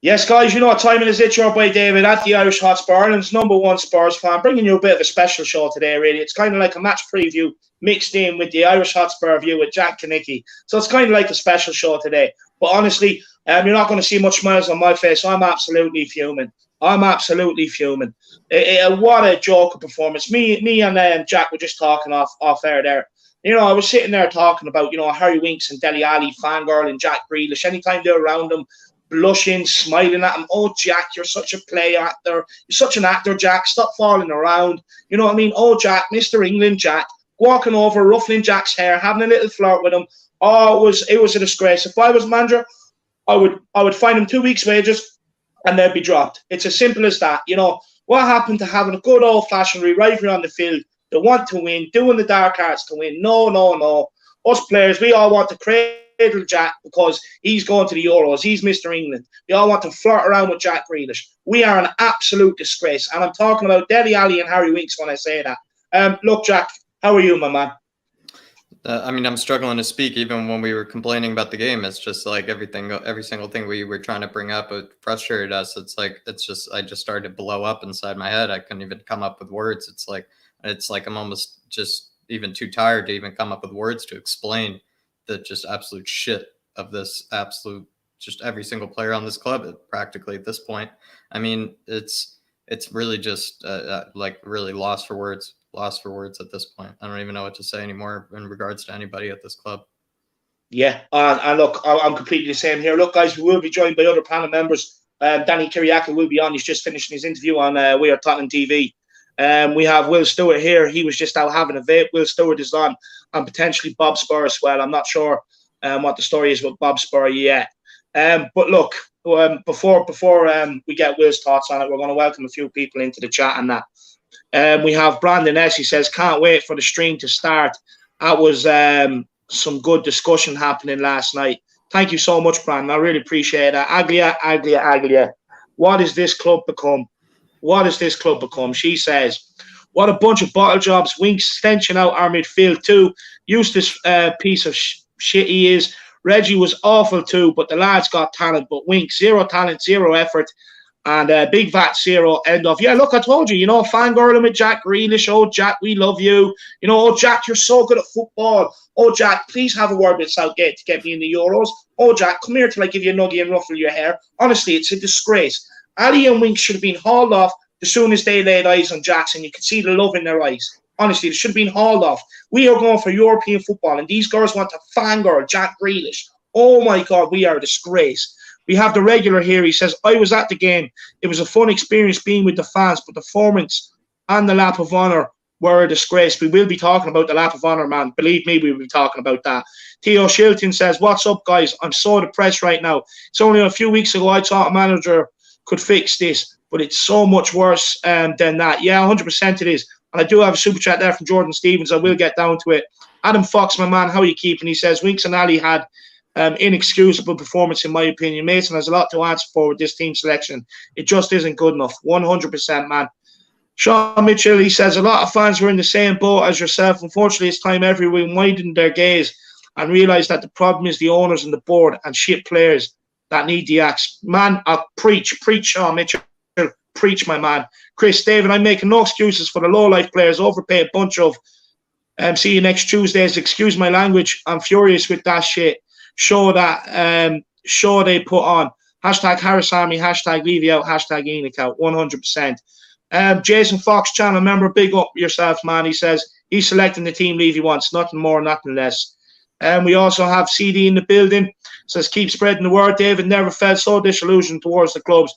Yes, guys, you know what time it is. It's your boy David at the Irish Hotspur, Ireland's #1 Spurs fan, bringing you a bit of a special show today, really. It's kind of like a match preview mixed in with the Irish Hotspur view with Jack Kanicki. So it's kind of like a special show today. But honestly, you're not going to see much smiles on my face. I'm absolutely fuming. I'm absolutely fuming. What a joker performance. Me and Jack were just talking off air there. You know, I was sitting there talking about, Harry Winks and Dele Alli, fangirl and Jack Grealish. Anytime they're around them, blushing, smiling at him. Oh, Jack, you're such a play actor. You're such an actor, Jack. Stop falling around. You know what I mean? Oh, Jack, Mr. England, Jack. Walking over, ruffling Jack's hair, having a little flirt with him. Oh, it was a disgrace. If I was manager, I would fine him 2 weeks' wages and they'd be dropped. It's as simple as that. You know, what happened to having a good old-fashioned rivalry on the field? They want to win, doing the dark arts to win. No. Us players, we all want to cradle Jack because he's going to the Euros. He's Mr. England. We all want to flirt around with Jack Grealish. We are an absolute disgrace. And I'm talking about Dele Alli and Harry Winks when I say that. Look, Jack, how are you, my man? I'm struggling to speak even when we were complaining about the game. It's just like every single thing we were trying to bring up, it frustrated us. I just started to blow up inside my head. I couldn't even come up with words. It's like I'm almost just even too tired to even come up with words to explain the just absolute shit of this absolute, just every single player on this club practically at this point. I mean, it's really just really lost for words at this point. I don't even know what to say anymore in regards to anybody at this club. Yeah, and look, I'm completely the same here. Look, guys, we will be joined by other panel members. Danny Kiriaka will be on. He's just finishing his interview on We Are Tottenham TV. We have Will Stewart here. He was just out having a vape. Will Stewart is on, and potentially Bob Spur as well. I'm not sure what the story is with Bob Spur yet. But look, before we get Will's thoughts on it, we're going to welcome a few people into the chat and that. We have Brandon S. He says, can't wait for the stream to start. That was some good discussion happening last night. Thank you so much, Brandon. I really appreciate that. Aglia. What has this club become? What has this club become? She says, what a bunch of bottle jobs. Winks stenching out our midfield too. Useless piece of shit he is. Reggie was awful too, but the lads got talent. But Winks, zero talent, zero effort. And Big Vat, zero, end of. Yeah, look, I told you, fangirling with Jack Grealish. Oh, Jack, we love you. Oh, Jack, you're so good at football. Oh, Jack, please have a word with Southgate to get me in the Euros. Oh, Jack, come here till I give you a nugget and ruffle your hair. Honestly, it's a disgrace. Ali and Winks should have been hauled off as soon as they laid eyes on Jackson. You could see the love in their eyes. Honestly, they should have been hauled off. We are going for European football, and these girls want to fangirl Jack Grealish. Oh, my God, we are a disgrace. We have the regular here. He says, I was at the game. It was a fun experience being with the fans, but the performance and the lap of honour were a disgrace. We will be talking about the lap of honour, man. Believe me, we will be talking about that. Theo Shilton says, what's up, guys? I'm so depressed right now. It's only a few weeks ago I thought a manager could fix this, but it's so much worse than that. Yeah, 100% it is. And I do have a super chat there from Jordan Stevens. I will get down to it. Adam Fox, my man, how are you keeping? He says, Winks and Ali had inexcusable performance, in my opinion. Mason has a lot to answer for with this team selection. It just isn't good enough. 100%, man. Sean Mitchell, he says, a lot of fans were in the same boat as yourself. Unfortunately, it's time everyone widened their gaze and realised that the problem is the owners and the board and shit players that need the axe. Man, I'll preach, Sean Mitchell. Preach, my man. Chris, David, I'm making no excuses for the low-life players. Overpay a bunch of see you next Tuesdays. Excuse my language. I'm furious with that shit. Show they put on. Hashtag Harris Army, hashtag Levy out, hashtag Enoch out. 100%. Jason Fox, channel member, big up yourself, man. He says he's selecting the team Levy wants. Nothing more, nothing less. We also have CD in the building. Says keep spreading the word. David never felt so disillusioned towards the clubs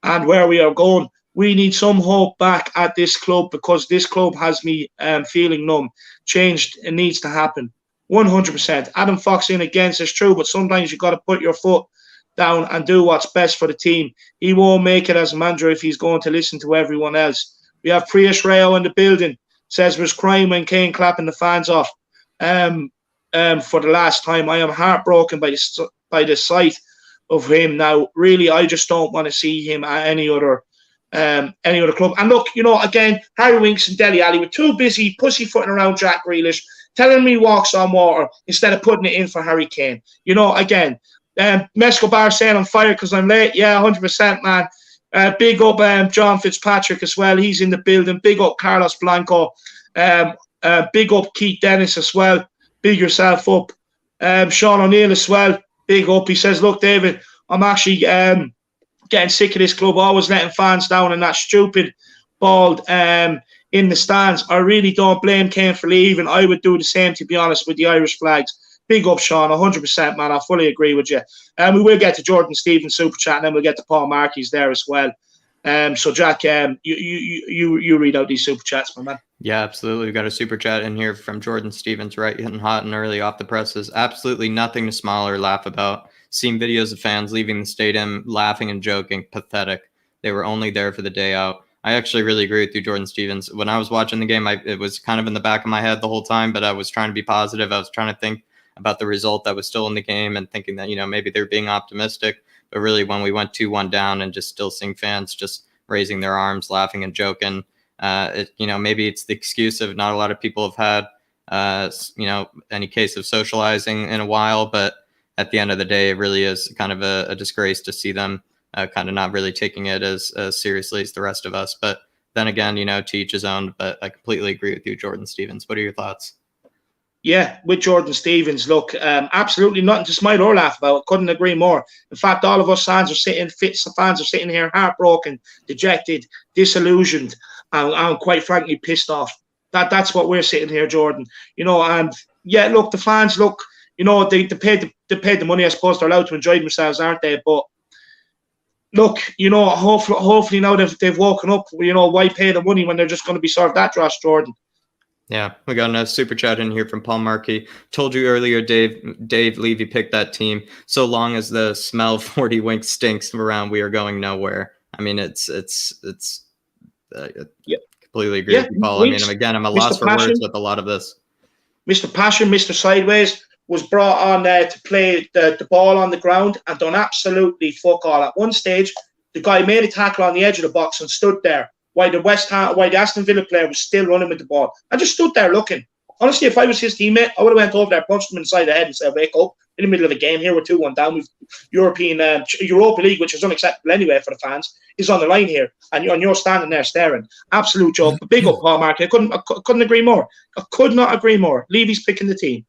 and where we are going. We need some hope back at this club because this club has me feeling numb. Changed, it needs to happen. 100%. Adam Fox in again says true, but sometimes you've got to put your foot down and do what's best for the team. He won't make it as a manager if he's going to listen to everyone else. We have Priyash Rao in the building. Says was crying when Kane clapping the fans off for the last time. I am heartbroken by the sight of him now. Really, I just don't want to see him at any other club. And look, again, Harry Winks and Dele Alli were too busy pussyfooting around Jack Grealish, telling me walks on water instead of putting it in for Harry Kane. Again, Mesco Bar saying I'm fired because I'm late. Yeah, 100%, man. Big up John Fitzpatrick as well. He's in the building. Big up Carlos Blanco. Big up Keith Dennis as well. Big yourself up. Sean O'Neill as well. Big up. He says, look, David, I'm actually getting sick of this club, always letting fans down and that stupid bald in the stands. I really don't blame Kane for leaving. I would do the same, to be honest, with the Irish flags. Big up, Sean, 100%, man. I fully agree with you. We will get to Jordan Stevens super chat, and then we'll get to Paul Markey's there as well. So, Jack, you read out these super chats, my man. Yeah, absolutely. We've got a super chat in here from Jordan Stevens, right, hitting hot and early off the presses. Absolutely nothing to smile or laugh about. Seeing videos of fans leaving the stadium, laughing and joking, pathetic. They were only there for the day out. I actually really agree with you, Jordan Stevens. When I was watching the game, it was kind of in the back of my head the whole time, but I was trying to be positive. I was trying to think about the result that was still in the game and thinking that, maybe they're being optimistic. But really, when we went 2-1 down and just still seeing fans just raising their arms, laughing and joking, maybe it's the excuse of not a lot of people have had, any case of socializing in a while. But at the end of the day, it really is kind of a disgrace to see them kind of not really taking it as seriously as the rest of us. But then again, to each his own. But I completely agree with you, Jordan Stevens. What are your thoughts? Yeah, with Jordan Stevens, look, absolutely nothing to smile or laugh about. Couldn't agree more. In fact, all of us fans are sitting here heartbroken, dejected, disillusioned, and quite frankly pissed off. That's what we're sitting here, Jordan. And yeah, look, the fans, look, they paid the money. I suppose they're allowed to enjoy themselves, aren't they? But look, hopefully now they've woken up. Why pay the money when they're just going to be served that dross, Jordan? Yeah, we got a super chat in here from Paul Markey. Told you earlier, Dave Levy picked that team. So long as the smell 40 wink stinks around, we are going nowhere. I mean, it's completely agree with you, Paul. Winks, I mean, again, I'm a Mr. loss for Passion, words with a lot of this. Mr. Passion, Mr. Sideways was brought on to play the ball on the ground and done absolutely fuck all. At one stage, the guy made a tackle on the edge of the box and stood there while the Aston Villa player was still running with the ball. I just stood there looking. Honestly, if I was his teammate, I would have went over there, punched him inside the head and said, wake up, in the middle of a game here, we're 2-1 down. We've Europa League, which is unacceptable anyway for the fans, is on the line here, and you're standing there staring. Absolute joke. Big up, Paul Markey. I couldn't agree more. I could not agree more. Levy's picking the team.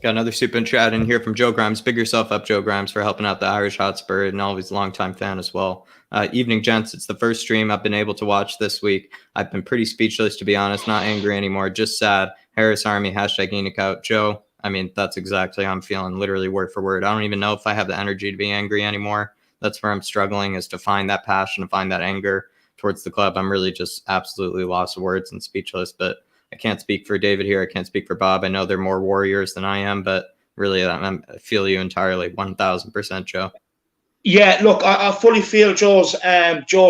Got another super chat in here from Joe Grimes. Big yourself up, Joe Grimes, for helping out the Irish Hotspur and always a longtime fan as well. Evening, gents. It's the first stream I've been able to watch this week. I've been pretty speechless, to be honest. Not angry anymore, just sad. Harris Army, hashtag Enoch out. Joe, I mean, that's exactly how I'm feeling, literally word for word. I don't even know if I have the energy to be angry anymore. That's where I'm struggling, is to find that passion, to find that anger towards the club. I'm really just absolutely lost of words and speechless, but I can't speak for David here. I can't speak for Bob. I know they're more warriors than I am, but really, I feel you entirely, 1,000%, Joe. Yeah, look, I fully feel Joe's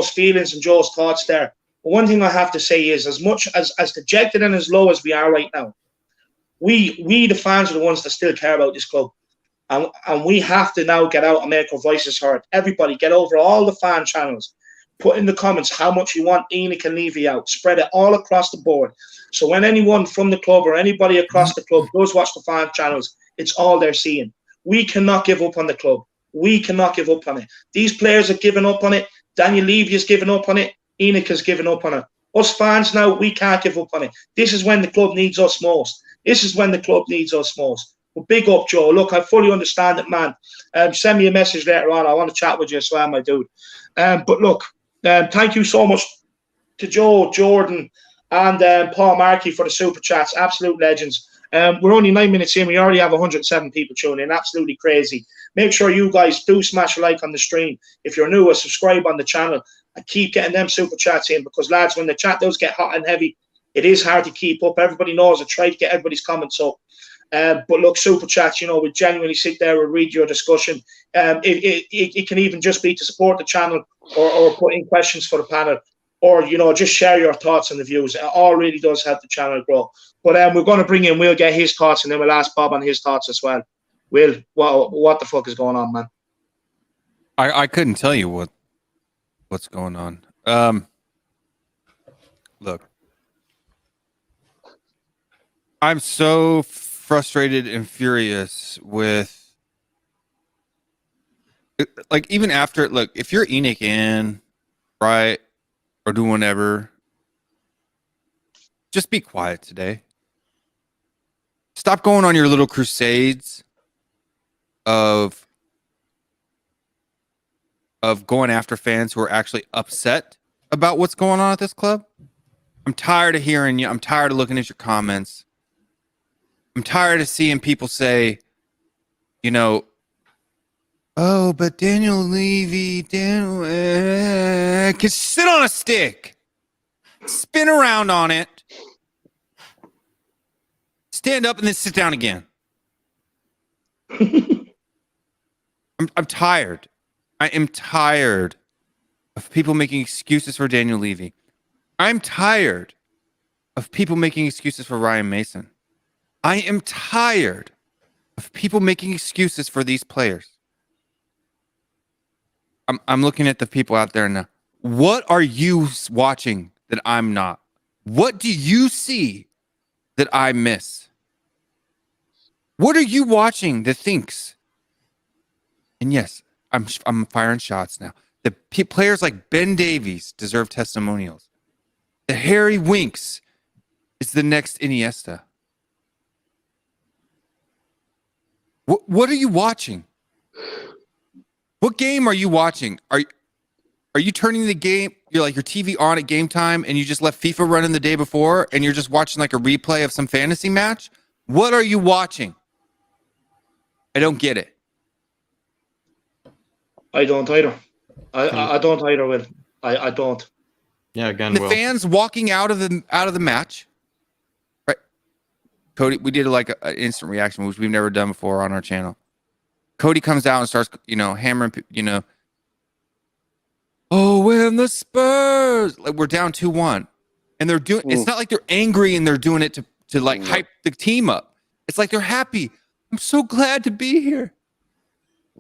feelings and Joe's thoughts there. But one thing I have to say is, as much as dejected and as low as we are right now, we the fans are the ones that still care about this club. And we have to now get out and make our voices heard. Everybody, get over all the fan channels. Put in the comments how much you want Enoch and Levy out. Spread it all across the board. So when anyone from the club or anybody across the club does watch the fan channels, it's all they're seeing. We cannot give up on the club. We cannot give up on it. These players have given up on it. Daniel Levy has given up on it. Enoch has given up on it. Us fans now, we can't give up on it. This is when the club needs us most. This is when the club needs us most. But big up, Joe. Look, I fully understand it, man. Send me a message later on. I want to chat with you as well, my dude. But look, thank you so much to Joe, Jordan, and Paul Markey for the super chats. Absolute legends. We're only 9 minutes in. We already have 107 people tuning in. Absolutely crazy. Make sure you guys do smash a like on the stream. If you're new, subscribe on the channel and keep getting them super chats in, because, lads, when the chat does get hot and heavy, it is hard to keep up. Everybody knows I try to get everybody's comments up. But look, super chats, we genuinely sit there and read your discussion. It can even just be to support the channel or put in questions for the panel, or, just share your thoughts and the views. It all really does help the channel grow. But we're going to bring in, we'll get his thoughts, and then we'll ask Bob on his thoughts as well. Will, what the fuck is going on, man? I couldn't tell you what's going on. Look, I'm so frustrated and furious with like even after, look, if you're Enoch in, right, or doing whatever, just be quiet today. Stop going on your little crusades of going after fans who are actually upset about what's going on at this club. I'm tired of hearing you. I'm tired of looking at your comments. I'm tired of seeing people say, you know, oh, but Daniel Levy, can sit on a stick, spin around on it, stand up, and then sit down again. I'm tired. I am tired of people making excuses for Daniel Levy. I'm tired of people making excuses for Ryan Mason. I am tired of people making excuses for these players. I'm looking at the people out there now. What are you watching that I'm not? What do you see that I miss? What are you watching that thinks? And yes, I'm firing shots now. The players like Ben Davies deserve testimonials. The Harry Winks is the next Iniesta. What are you watching? What game are you watching? Are you turning the game, you're like your TV on at game time and you just left FIFA running the day before and you're just watching like a replay of some fantasy match? What are you watching? I don't get it. I don't either. I don't either, Will. I don't. Yeah, again, the fans walking out of the match, right? Cody, we did like an instant reaction, which we've never done before on our channel. Cody comes out and starts, hammering, oh, when the Spurs, like we're down 2-1, and they're doing. It's not like they're angry and they're doing it to like hype the team up. It's like they're happy. I'm so glad to be here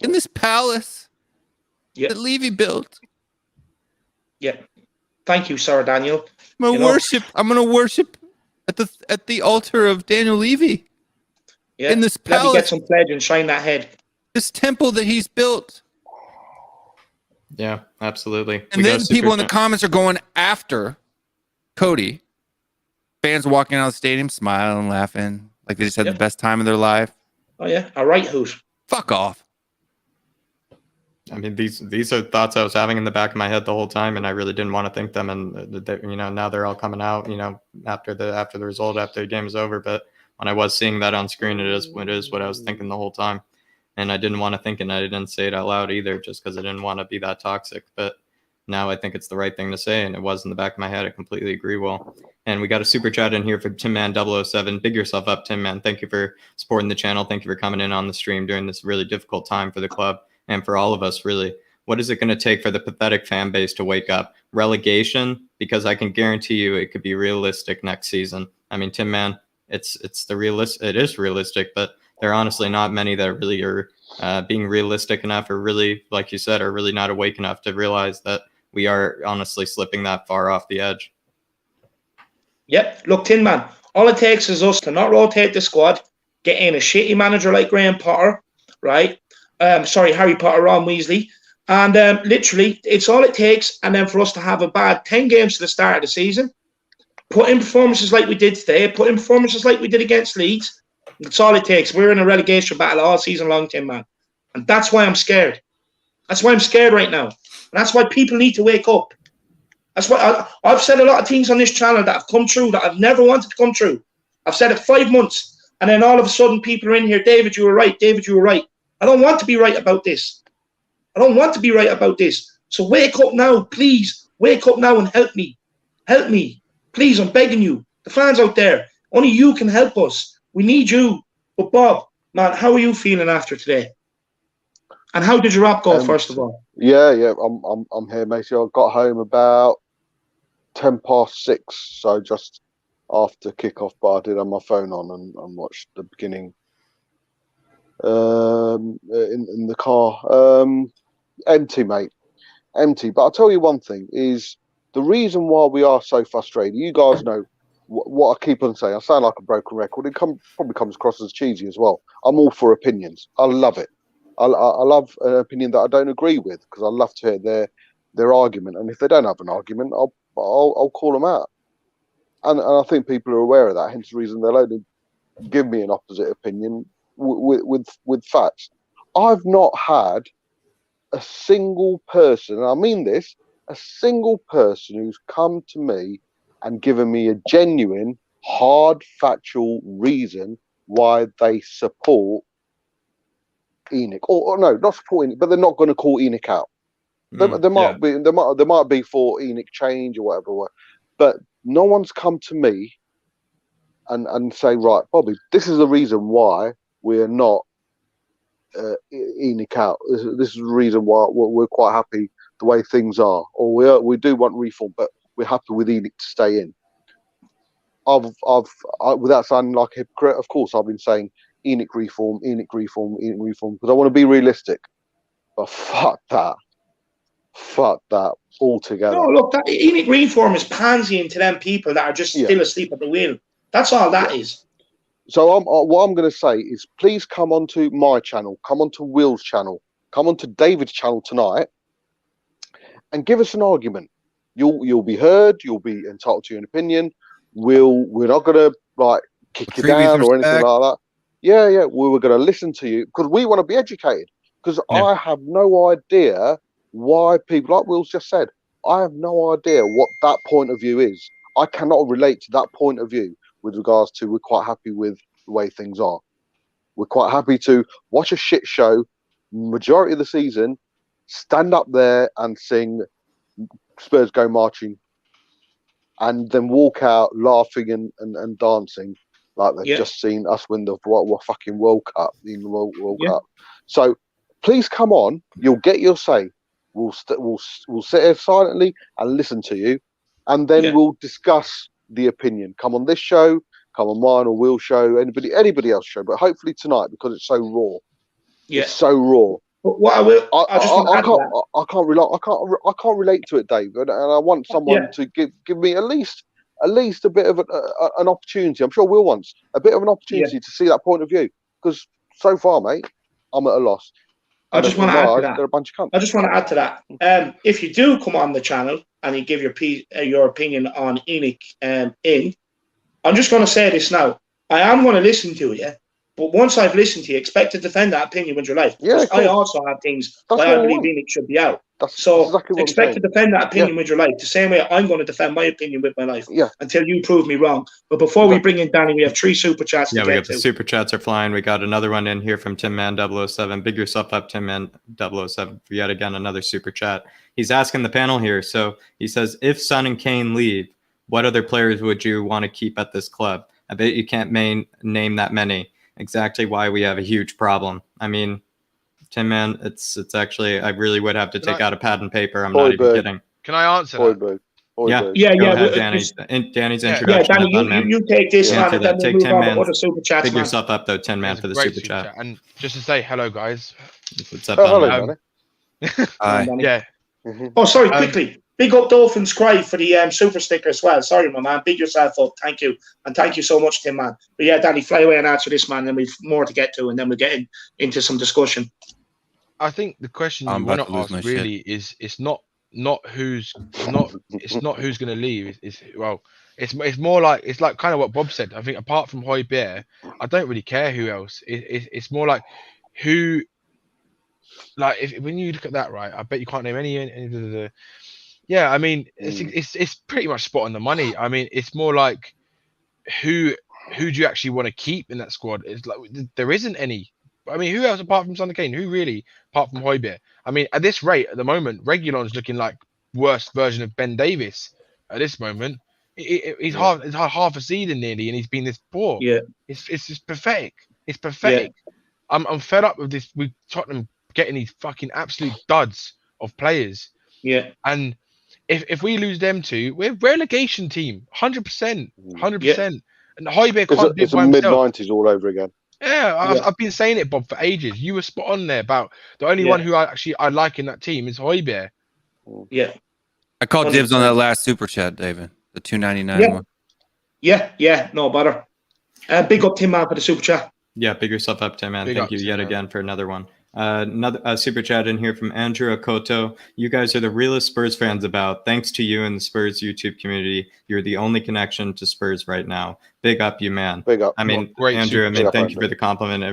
in this palace that Levy built. Yeah. Thank you, Sir Daniel. I'm gonna worship at the altar of Daniel Levy. Yeah. In this palace. Let me get some pledge and shine that head. This temple that he's built. Yeah, absolutely. And then people in the comments are going after Cody. Fans walking out of the stadium, smiling, laughing, like they just had the best time of their life. Oh yeah, a right hoot. Fuck off. I mean, these are thoughts I was having in the back of my head the whole time, and I really didn't want to think them. And now they're all coming out. After the result, after the game is over. But when I was seeing that on screen, it is what I was thinking the whole time. And I didn't want to think it, and I didn't say it out loud either, just because I didn't want to be that toxic. But now I think it's the right thing to say, and it was in the back of my head. I completely agree, Will. And we got a super chat in here for Tim Man 007. Big yourself up, Tim Man. Thank you for supporting the channel. Thank you for coming in on the stream during this really difficult time for the club and for all of us, really. What is it going to take for the pathetic fan base to wake up? Relegation? Because I can guarantee you it could be realistic next season. I mean, Tim Man, it is realistic, but there are honestly not many that really are being realistic enough, or really, like you said, are really not awake enough to realize that we are honestly slipping that far off the edge. Yep. Look, Tin Man, all it takes is us to not rotate the squad, get in a shitty manager like Graham Potter, right? Harry Potter, Ron Weasley. And literally, it's all it takes. And then for us to have a bad 10 games to the start of the season, put in performances like we did today, put in performances like we did against Leeds. That's all it takes. We're in a relegation battle all season long, Tin Man. And that's why I'm scared. That's why I'm scared right now. And that's why people need to wake up. That's why I've said a lot of things on this channel that have come true that I've never wanted to come true. I've said it 5 months. And then all of a sudden people are in here, David, you were right. David, you were right. I don't want to be right about this. I don't want to be right about this. So wake up now, please. Wake up now and help me. Help me. Please, I'm begging you. The fans out there, only you can help us. We need you. But Bob, man, how are you feeling after today? And how did your rap go, first of all? Yeah, I'm here, mate. I got home about 6:10, so just after kickoff. But I did have my phone on and watched the beginning in the car. Empty, mate. Empty. But I'll tell you one thing, is the reason why we are so frustrated. You guys know what I keep on saying. I sound like a broken record. It probably comes across as cheesy as well. I'm all for opinions. I love it. I love an opinion that I don't agree with because I love to hear their argument. And if they don't have an argument, I'll call them out. And I think people are aware of that. Hence the reason they'll only give me an opposite opinion with facts. I've not had a single person, and I mean this, a single person who's come to me and given me a genuine, hard, factual reason why they support ENIC. Or no, not support ENIC, but they're not going to call ENIC out. There might be for ENIC change or whatever, but no one's come to me and say, right, Bobby, this is the reason why we're not ENIC out. This is the reason why we're quite happy the way things are, or we do want reform, but we're happy with ENIC to stay in. Without sounding like a hypocrite, of course, I've been saying ENIC reform, because I want to be realistic. But fuck that altogether. No, look, that ENIC reform is pansying to them people that are just still asleep at the wheel. That's all that is. So what I'm going to say is, please come onto my channel, come onto Will's channel, come onto David's channel tonight, and give us an argument. You'll be heard. You'll be entitled to an opinion. We're not going to like kick you down or anything like that. Yeah. We're going to listen to you because we want to be educated. Because I have no idea why people, like Will's just said, I have no idea what that point of view is. I cannot relate to that point of view. With regards to, we're quite happy with the way things are. We're quite happy to watch a shit show majority of the season, stand up there and sing Spurs Go Marching, and then walk out laughing and dancing like they've just seen us win the fucking World Cup, the World Cup. So please come on. You'll get your say. We'll sit here silently and listen to you, and then we'll discuss the opinion. Come on this show, come on mine or Will's show, anybody else's show, but hopefully tonight because it's so raw. It's so raw. But what I can't relate to it, Dave, and I want someone to give me at least a bit of an opportunity. I'm sure Will wants a bit of an opportunity to see that point of view, because so far, mate, I'm at a loss. I just want to add to that. They're a bunch of cunts. I just want to add to that. If you do come on the channel and you give your opinion on ENIC I'm just going to say this now. I am going to listen to you, but once I've listened to you, expect to defend that opinion with your life. Yeah, I also have things why I believe ENIC should be out. That's exactly expect to defend that opinion with your life. The same way I'm going to defend my opinion with my life until you prove me wrong. But before we bring in Danny, we have 3 super chats. Yeah, we got the super chats are flying. We got another one in here from Tim Man 007. Big yourself up, Tim Man 007. For yet again another super chat. He's asking the panel here. So he says, if Son and Kane leave, what other players would you want to keep at this club? I bet you can't name that many. Exactly why we have a huge problem. I mean, Tim, man, it's actually, I really would have to take out a pad and paper. I'm not even kidding. Can I answer that? Yeah. Go ahead, Danny's introduction. Yeah, Danny, you take this man, and then we'll move on to other super chats. Pick yourself up, though, 10 man, for the super chat. And just to say hello, guys. What's up, hello, Hi. Yeah. Oh, sorry, quickly. Big up Dolphins Cry for the super sticker as well. Sorry, my man. Big yourself up. Thank you. And thank you so much, Tim, man. But yeah, Danny, fly away and answer this, man. And we've more to get to, and then we'll get into some discussion. I think the question you want to ask really is it's not who's going to leave. It's more like, it's like kind of what Bob said. I think apart from Højbjerg, I don't really care who else. It's more like who, like when you look at that, right? I bet you can't name any. Yeah, I mean, it's pretty much spot on the money. I mean, it's more like who do you actually want to keep in that squad? It's like there isn't any. I mean, who else apart from Son and Kane? Who really, apart from Højbjerg? I mean, at this rate, at the moment, Reguilon's looking like worst version of Ben Davis. At this moment, he's half a season nearly, and he's been this poor. Yeah, it's just pathetic. It's pathetic. Yeah. I'm fed up with this. With Tottenham getting these fucking absolute duds of players. Yeah, and if we lose them two, we're a relegation team, 100%. And Højbjerg can't do it by himself. It's mid-90s all over again. Yeah, I've been saying it, Bob, for ages. You were spot on there about the only one who I like in that team is Højbjerg. Yeah. I called dibs on that last super chat, David. The $2.99 one. Yeah, no bother. Big up Tim, man, for the super chat. Yeah, big yourself up, Tim, man. Thank you yet again for another one. Another super chat in here from Andrew Akoto. You guys are the realest Spurs fans about. Thanks to you and the Spurs YouTube community, you're the only connection to Spurs right now. Big up, you man. Big up. I mean, Great Andrew. I mean, super thank chat. you for the compliment.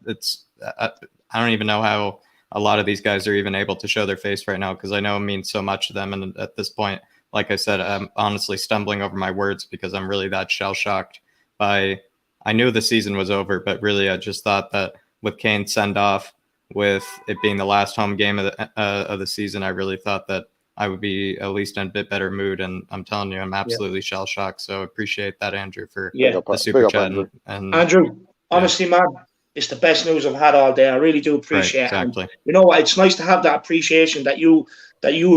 It's. I don't even know how a lot of these guys are even able to show their face right now, because I know it means so much to them. And at this point, like I said, I'm honestly stumbling over my words because I'm really that shell shocked by. I knew the season was over, but really, I just thought that with Kane's send off, with it being the last home game of the season, I really thought that I would be at least in a bit better mood. And I'm telling you, I'm absolutely shell shocked. So appreciate that, Andrew, for the super chat. And Andrew, honestly, man, it's the best news I've had all day. I really do appreciate it. Exactly. And you know what? It's nice to have that appreciation that you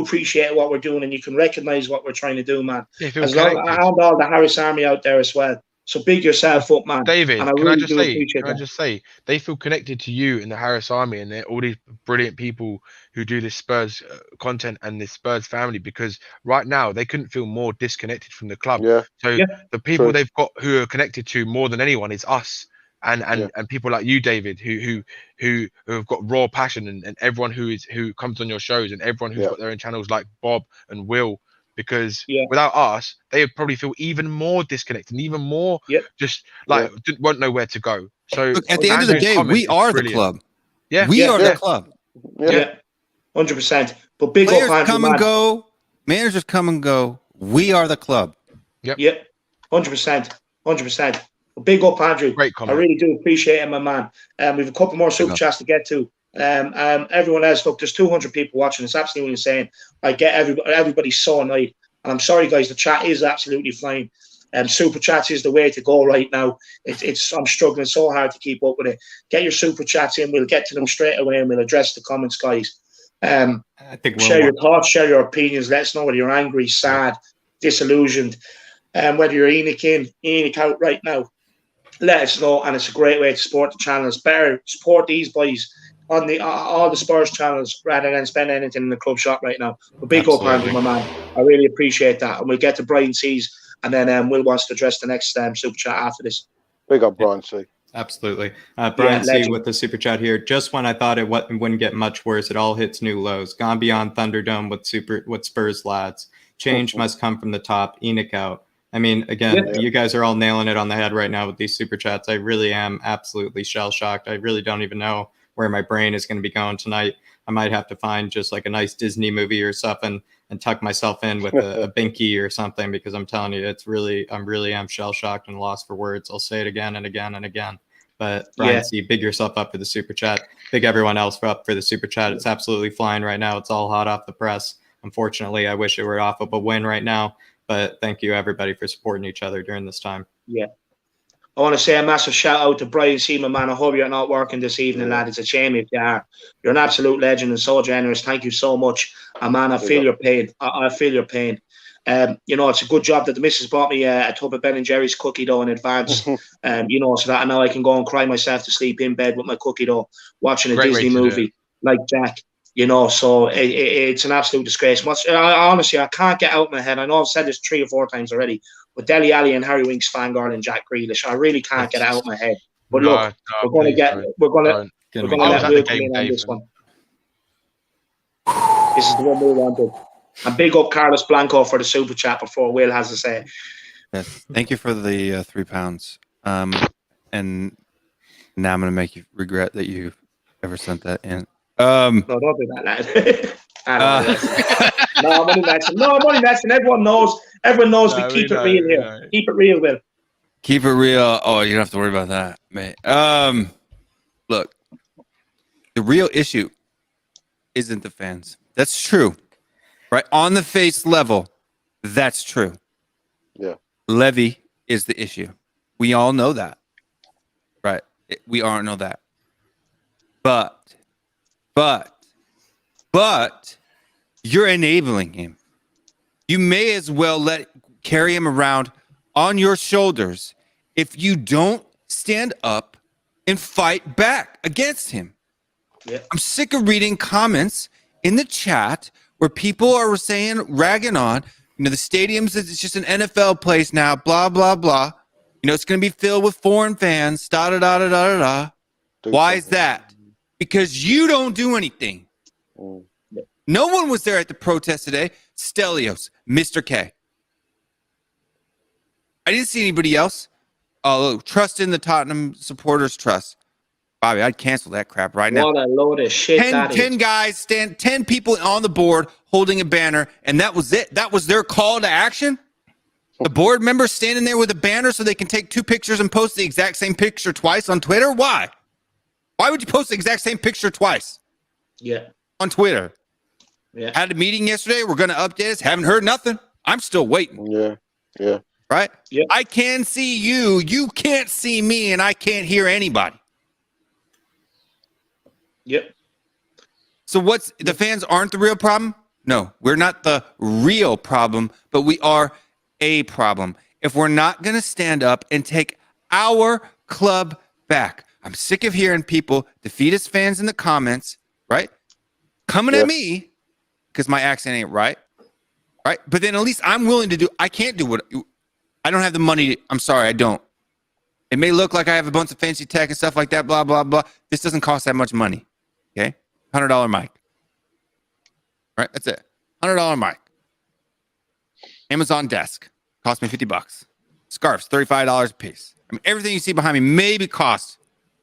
appreciate what we're doing and you can recognize what we're trying to do, man. As long as all the Harris Army out there as well. So big yourself up, man. David, and can I just say, they feel connected to you in the Harris Army, and they're all these brilliant people who do this Spurs content and this Spurs family, because right now they couldn't feel more disconnected from the club. So the people they've got who are connected to more than anyone is us. And people like you, David, who have got raw passion, and everyone who comes on your shows, and everyone who's got their own channels like Bob and Will, because without us, they would probably feel even more disconnected and even more just like won't know where to go. So look, at the end of the day, we are the club. We are the club. 100%. But big players up, come and go, managers come and go. We are the club. 100%. Big up, Andrew. Great comment. I really do appreciate it, my man. We've a couple more super chats to get to. Everyone else, look, there's 200 people watching. It's absolutely insane. I get everybody's so annoyed. And I'm sorry, guys, the chat is absolutely flying. Super chats is the way to go right now. I'm struggling so hard to keep up with it. Get your super chats in. We'll get to them straight away and we'll address the comments, guys. I think share your thoughts, share your opinions. Let us know whether you're angry, sad, disillusioned, whether you're Enoch out right now. Let us know, and it's a great way to support the channel. It's better support these boys on all the Spurs channels rather than spend anything in the club shop right now. But big up, Andrew, my man. I really appreciate that. And we'll get to Brian C's, and then Will wants to address the next super chat after this. Big up, Brian C. Absolutely. Brian C with the super chat here. Just when I thought it wouldn't get much worse, it all hits new lows. Gone beyond Thunderdome with Spurs lads. Change must come from the top. Enoch out. I mean, again, you guys are all nailing it on the head right now with these super chats. I really am absolutely shell shocked. I really don't even know where my brain is going to be going tonight. I might have to find just like a nice Disney movie or something and tuck myself in with a binky or something, because I'm telling you, I really am shell shocked and lost for words. I'll say it again and again and again. But Brian C, big yourself up for the super chat. Big everyone else up for the super chat. It's absolutely flying right now. It's all hot off the press. Unfortunately, I wish it were off of a win right now. But thank you, everybody, for supporting each other during this time. Yeah. I want to say a massive shout out to Brian C, my man. I hope you're not working this evening, lad. It's a shame if you are. You're an absolute legend and so generous. Thank you so much. And man, I feel your pain. I feel your pain. It's a good job that the missus bought me a tub of Ben & Jerry's cookie dough in advance. So that now I can go and cry myself to sleep in bed with my cookie dough, watching a Disney movie like Jack. So it's an absolute disgrace. Honestly, I can't get out of my head. I know I've said this 3 or 4 times already, but Dele Alli and Harry Winks fangirl and Jack Grealish, I really can't get out of my head. But we're going to let Will come in on this one. This is the one we wanted. And big up Carlos Blanco for the super chat before Will has to say. Yes, thank you for the £3. And now I'm going to make you regret that you ever sent that in. No, don't do that, lad. No, I'm only messing. Everyone knows we keep it real here. Keep it real, Will. Keep it real. Oh, you don't have to worry about that, mate. Look, the real issue isn't the fans. That's true. Right? On the face level, that's true. Yeah. Levy is the issue. We all know that. Right? We all know that. But you're enabling him. You may as well carry him around on your shoulders if you don't stand up and fight back against him. Yeah. I'm sick of reading comments in the chat where people are saying, ragging on, the stadiums, it's just an NFL place now, blah, blah, blah. It's going to be filled with foreign fans, da-da-da-da-da-da. Why is that? because you don't do anything. Mm. No one was there at the protest today. Stelios, Mr. K. I didn't see anybody else. Oh, trust in the Tottenham supporters trust. Bobby, I'd cancel that crap right now. What a load of shit 10 guys, 10 people on the board holding a banner, and that was it. That was their call to action. The board members standing there with a banner so they can take 2 pictures and post the exact same picture twice on Twitter. Why? Why would you post the exact same picture twice? Yeah. On Twitter. Yeah. Had a meeting yesterday. We're going to update us. Haven't heard nothing. I'm still waiting. Yeah. Right? Yeah. I can see you. You can't see me, and I can't hear anybody. Yep. So the fans aren't the real problem? No, we're not the real problem, but we are a problem. If we're not going to stand up and take our club back. I'm sick of hearing people, defeatist fans in the comments, right? Coming at me because my accent ain't right. Right? But then at least I'm willing to I can't do I don't have the money. I'm sorry, I don't. It may look like I have a bunch of fancy tech and stuff like that, blah, blah, blah. This doesn't cost that much money. Okay? $100 mic. Right? That's it. $100 mic. Amazon desk. Cost me $50. Scarves, $35 a piece. I mean, everything you see behind me maybe cost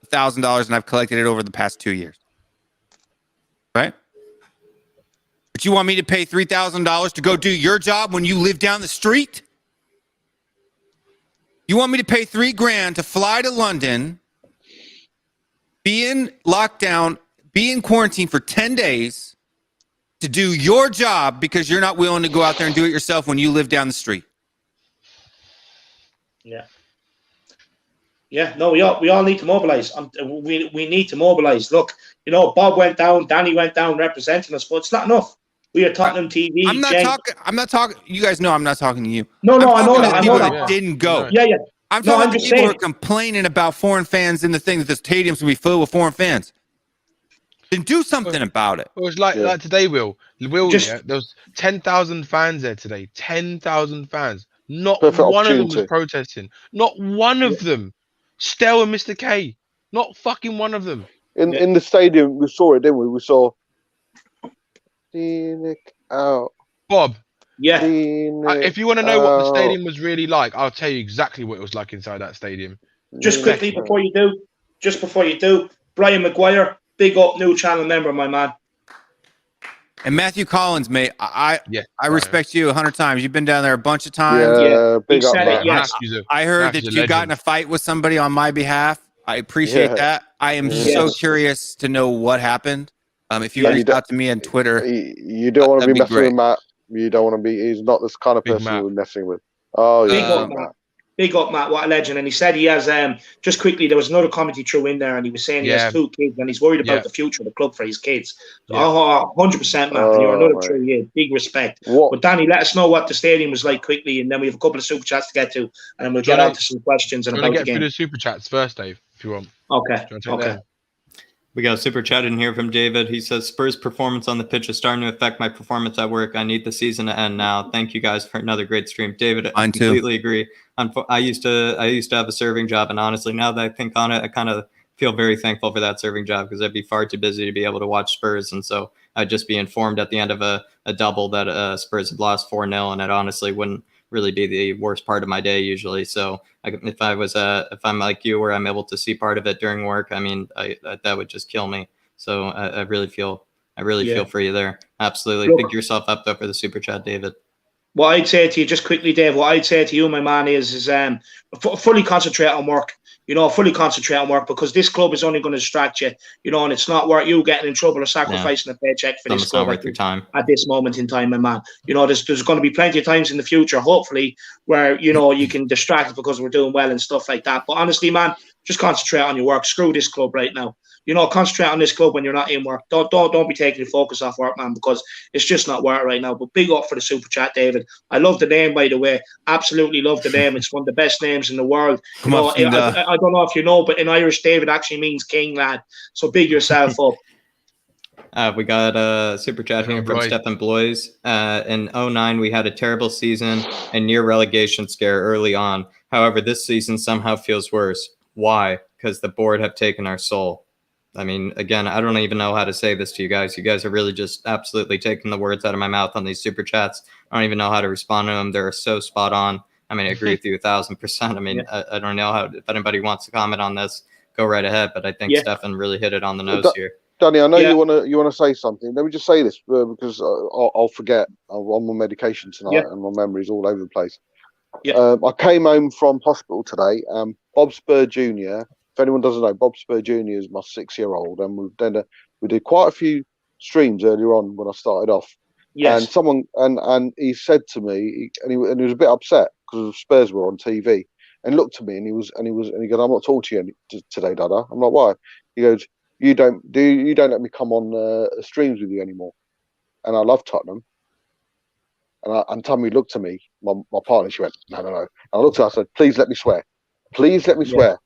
$1,000, and I've collected it over the past 2 years. Right? But you want me to pay $3,000 to go do your job when you live down the street? You want me to pay $3,000 to fly to London, be in lockdown, be in quarantine for 10 days to do your job because you're not willing to go out there and do it yourself when you live down the street? Yeah. Yeah, no, we all need to mobilize. We need to mobilize. Look, Bob went down, Danny went down representing us, but it's not enough. We are Tottenham TV. I'm not talking. You guys know I'm not talking to you. No, I know that. People that didn't go. Yeah. I'm talking to people who are complaining about foreign fans in the thing that the stadium's gonna be filled with foreign fans. Then do something about it. It was like today, Will. There was 10,000 fans there today. 10,000 fans. Not one of them was protesting. Not one of them. Stel and Mr. K. Not fucking one of them. In the stadium, we saw it, didn't we? We saw out. Bob. Yeah. If you want to know what the stadium was really like, I'll tell you exactly what it was like inside that stadium. Just quickly before you do, Brian Maguire, big up new channel member, my man. And Matthew Collins, mate, I respect you 100 times. You've been down there a bunch of times. Yeah, big up, man. Yes. I heard that you got in a fight with somebody on my behalf. I appreciate that. I am so curious to know what happened. If you reach out to me on Twitter, you don't want to be messing with Matt. You don't want to be. He's not this kind of person you're messing with. Oh, yeah. Big up, Matt. What a legend. And he said he has, just quickly, there was another commentary through in there, and he was saying he has 2 kids, and he's worried about the future of the club for his kids. So, 100%, Matt. And you're another true, big respect. But Danny, let us know what the stadium was like quickly, and then we have a couple of super chats to get to, and then we'll get on to some questions. And about get through the super chats first, Dave, if you want. Okay. We got a super chat in here from David. He says, Spurs' performance on the pitch is starting to affect my performance at work. I need the season to end now. Thank you guys for another great stream. David, I completely agree. I used to have a serving job, and honestly, now that I think on it, I kind of feel very thankful for that serving job because I'd be far too busy to be able to watch Spurs, and so I'd just be informed at the end of a double that Spurs had lost 4-0, and it honestly wouldn't really be the worst part of my day usually. So if I'm like you, where I'm able to see part of it during work, I mean, that would just kill me. So I really feel for you there. Absolutely. Pick yourself up though for the super chat, David. What I'd say to you, just quickly, Dave, what I'd say to you, my man, is fully concentrate on work. Fully concentrate on work, because this club is only going to distract you, and it's not worth you getting in trouble or sacrificing a paycheck for this club worth your time at this moment in time, my man. There's going to be plenty of times in the future, hopefully, where, you can distract because we're doing well and stuff like that. But honestly, man, just concentrate on your work. Screw this club right now. Concentrate on this club when you're not in work. Don't be taking your focus off work, man, because it's just not worth it right now. But big up for the super chat, David. I love the name, by the way. Absolutely love the name. It's one of the best names in the world. I don't know if you know, but in Irish, David actually means king, lad. So big yourself up. We got a super chat here from Stefan Blois. In 2009, we had a terrible season and near relegation scare early on. However, this season somehow feels worse. Why? Because the board have taken our soul. I mean, again, I don't even know how to say this to you guys. You guys are really just absolutely taking the words out of my mouth on these super chats. I don't even know how to respond to them. They're so spot on. I mean, I agree with you 1,000%. I mean, I don't know how, if anybody wants to comment on this, go right ahead. But I think Stefan really hit it on the nose here. Danny, I know you wanna say something. Let me just say this because I'll forget. I'm on medication tonight and my memory's all over the place. I came home from hospital today. Bob Spur Jr. If anyone doesn't know, Bob Spur Jr. is my 6-year-old, and we did quite a few streams earlier on when I started off. Yes. And someone and he said to me, and he was a bit upset because Spurs were on TV, and looked at me and he goes, "I'm not talking to you today, Dada." I'm like, "Why?" He goes, You don't let me come on streams with you anymore." And I love Tottenham. And Tammy looked at me, my partner, she went, no. And I looked at her, I said, "Please let me swear. Please let me swear.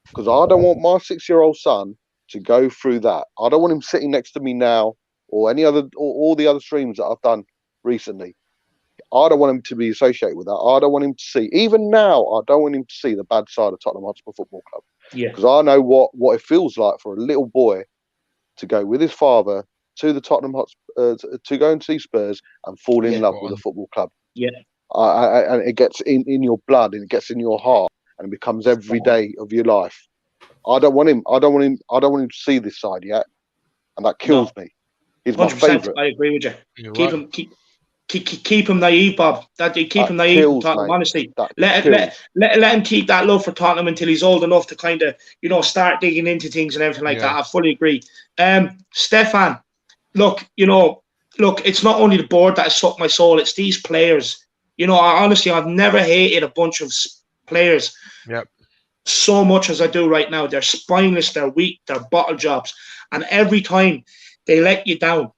Because I don't want my 6-year-old son to go through that. I don't want him sitting next to me now or all the other streams that I've done recently. I don't want him to be associated with that. I don't want him to see, even now, I don't want him to see the bad side of Tottenham Hotspur Football Club. Because I know what it feels like for a little boy to go with his father to the Tottenham Hotspur, to go and see Spurs and fall in love with the football club. And it gets in your blood and it gets in your heart and it becomes every day of your life. I don't want him to see this side yet, and that kills me. He's my favourite. I agree with you. Keep him naive, Bob. Keep him naive from Tottenham, honestly. Let him keep that love for Tottenham until he's old enough to kind of, start digging into things and everything like that. I fully agree. Stefan, look, it's not only the board that has sucked my soul, it's these players. I've never hated a bunch of players so much as I do right now. They're spineless, they're weak, they're bottle jobs. And every time they let you down.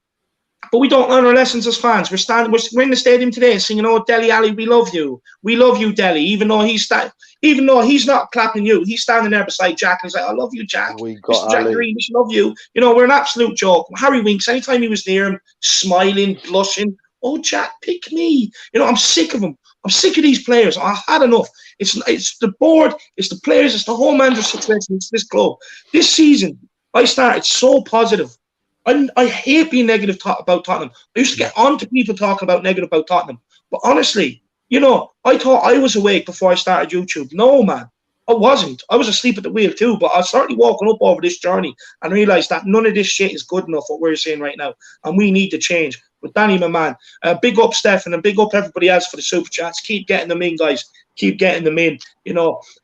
But we don't learn our lessons as fans. We're in the stadium today singing, "Oh, Dele Alli, we love you. We love you, Dele." Even though he's not clapping you, he's standing there beside Jack and he's like, "I love you, Jack. Mr. Jack Green, we love you." We're an absolute joke. Harry Winks, anytime he was near him, smiling, blushing, "Oh, Jack, pick me." I'm sick of him. I'm sick of these players. I've had enough. It's the board, it's the players, it's the whole manager situation, it's this club. This season, I started so positive. I hate being negative about Tottenham. I used to get on to people talking about negative about Tottenham. But honestly, I thought I was awake before I started YouTube. No, man, I wasn't. I was asleep at the wheel too, but I was certainly walking up over this journey and realised that none of this shit is good enough, what we're saying right now. And we need to change. But Danny, my man, big up Stefan and big up everybody else for the super chats. Keep getting them in, guys. Keep getting them in,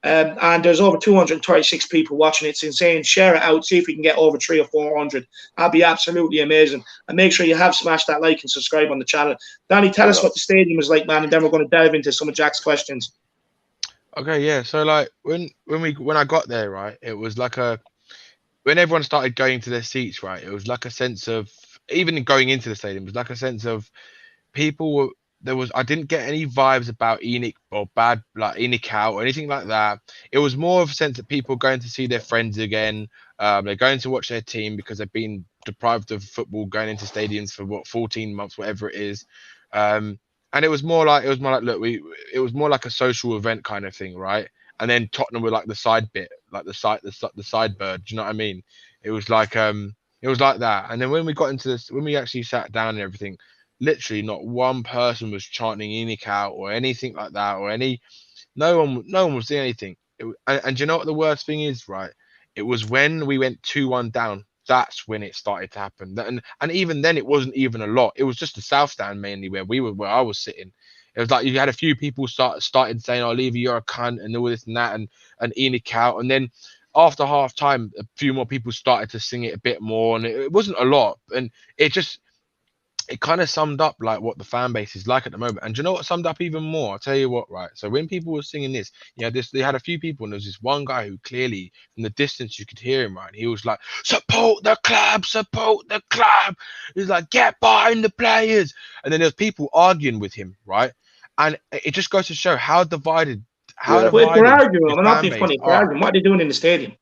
and there's over 236 people watching. It's insane. Share it out. See if we can get over 300 or 400. That'd be absolutely amazing. And make sure you have smashed that like and subscribe on the channel. Danny, tell us what the stadium is like, man, and then we're going to delve into some of Jack's questions. Okay, yeah. So like when I got there, right, it was like when everyone started going to their seats, right, it was like a sense of, even going into the stadium, it was like a sense of people I didn't get any vibes about ENIC or bad, like ENIC out or anything like that. It was more of a sense of people going to see their friends again. They're going to watch their team because they've been deprived of football, going into stadiums for 14 months, whatever it is. And it was more like, look, it was more like a social event kind of thing, right? And then Tottenham were like the side bit, like the side bird. Do you know what I mean? It was like that. And then when we got into this, when we actually sat down and everything, literally not one person was chanting ENIC out or anything like that, or no one was doing anything. And you know what the worst thing is, right? It was when we went 2-1 down, that's when it started to happen. And even then it wasn't even a lot. It was just the south stand mainly where I was sitting. It was like you had a few people started saying, "Oh, Levy, you're a cunt," and all this and that, and ENIC out. And then after half time, a few more people started to sing it a bit more, and it wasn't a lot. And it kind of summed up like what the fan base is like at the moment. And do you know what summed up even more? I'll tell you what, right? So when people were singing this, they had a few people, and there was this one guy who clearly from the distance you could hear him, right? He was like, support the club. He's like, get behind the players. And then there's people arguing with him, right? And it just goes to show how divided. They're arguing. I'm not being funny. They're arguing. What are they doing in the stadium?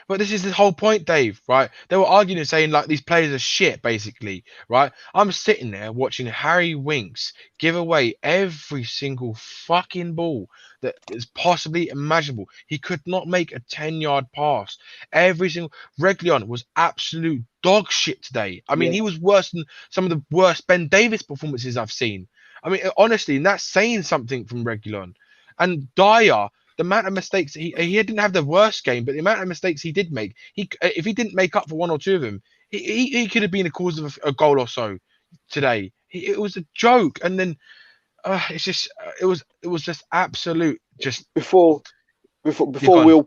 But this is the whole point, Dave, right? They were arguing and saying like these players are shit, basically, right? I'm sitting there watching Harry Winks give away every single fucking ball that is possibly imaginable. He could not make a 10-yard pass. Every single Reguilon was absolute dog shit today. I mean, he was worse than some of the worst Ben Davies performances I've seen. I mean, honestly, and that's saying something from Reguilon. And Dyer, the amount of mistakes he didn't have the worst game, but the amount of mistakes he did make, if he didn't make up for one or two of them, he could have been the cause of a goal or so today. It was a joke, and then it's just it was just absolute. Just before Will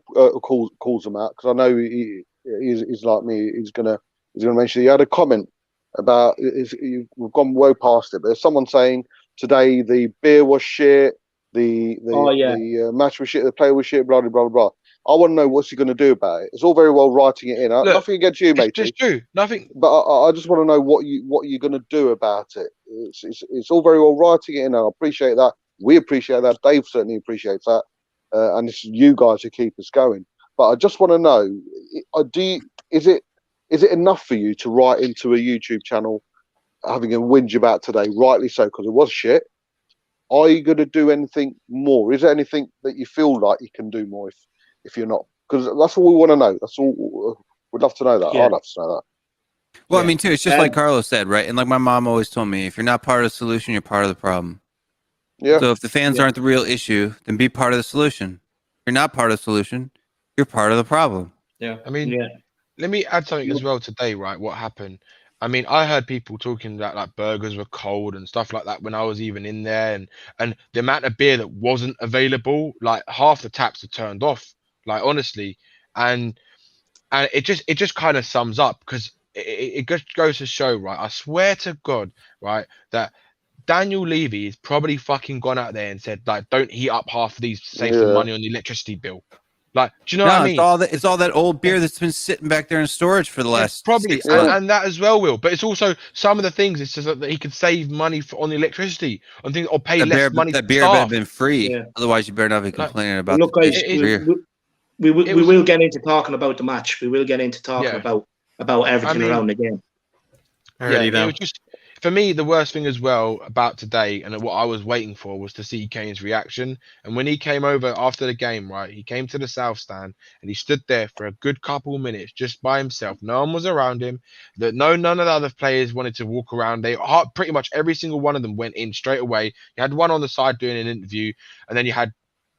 calls him out, because I know he's like me. He's gonna mention. He had a comment about we've gone way past it, but there's someone saying today the beer was shit. The match was shit, the player was shit, blah, blah, blah, blah. I want to know what's he going to do about it. It's all very well writing it in. Look, nothing against you, mate. It's true. Nothing. But I just want to know what you're going to do about it. It's all very well writing it in, and I appreciate that. We appreciate that. Dave certainly appreciates that. And it's you guys who keep us going. But I just want to know, is it enough for you to write into a YouTube channel having a whinge about today? Rightly so, because it was shit. Are you going to do anything more? Is there anything that you feel like you can do more if you're not? Because that's all we want to know. That's all. We'd love to know that. I'd love to know that. Well, I mean, too, it's just like Carlos said, right? And like my mom always told me, if you're not part of the solution, you're part of the problem. Yeah. So if the fans aren't the real issue, then be part of the solution. If you're not part of the solution, you're part of the problem. Yeah. I mean, let me add something as well today, right? What happened? I mean, I heard people talking that like burgers were cold and stuff like that when I was even in there, and the amount of beer that wasn't available, like half the taps are turned off, like honestly, and it just kind of sums up, because it just goes to show, right? I swear to God, right, that Daniel Levy has probably fucking gone out there and said, like, don't heat up half of these, save some money on the electricity bill. Like, do you know what I mean? It's all that old beer that's been sitting back there in storage for the last probably, and that as well, Will. But it's also some of the things. It's just that he could save money on the electricity on things, or pay less money. That beer better have been free. Yeah. Otherwise, you better not be complaining about. Look, guys, we will get into talking about the match. We will get into talking about everything around the game. It was just, for me, the worst thing as well about today, and what I was waiting for, was to see Kane's reaction. And when he came over after the game, right, he came to the south stand and he stood there for a good couple of minutes just by himself. No one was around him. None of the other players wanted to walk around. Pretty much every single one of them went in straight away. You had one on the side doing an interview, and then you had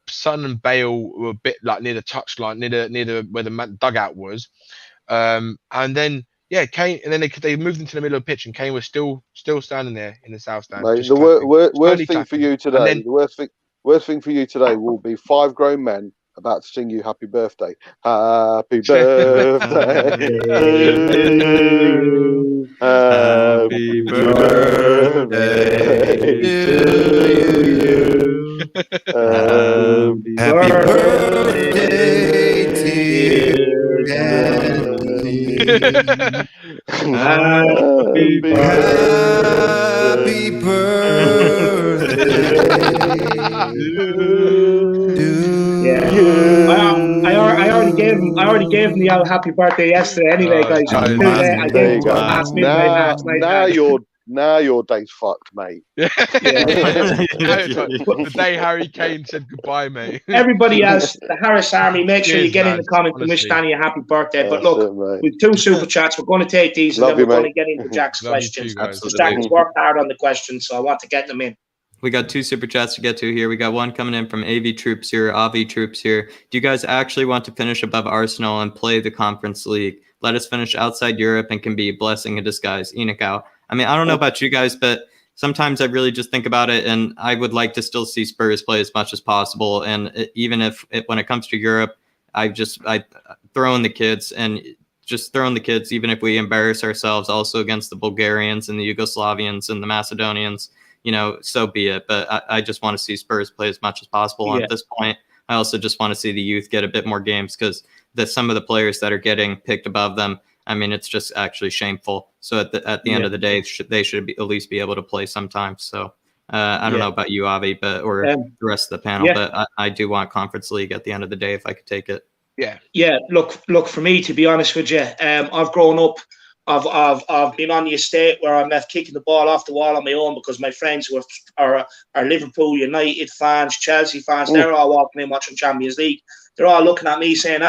Son and Bale who were a bit like near the touchline, near the where the dugout was, and then. Yeah, Kane, and then they moved into the middle of the pitch, and Kane was still standing there in the south stand. Mate, the worst thing for you today, the worst thing for you today will be 5 grown men about to sing you happy birthday. Happy birthday. Happy birthday to you. Happy birthday to you. Happy birthday. I already gave him the happy birthday yesterday. Anyway, guys, I gave him last midnight last night. Now your day's fucked, mate. The day Harry Kane said goodbye, mate. Everybody else, the Harris Army, make sure you get in the comments and wish Danny a happy birthday. But look, with 2 super chats, we're going to take these and then we're going to get into Jack's questions. Jack's worked hard on the questions, so I want to get them in. We got 2 super chats to get to here. We got one coming in from AV Troops here, Avi Troops here. Do you guys actually want to finish above Arsenal and play the Conference League? Let us finish outside Europe and can be a blessing in disguise. Enoch out. I mean, I don't know about you guys, but sometimes I really just think about it, and I would like to still see Spurs play as much as possible. And even if when it comes to Europe, I throw in the kids, and just throw in the kids, even if we embarrass ourselves also against the Bulgarians and the Yugoslavians and the Macedonians, so be it. But I just want to see Spurs play as much as possible. And at this point, I also just want to see the youth get a bit more games, because some of the players that are getting picked above them, I mean, it's just actually shameful. So at the end of the day, they should at least be able to play sometimes. So I don't know about you, Avi, or the rest of the panel, but I do want Conference League at the end of the day if I could take it. Yeah. Look. For me, to be honest with you, I've grown up I've been on the estate where I'm left kicking the ball off the wall on my own because my friends who are Liverpool, United fans, Chelsea fans, they're all walking in watching Champions League. They're all looking at me saying,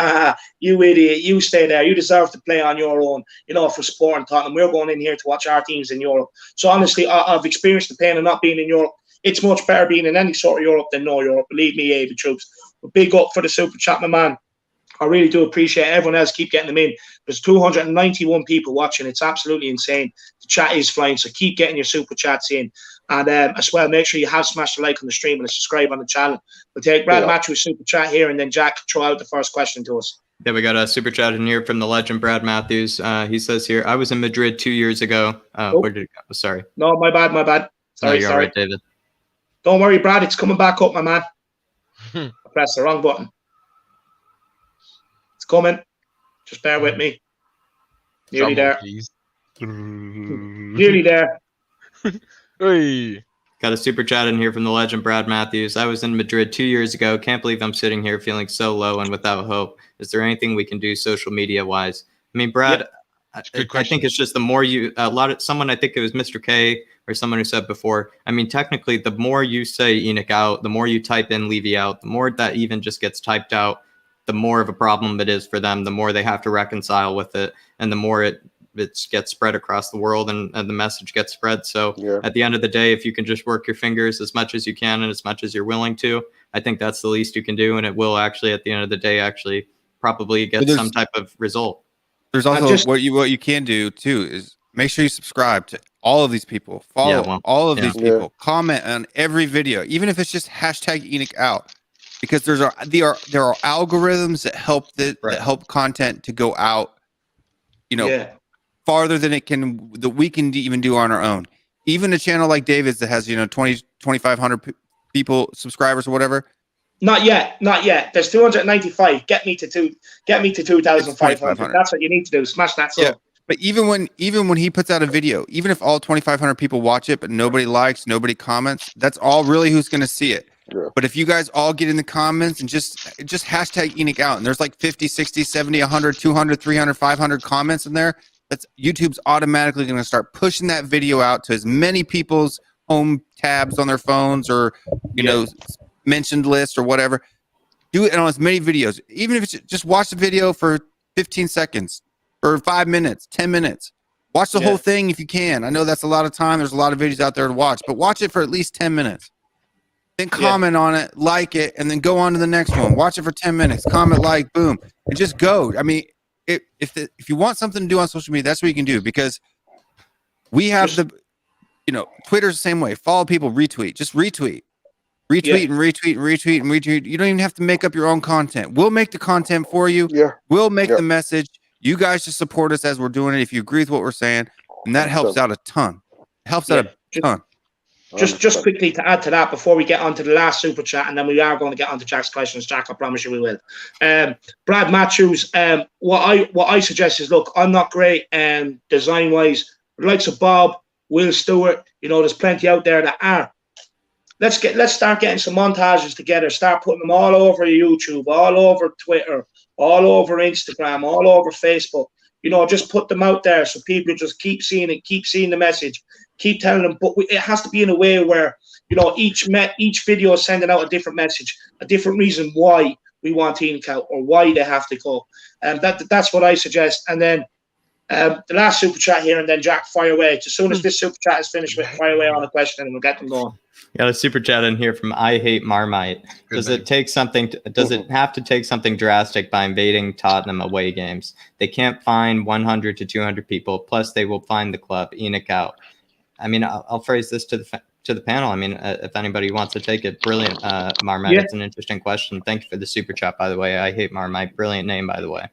you idiot, you stay there. You deserve to play on your own, for supporting Tottenham. We're going in here to watch our teams in Europe. So honestly, I've experienced the pain of not being in Europe. It's much better being in any sort of Europe than no Europe. Believe me, AB Troops. But big up for the Super Chat, my man. I really do appreciate it. Everyone else keep getting them in. There's 291 people watching. It's absolutely insane. The chat is flying, so keep getting your super chats in. And as well, make sure you have smashed the like on the stream and subscribe on the channel. We'll take Brad Matthews' super chat here, and then Jack throw out the first question to us. Yeah, we got a super chat in here from the legend Brad Matthews. He says here, I was in Madrid 2 years ago. Where did it go? Sorry. No, my bad. Sorry, you're all right, David. Don't worry, Brad. It's coming back up, my man. I pressed the wrong button. It's coming. Just bear with me. Nearly there. Nearly there. Hey. Got a super chat in here from the legend Brad Matthews. I was in Madrid 2 years ago. Can't believe I'm sitting here feeling so low and without hope. Is there anything we can do social media wise? I mean, Brad, I think it's just the more you, someone, I think it was Mr. K or someone who said before, I mean, technically, the more you say Enoch out, the more you type in Levy out, the more that even just gets typed out, the more of a problem it is for them, the more they have to reconcile with it, and the more it gets spread across the world and the message gets spread. So at the end of the day, if you can just work your fingers as much as you can and as much as you're willing to, I think that's the least you can do. And it will actually, at the end of the day, actually probably get some type of result. There's also what you can do too is make sure you subscribe to all of these people, follow all of these people, comment on every video, even if it's just hashtag Enoch out, because there are algorithms that help that help content to go out, farther than we can even do on our own. Even a channel like David's that has 2,500 people, subscribers or whatever. Not yet. There's 295. Get me to 2,500. That's what you need to do. Smash that sub. But even when he puts out a video, even if all 2,500 people watch it, but nobody likes, nobody comments, that's all really who's going to see it. Yeah. But if you guys all get in the comments and just hashtag Enoch out, and there's like 50, 60, 70, 100, 200, 300, 500 comments in there, that's YouTube's automatically going to start pushing that video out to as many people's home tabs on their phones or, mentioned list or whatever. Do it on as many videos, even if it's just watch the video for 15 seconds or 5 minutes, 10 minutes. Watch the whole thing if you can. I know that's a lot of time. There's a lot of videos out there to watch, but watch it for at least 10 minutes. Then comment on it, like it, and then go on to the next one. Watch it for 10 minutes, comment, like, boom, and just go. I mean, if you want something to do on social media, that's what you can do, because we have Twitter's the same way. Follow people, retweet. Just retweet. Retweet and retweet and retweet and retweet. You don't even have to make up your own content. We'll make the content for you. Yeah. We'll make the message. You guys just support us as we're doing it if you agree with what we're saying. And that helps out a ton. It helps out a ton. Just quickly to add to that before we get on to the last super chat, and then we are going to get on to Jack's questions. Jack, I promise you we will. Brad Matthews, what I suggest is, look, I'm not great design wise. The likes of Bob, Will Stewart, there's plenty out there that are. Let's start getting some montages together. Start putting them all over YouTube, all over Twitter, all over Instagram, all over Facebook. Just put them out there so people just keep seeing it, keep seeing the message, keep telling them. But it has to be in a way where each video is sending out a different message, a different reason why we want Enoch out or why they have to go. And that's what I suggest. And then the last super chat here, and then Jack, fire away. As soon as this super chat is finished, fire away on a question, and we'll get them going. Got a super chat in here from I Hate Marmite. Does it have to take something drastic by invading Tottenham away games? They can't find 100 to 200 people. Plus, they will find the club. Enoch out. I mean, I'll phrase this to the panel. I mean, if anybody wants to take it, brilliant, Marmite. It's an interesting question. Thank you for the super chat, by the way. I Hate Marmite. Brilliant name, by the way.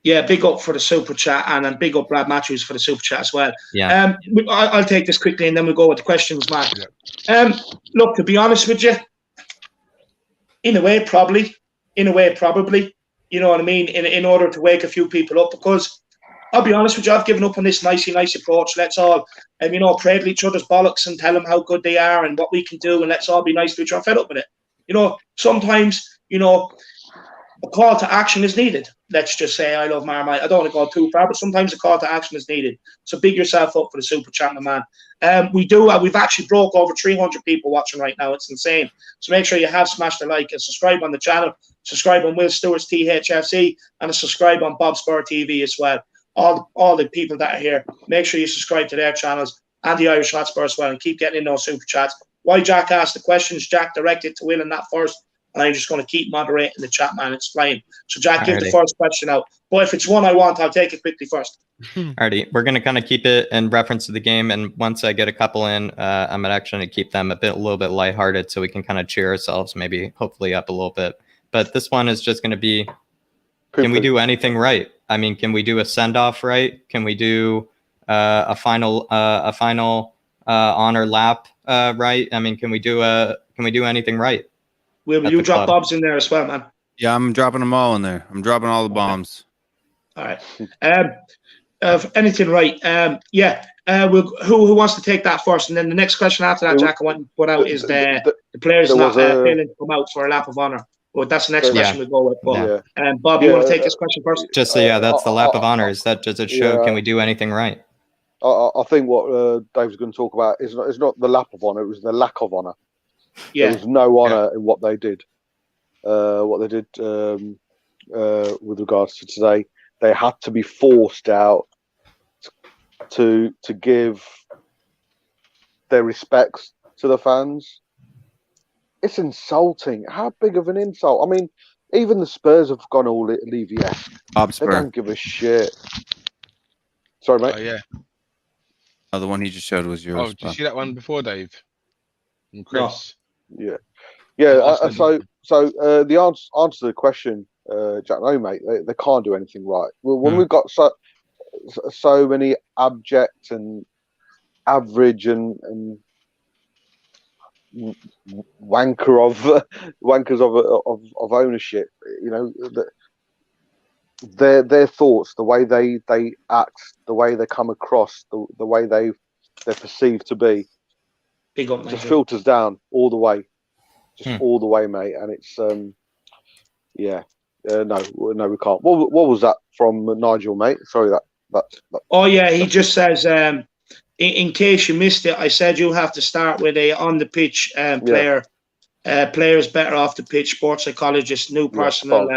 Yeah, big up for the super chat, and then big up Brad Matthews for the super chat as well. Yeah. I'll take this quickly, and then we'll go with the questions, Mark. Yeah. Look, to be honest with you, in a way, probably, you know what I mean, in order to wake a few people up, because I'll be honest with you, I've given up on this nice approach. Let's all, pradle each other's bollocks and tell them how good they are and what we can do, and let's all be nice to each other. I'm fed up with it. Sometimes, a call to action is needed. Let's just say I love Marmite. I don't want to go too far, but sometimes a call to action is needed. So big yourself up for the super chat, my man. We've actually broke over 300 people watching right now. It's insane. So make sure you have smashed the like and subscribe on the channel. Subscribe on Will Stewart's THFC and subscribe on Bob Spur TV as well. All the people that are here, make sure you subscribe to their channels and the Irish Hotspur as well, and keep getting in those super chats. Why Jack asked the questions, Jack directed to Will and that first. And I'm just going to keep moderating the chat, man. It's flying. So, Jack, give the first question out. But if it's one I want, I'll take it quickly first. Alrighty. We're going to kind of keep it in reference to the game. And once I get a couple in, I'm actually going to keep them a little bit lighthearted so we can kind of cheer ourselves, maybe hopefully up a little bit. But this one is just going to be, can we do anything right? I mean, can we do a send-off right? Can we do a final honor lap right? I mean, can we do anything right? Will you drop Bob's in there as well, man? Yeah, I'm dropping them all in there. I'm dropping all the bombs. All right. Anything right? Who wants to take that first? And then the next question after that, Jack, I want to put out is the players not failing to come out for a lap of honour. Well, that's the next question we go with. But, Bob, you want to take this question first? Just that's the lap of honour. Does it show? Can we do anything right? I think what Dave's going to talk about is not the lap of honour. It was the lack of honour. Yeah. There was no honour in what they did. With regards to today, they had to be forced out to give their respects to the fans. It's insulting. How big of an insult? I mean, even the Spurs have gone all Levy-esque. They don't give a shit. Sorry, mate. Oh, yeah. Oh, the one he just showed was yours. Oh, did you see that one before, Dave? And Chris? No. Yeah. So the answer to the question, Jack, no, mate, they can't do anything right. Well, when we've got so many abject and average and wankers of ownership, you know, their thoughts, the way they act, the way they come across, the way they're perceived to be, just filters down all the way. All the way, mate, and it's no, we can't. What was that from Nigel, mate? Sorry, that. Oh yeah, he just says, in case you missed it, I said you'll have to start with a on the pitch player. Players better off the pitch. Sports psychologist, new personnel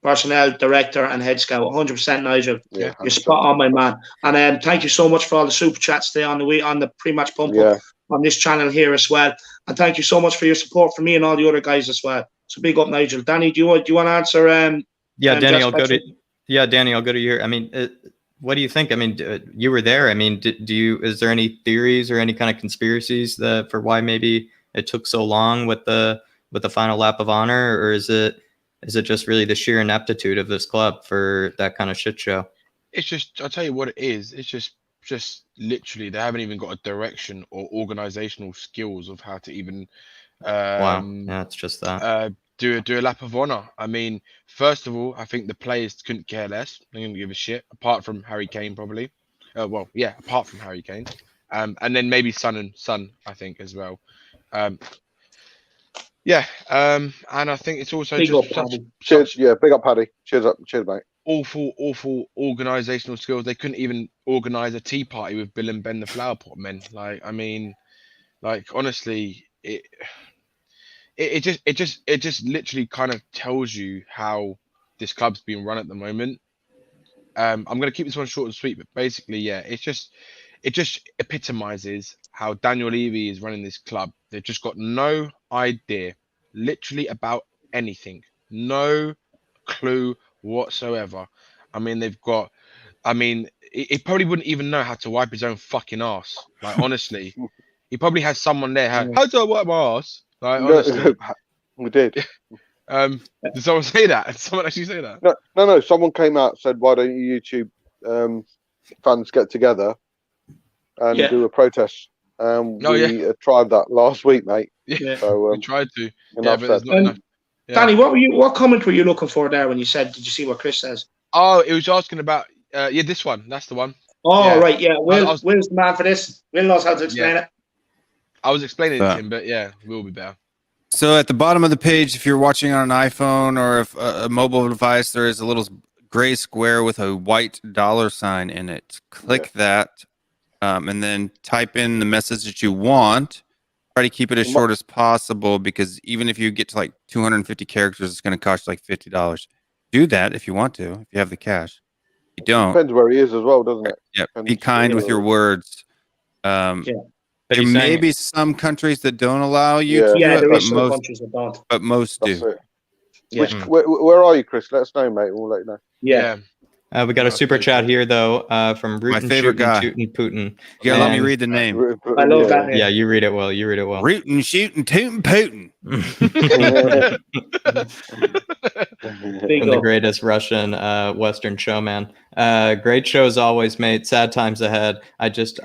director, and head scout. 100%, Nigel. Yeah, you're spot on, my man. And thank you so much for all the super chats today on the pre-match pump up on this channel here as well. And thank you so much for your support for me and all the other guys as well. So big up, Nigel. Danny, do you want to answer? Danny, I'll go to. Yeah, Danny, I'll go to you. I mean, what do you think? I mean, you were there. I mean, is there any theories or any kind of conspiracies for why maybe it took so long with the final lap of honor, or is it just really the sheer ineptitude of this club for that kind of shit show? It's just, I'll tell you what it is. It's just literally they haven't even got a direction or organizational skills of how to even it's just that do a lap of honor. I mean, first of all, I think the players couldn't care less. They didn't give a shit, apart from Harry Kane probably. Apart from Harry Kane, and then maybe Son, I think as well. And I think it's also big up, Paddy. Cheers, mate. Awful organizational skills. They couldn't even organize a tea party with Bill and Ben the Flower Pot men. Honestly, it just literally kind of tells you how this club's being run at the moment. I'm gonna keep this one short and sweet, but basically, it just epitomizes how Daniel Levy is running this club. They've just got no idea, literally, about anything. No clue whatsoever. I mean, he probably wouldn't even know how to wipe his own fucking ass. Like, honestly, he probably has someone there. How do I wipe my ass? Like, honestly, we did. Did someone say that? Did someone actually say that? No. Someone came out and said, "Why don't you YouTube fans get together and do a protest?" We tried that last week, mate. Yeah, so, we tried to. But there's not enough. Yeah. Danny, what comment were you looking for there when you said, did you see what Chris says? Oh, it was asking about, this one. That's the one. Oh, right, yeah. Will's the man for this. Will knows how to explain it. I was explaining it to him, but Will be better. So at the bottom of the page, if you're watching on an iPhone or if a mobile device, there is a little gray square with a white $sign in it. Click that, and then type in the message that you want. Try to keep it as short as possible, because even if you get to like 250 characters, it's going to cost like $50. Do that if you want to, if you have the cash. If you don't. Depends where he is as well, doesn't it? Yeah. Be kind with your words. But there may be some countries that don't allow you to do it, there is some countries that don't. But most do. Yeah. Where are you, Chris? Let us know, mate. We'll let you know. Yeah. We got a super chat here, though, from my favorite guy, Tootin' Putin. Yeah, let me read the name. I love that name. Yeah, you read it well. Rootin', shootin', tootin', Putin. The greatest Russian Western showman. Great shows always, mate. Sad times ahead. I just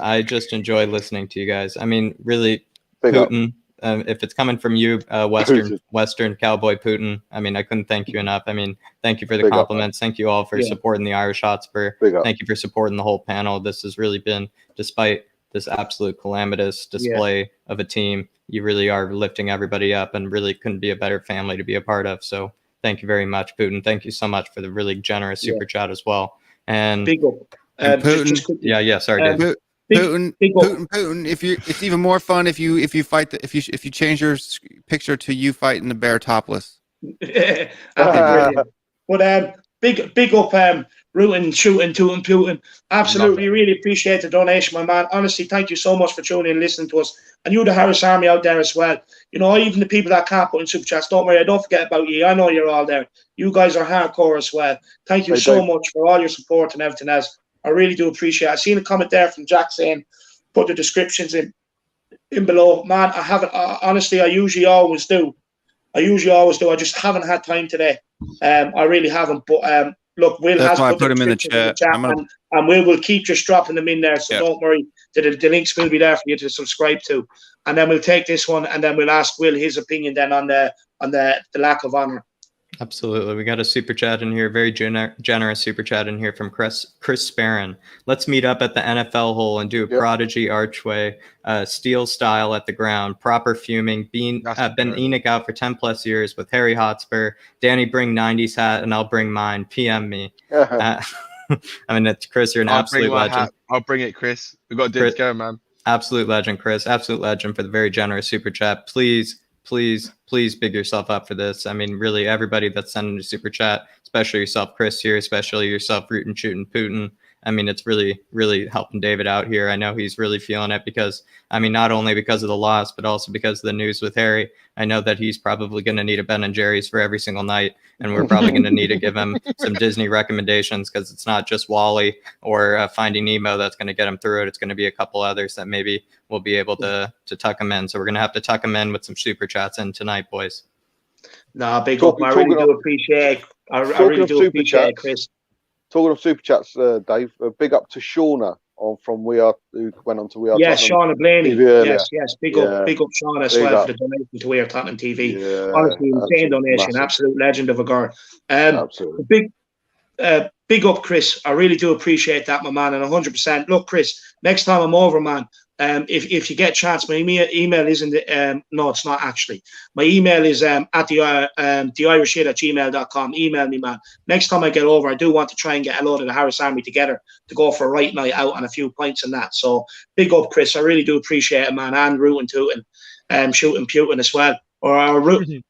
enjoy listening to you guys. I mean, really, Putin. If it's coming from you, Western cowboy Putin, I mean, I couldn't thank you enough. I mean, thank you for the compliments. Thank you all for supporting the Irish Hotspur. Thank you for supporting the whole panel. This has really been, despite this absolute calamitous display of a team, you really are lifting everybody up, and really couldn't be a better family to be a part of. So thank you very much, Putin. Thank you so much for the really generous super chat as well. And big up. Putin. Sorry, Dave. Putin. It's even more fun if you change your picture to you fighting the bear topless. But big up, rooting, shooting, tooting, Putin. Absolutely, really appreciate the donation, my man. Honestly, thank you so much for tuning in and listening to us. And you, the Harris Army out there as well. You know, even the people that can't put in super chats, don't worry, I don't forget about you. I know you're all there. You guys are hardcore as well. Thank you so much for all your support and everything else. I really do appreciate it. I've seen a comment there from Jack saying, put the descriptions in below. Man, I haven't, honestly, I usually always do. I just haven't had time today. I really haven't. But look, Will has put them in the chat, and we'll keep just dropping them in there. So don't worry. The links will be there for you to subscribe to. And then we'll take this one, and then we'll ask Will his opinion then on the lack of honour. Absolutely. We got a super chat in here, very generous super chat in here from Chris Sparron. Let's meet up at the NFL hole and do a prodigy archway, steel style at the ground, proper fuming. Been Enoch out for 10 plus years with Harry Hotspur. Danny, bring 90s hat and I'll bring mine. PM me. I mean, it's Chris, you're an absolute legend. I'll bring it, Chris. We got to do this go, man. Absolute legend, Chris. Absolute legend for the very generous super chat. Please big yourself up for this. I mean, really, everybody that's sending a super chat, especially yourself, Chris here, especially yourself, rootin', shooting, Putin. I mean, it's really, really helping David out here. I know he's really feeling it because, I mean, not only because of the loss, but also because of the news with Harry. I know that he's probably going to need a Ben and Jerry's for every single night. And we're probably going to need to give him some Disney recommendations, because it's not just Wally or Finding Nemo that's going to get him through it. It's going to be a couple others that maybe we'll be able to tuck him in. So we're going to have to tuck him in with some super chats in tonight, boys. Nah, big up. I really do appreciate it, Chris. Talking of super chats, Dave, big up to Shauna from who went on to We Are Yes, Tottenham. Shauna Blaney. Yes. Big up Shauna as well for the donation to We Are Tottenham TV. Yeah, honestly, insane donation. Massive. Absolute legend of a girl. Absolutely. Big up, Chris. I really do appreciate that, my man, and 100%. Look, Chris, next time I'm over, man, if you get a chance, my email isn't no, it's not actually. My email is at theirishhit@gmail.com. Email me, man. Next time I get over, I do want to try and get a load of the Harris Army together to go for a right night out on a few pints and that. So big up, Chris. I really do appreciate it, man. And rooting, tooting, shooting, Putin as well, or rooting,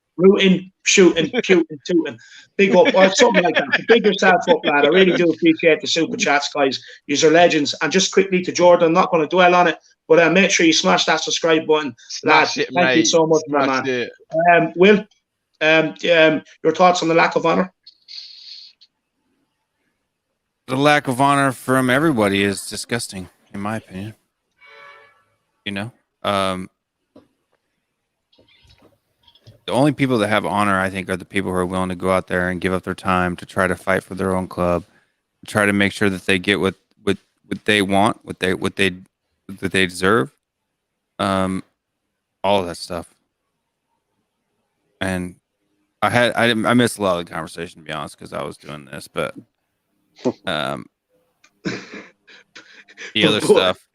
shooting, Putin, tooting. Big up, or something like that. Big yourself up, lad. I really do appreciate the super chats, guys. These are legends. And just quickly to Jordan, I'm not going to dwell on it, but make sure you smash that subscribe button, lad. Thank you so much, my man. Will, your thoughts on the lack of honour? The lack of honor from everybody is disgusting, in my opinion. You know, the only people that have honor, I think, are the people who are willing to go out there and give up their time to try to fight for their own club, try to make sure that they get what they want, what they deserve, all of that stuff. And I missed a lot of the conversation, to be honest, because I was doing this, but the other stuff.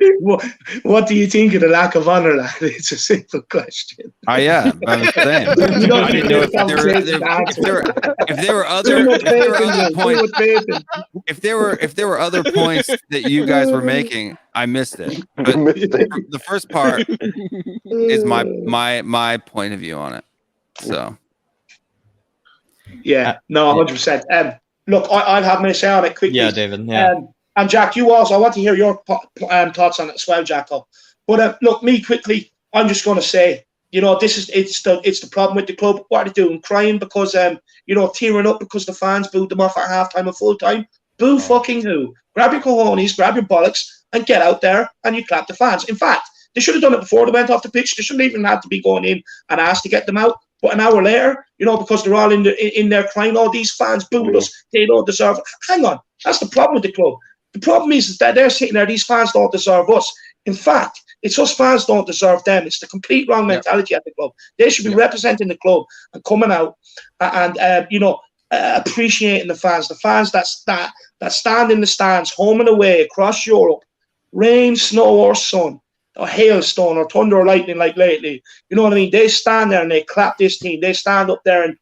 What do you think of the lack of honor, lad? It's a simple question. Yeah, I'm saying. You don't I didn't know if there were other points that you guys were making. I missed it. But the first part is my point of view on it. So yeah, no, 100%. Look, I'll have my say on it quickly. Yeah, David. Yeah. And Jack, you also, I want to hear your thoughts on it as well, Jacko. But look, me quickly, I'm just going to say, you know, it's the problem with the club. What are they doing? Crying because you know, tearing up because the fans booed them off at halftime and full time. Boo fucking who? Grab your cojones, grab your bollocks, and get out there and you clap the fans. In fact, they should have done it before they went off the pitch. They shouldn't even have to be going in and asked to get them out. But an hour later, you know, because they're all in there crying, all these fans booed us, they don't deserve it. Hang on, that's the problem with the club. The problem is that they're sitting there, these fans don't deserve us. In fact, it's us fans don't deserve them. It's the complete wrong mentality at the club. They should be representing the club and coming out and you know, appreciating the fans that stand in the stands, home and away across Europe, rain, snow or sun, or hailstone or thunder or lightning like lately. You know what I mean? They stand there and they clap this team. They stand up there and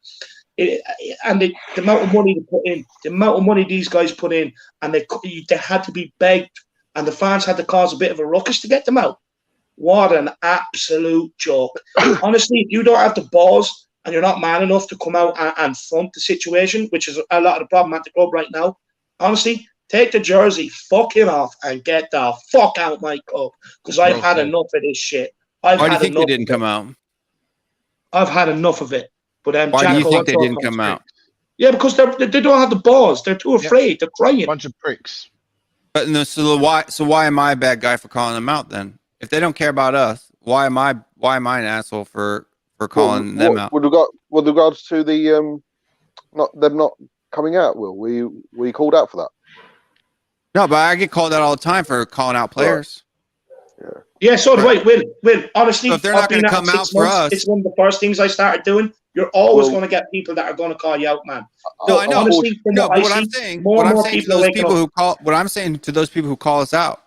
the amount of money they put in, the amount of money these guys put in, and they had to be begged, and the fans had to cause a bit of a ruckus to get them out. What an absolute joke. Honestly, if you don't have the balls and you're not man enough to come out and front the situation, which is a lot of the problem at the club right now, honestly, take the jersey fucking off and get the fuck out my club, because I've had enough of this shit. Why do you think they didn't come out? I've had enough of it. But why do you think they didn't come out? Yeah, because they don't have the balls. They're too afraid. They're crying. Bunch of pricks. But no, so why am I a bad guy for calling them out then? If they don't care about us, why am I an asshole for calling them out? With regards to the them not coming out, Will, were you called out for that? No, but I get called out all the time for calling out players. Yeah, so do I. Will, honestly, so if they're not going to come out for us, it's one of the first things I started doing. You're always going to get people that are going to call you out, man. No, I know. Honestly, no, but what I'm saying to those people who call us out,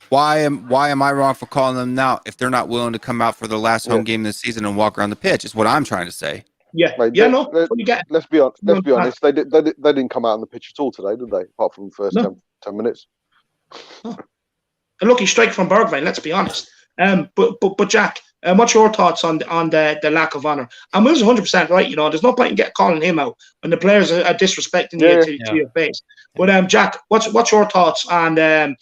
why am I wrong for calling them out if they're not willing to come out for the last home game of the season and walk around the pitch? Is what I'm trying to say. Yeah, Mate, let's be honest. They didn't come out on the pitch at all today, did they? Apart from the first 10 minutes. A lucky strike from Bergwijn, let's be honest. But Jack, what's your thoughts on the lack of honour? And Will's 100% right. You know, there's no point in calling him out when the players are disrespecting you to your face. But Jack, what's your thoughts on the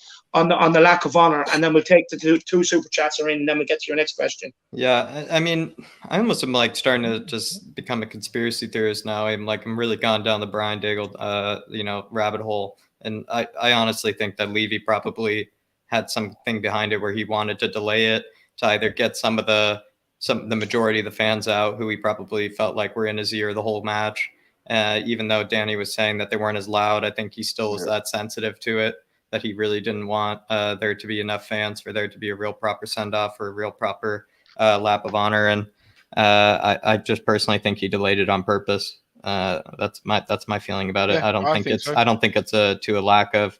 lack of honour? And then we'll take the two super chats are in, and then we'll get to your next question. Yeah, I mean, I almost am like starting to just become a conspiracy theorist now. I'm really gone down the Brian Daigle, rabbit hole. And I honestly think that Levy probably had something behind it where he wanted to delay it to either get the majority of the fans out who he probably felt like were in his ear the whole match. Even though Danny was saying that they weren't as loud, I think he still was that sensitive to it that he really didn't want there to be enough fans for there to be a real proper send-off or a real proper lap of honor. And I just personally think he delayed it on purpose. That's my feeling about it. Yeah, I don't think it's to a lack of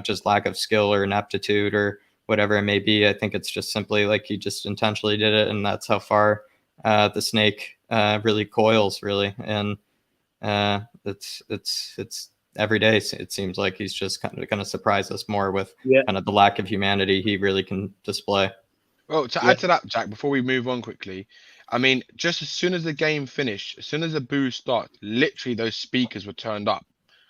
just lack of skill or ineptitude or whatever it may be. I think it's just simply like he just intentionally did it, and that's how far the snake really coils, really. And it's every day it seems like he's just kind of going to surprise us more with kind of the lack of humanity he really can display. Well, to add to that, Jack, before we move on quickly, I mean, just as soon as the game finished, as soon as the boo started, literally those speakers were turned up.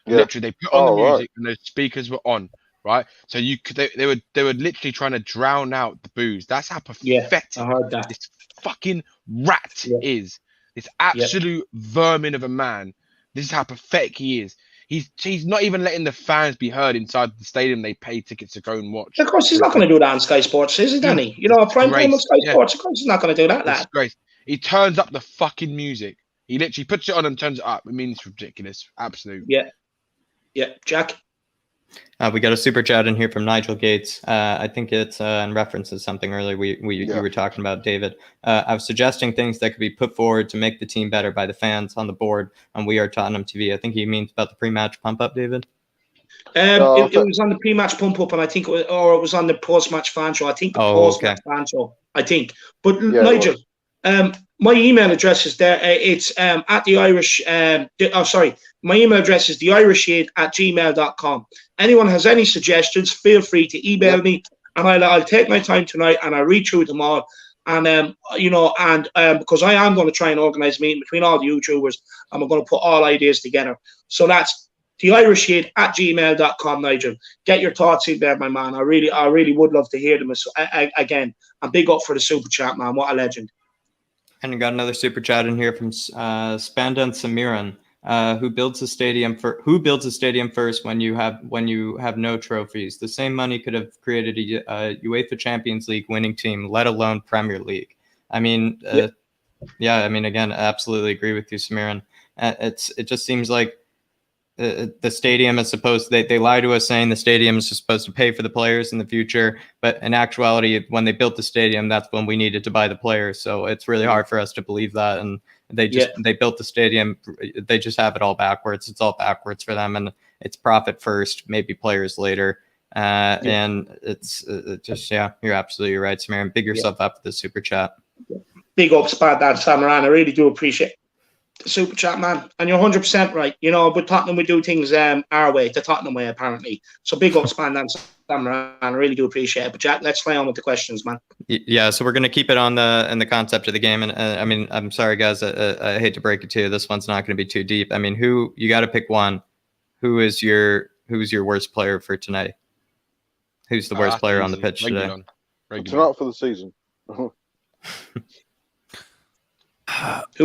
Yeah. Literally, they put on the music and those speakers were on, right? So they were literally trying to drown out the boos. That's how pathetic this fucking rat is. This absolute vermin of a man. This is how pathetic he is. He's not even letting the fans be heard inside the stadium they pay tickets to go and watch. Of course, he's not going to do that on Sky Sports, is he, Danny? You know, a prime time on Sky Sports. Of course, he's not going to do that, lad. Great. He turns up the fucking music. He literally puts it on and turns it up. I mean, it's ridiculous. Absolute. Yeah. Yeah, Jack. We got a super chat in here from Nigel Gates. I think it's in reference to something earlier we were talking about, David. I was suggesting things that could be put forward to make the team better by the fans on the board on We Are Tottenham TV. I think he means about the pre-match pump-up, David. It was on the pre-match pump up, and I think, it was on the post-match fan show. I think the post-match fan show. I think. But Nigel, my email address is there. It's at the Irish. My email address is theirishshade@gmail.com. Anyone has any suggestions, feel free to email me, and I'll take my time tonight and I'll read through them all. And because I am going to try and organise a meeting between all the YouTubers, and we're going to put all ideas together. So that's theirishshade@gmail.com, Nigel. Get your thoughts in there, my man. I really would love to hear them again. And big up for the super chat, man. What a legend. And we got another super chat in here from Spandan Samiran, who builds a stadium first when you have no trophies. The same money could have created a UEFA Champions League winning team, let alone Premier League. I mean, again, I absolutely agree with you, Samiran. It just seems like the stadium is supposed they lie to us saying the stadium is supposed to pay for the players in the future, but in actuality, when they built the stadium, that's when we needed to buy the players. So it's really hard for us to believe that. And they built the stadium, they just have it all backwards. It's all backwards for them, and it's profit first, maybe players later. And it's just you're absolutely right, Samaran. Big yourself up for the super chat. Big ups, bad dad, Samaran. I really do appreciate the super chat, man. And you're 100% right. You know, with Tottenham, we do things our way, the Tottenham way, apparently. So big ups, man, and Samaran. I really do appreciate it. But Jack, let's fly on with the questions, man. Yeah, so we're going to keep it on the concept of the game. And I mean, I'm sorry, guys. I hate to break it to you. This one's not going to be too deep. I mean, you got to pick one. Who's your worst player for tonight? Who's the worst player on the pitch today? Tonight for the season. Who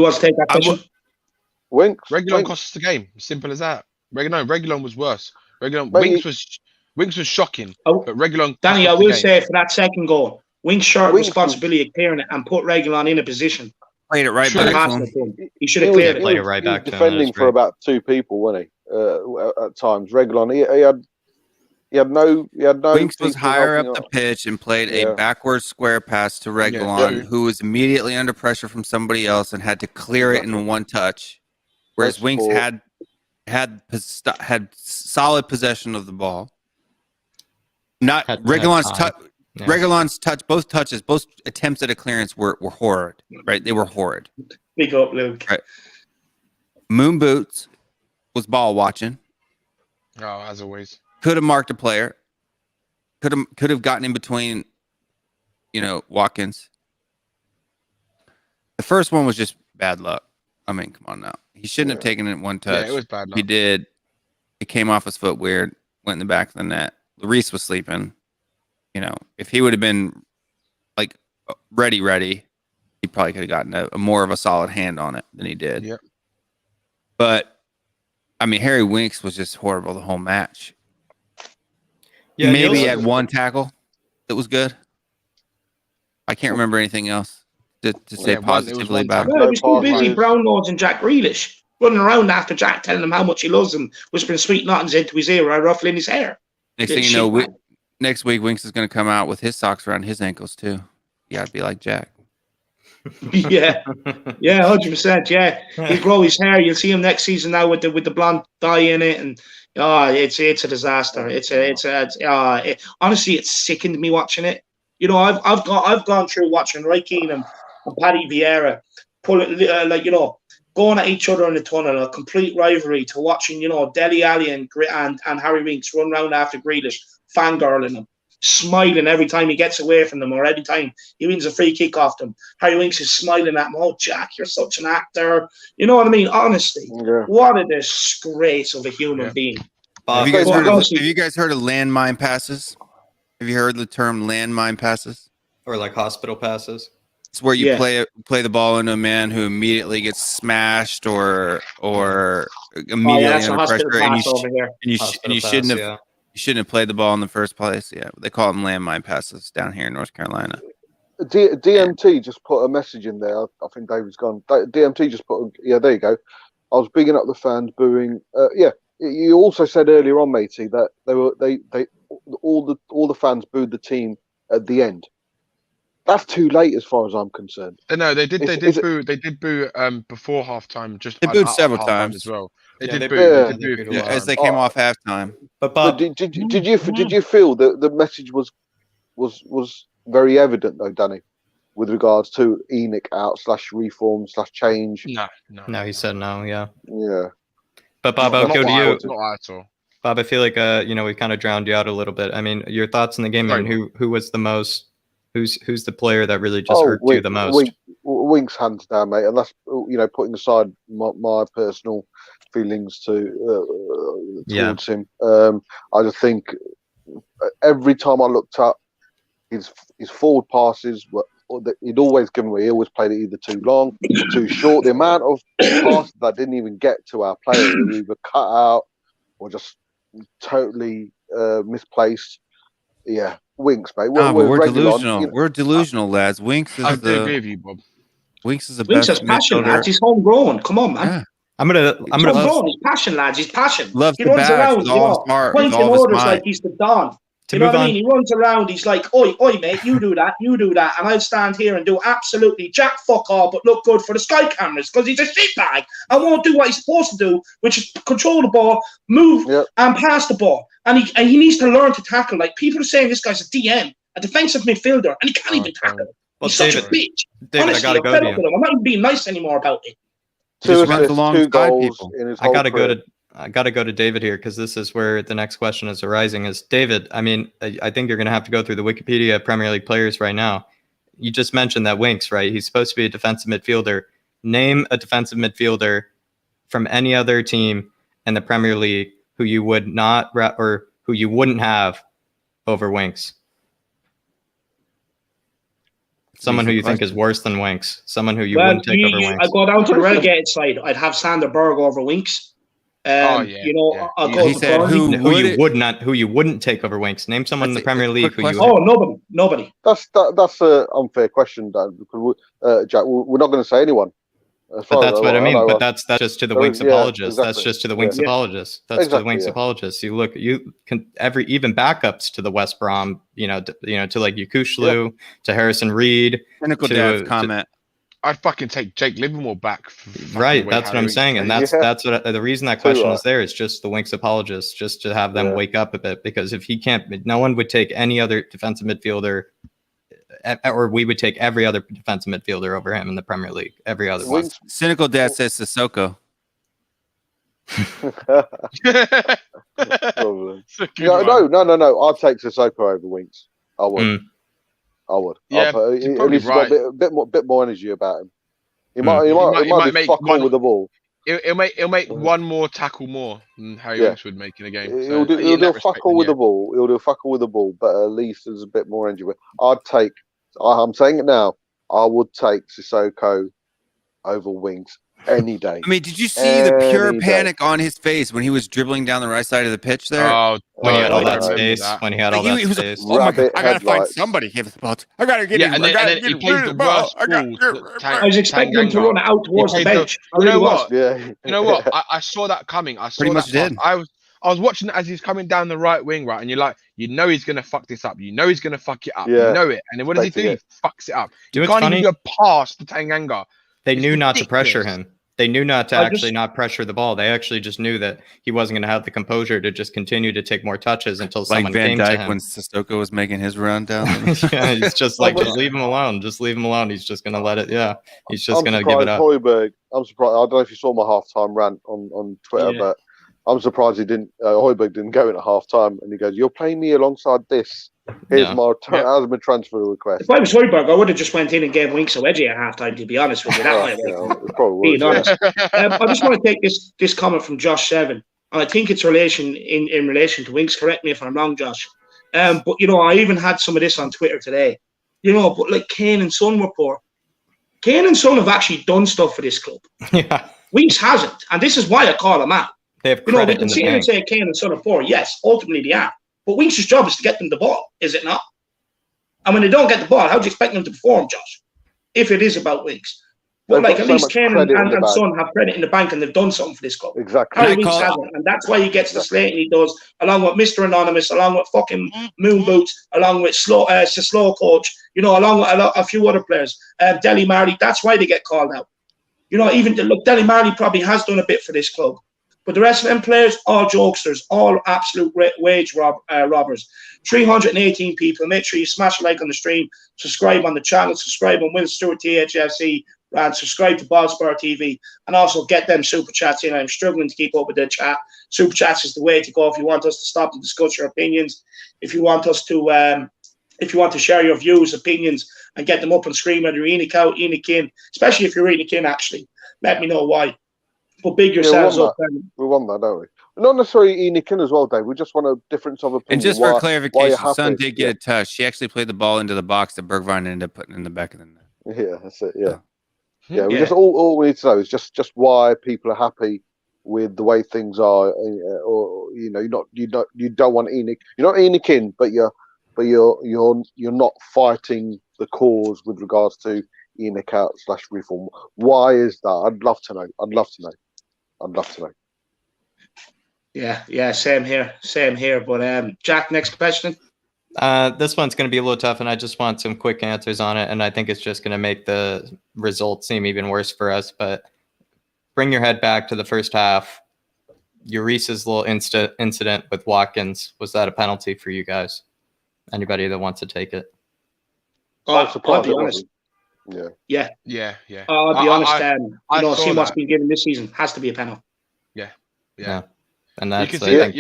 wants to take that question? Winks. Reguilon cost us the game. Simple as that. Reguilon was worse. Winks was shocking. But Reguilon. Danny, I will say for that second goal, Winks' short responsibility of clearing it and put Reguilon in a position. Played it right back to him. He should have cleared it. Played it right back to him. Defending for about two people, wasn't he? At times, Reguilon. He had no. Winks was higher up the pitch and played a backwards square pass to Reguilon, who was immediately under pressure from somebody else and had to clear it in one touch. Whereas Winks had solid possession of the ball. Not Reguilon's touch. Both touches, both attempts at a clearance were horrid. Right, they were horrid. Big up, Luke. Right. Moon Boots was ball watching. Oh, as always. Could have marked a player. Could have gotten in between, Watkins. The first one was just bad luck. I mean, come on now. He shouldn't have taken it one touch. Yeah, it was bad luck. He did. It came off his foot weird. Went in the back of the net. Lloris was sleeping. If he would have been like ready, he probably could have gotten a more of a solid hand on it than he did. Yeah. But I mean, Harry Winks was just horrible the whole match. Yeah, maybe he had one tackle that was good. I can't remember anything else to say positively about him. Well, he was too busy brown and Jack Grealish running around after Jack, telling him how much he loves him, whispering sweet nothings into his ear while ruffling his hair. Next thing you know, next week Winks is going to come out with his socks around his ankles too. You got to be like Jack. Yeah, 100%. Yeah, he'll grow his hair. You'll see him next season now with the blonde dye in it, and it's a disaster. Honestly, it's sickened me watching it. I've gone through watching Roy Keane and Paddy Vieira going at each other in the tunnel, a complete rivalry, to watching Dele Alli and Harry Winks run around after Grealish, fangirling him, smiling every time he gets away from them or every time he wins a free kick off them. Harry Winks is smiling at him. Oh, Jack, you're such an actor. You know what I mean? Honestly, what a disgrace of a human being. Have you guys heard of landmine passes? Have you heard the term landmine passes? Or like hospital passes? It's where you play the ball into a man who immediately gets smashed or immediately under pressure, and you shouldn't have played the ball in the first place. Yeah, they call them landmine passes down here in North Carolina. DMT just put a message in there. I think David's gone. DMT just put. There you go. I was bigging up the fans, booing. You also said earlier on, matey, that all the fans booed the team at the end. That's too late, as far as I'm concerned. No, they did boo before halftime. They booed several times as well. It Yeah, did they boo. booed. It did boo for a Yeah, while. as they came off halftime. But But Bob, did you feel that the message was very evident though, Danny, with regards to Enoch out / reform / change? No. he said no. Yeah. Yeah. But Bob, I'll Not go to why I you. wanted- Not at all. Bob, I feel like we kind of drowned you out a little bit. I mean, your thoughts in the game. I mean, who was the most? Who's the player that really just hurt you the most? Winks, hands down, mate, and that's putting aside my personal feelings towards him. I just think every time I looked up, his forward passes he'd always given away. He always played it either too long or too short. The amount of passes that didn't even get to our player, they were either cut out or just totally misplaced. Yeah, Winks, mate. We're Reguilon, delusional. We're delusional, lads. Winks is I do agree with you, Bob. Winks is the Winks best has passion, midfielder. lads. He's homegrown. Come on, man. Yeah. I'm gonna. He's homegrown. He's passion, lads. He's passion. Loves He the runs badge around, with all his heart, with pointing all his orders mind. like he's the Don. To You know move what I on. mean? He runs around. He's like, oi, mate, you do that, you do that. And I'll stand here and do absolutely jack fuck all but look good for the sky cameras because he's a shitbag and won't do what he's supposed to do, which is control the ball, move and pass the ball. And he needs to learn to tackle. Like, people are saying this guy's a DM, a defensive midfielder, and he can't even tackle. Well, He's such a bitch. David, Honestly, I gotta go to you. I'm not even being nice anymore about it. Just runs alongside 2 goals people. in his I whole gotta career. go to David here because this is where the next question is arising. Is David? I mean, I think you're gonna have to go through the Wikipedia Premier League players right now. You just mentioned that Winks, right? He's supposed to be a defensive midfielder. Name a defensive midfielder from any other team in the Premier League who you would not or who you wouldn't have over Winks. Someone who you think is worse than Winks. Someone who you wouldn't take over Winks. I go down to the relegated side. I'd have Sander Berg over Winks. I'll go He to said Burnley. who you wouldn't take over Winks. Name someone in the Premier League who you. Oh, nobody. That's an unfair question, Dan. Because Jack, we're not going to say anyone. But that's what I mean. But that's just to the Winks apologists. Exactly. That's just to the Winks apologists. That's to the Winks apologists. You look, you can even backups to the West Brom. To like Yukushlu, to Harrison Reed. Cynical Dad's comment. I'd fucking take Jake Livermore back. Right, that's what I'm saying, and that's what the reason that question is there is just the Winks apologists, just to have them wake up a bit, because if he can't, no one would take any other defensive midfielder, or we would take every other defensive midfielder over him in the Premier League. Every other one. Cynical Dad says Sissoko. No. I'd take Sissoko over Winks. I would. I would. Yeah, he's got a bit more energy about him. He might be fuck all with the ball. He'll make one more tackle more than Harry Winks would make in a game. He'll do fuck all with the ball. He'll do fuck all with the ball, but at least there's a bit more energy. I'm saying it now. I would take Sissoko over Winks any day. I mean, did you see the pure panic on his face when he was dribbling down the right side of the pitch there? When he had all that space. When he had all that space. Oh my God, I gotta find somebody here for the ball. I gotta get him. And then he plays the worst ball. I was expecting him to run out towards the bench. You know what? You know what? I saw that coming. I saw pretty much did. I was watching it as he's coming down the right wing, right, and you're like, he's gonna fuck this up. He's gonna fuck it up. You know it. And then what does he do? He fucks it up. You can't even go past the Tanganga. They knew not to pressure him. They knew not to not pressure the ball. They actually just knew that he wasn't going to have the composure to just continue to take more touches until someone came to him. Like Van Dijk when Sissoko was making his run down. Yeah, he's just like, just leave him alone. Just leave him alone. He's just going to let it. Yeah, he's just going to give it up. I'm surprised. I don't know if you saw my halftime rant on Twitter, but I'm surprised he didn't. Højbjerg didn't go in at halftime, and he goes, "You're playing me alongside this. Here's my transfer request." If I was Højbjerg, I would have just went in and gave Winks a wedgie at halftime. To be honest with you, being honest. I just want to take this comment from Josh Seven, and I think it's in relation to Winks. Correct me if I'm wrong, Josh. But I even had some of this on Twitter today. But like Kane and Son were poor. Kane and Son have actually done stuff for this club. Yeah. Winks hasn't, and this is why I call him out. They have credit we can see and say Kane and Son are poor. Yes, ultimately they are. But Winks' job is to get them the ball, is it not? And when they don't get the ball, how do you expect them to perform, Josh? If it is about Winks. But at least Kane and Son have credit in the bank and they've done something for this club. Exactly. Harry Winks hasn't, and that's why he gets the slating he does, along with Mr. Anonymous, along with fucking Moon Boots, along with Slow Coach, along with a few other players. Dele Alli, that's why they get called out. Dele Alli probably has done a bit for this club. But the rest of them players, all jokesters, all absolute wage robbers. 318 people. Make sure you smash a like on the stream, subscribe on the channel, subscribe on Will Stewart THFC, and subscribe to Ballspur TV, and also get them super chats in. I'm struggling to keep up with the chat. Super chats is the way to go if you want us to stop and discuss your opinions. If you want us to, if you want to share your views, opinions, and get them up on screen, whether you're Enoch out, Enoch in, especially if you're Enoch in, actually, let me know why. But big yourselves up. We want that, don't we? Not necessarily Enoch in as well, Dave. We just want a difference of opinion. And just for clarification, Son did get a touch. She actually played the ball into the box that Bergwijn ended up putting in the back of the net. Yeah, that's it. Yeah. Yeah, we just all we need to know is just why people are happy with the way things are, or you don't want Enoch. You're not Enoch in, but you're not fighting the cause with regards to Enoch out / reform. Why is that? I'd love to know. Yeah, same here. But Jack, next question. This one's going to be a little tough, and I just want some quick answers on it, and I think it's just going to make the results seem even worse for us. But bring your head back to the first half. Lloris's little incident with Watkins, was that a penalty for you guys? Anybody that wants to take it? I'll be honest. Yeah. I'll be honest. Seeing what's been given this season has to be a penalty. Yeah. And that's I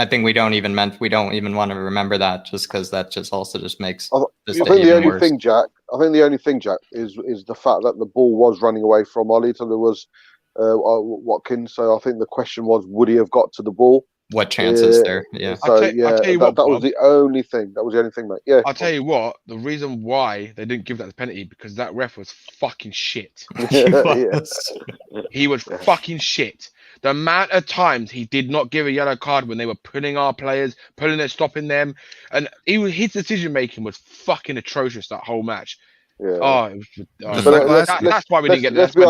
think we don't even want to remember that, just because that just also just makes this day even worse. I think the only thing, Jack, is the fact that the ball was running away from Ollie, so there was Watkins. So I think the question was, would he have got to the ball? What chances there? Yeah. So that was the only thing. That was the only thing, mate. Yeah. I'll tell you what. The reason why they didn't give that the penalty, because that ref was fucking shit. He was fucking shit. The amount of times he did not give a yellow card when they were pulling our players, stopping them, and his decision making was fucking atrocious that whole match. Yeah. That's why we didn't get. Let's be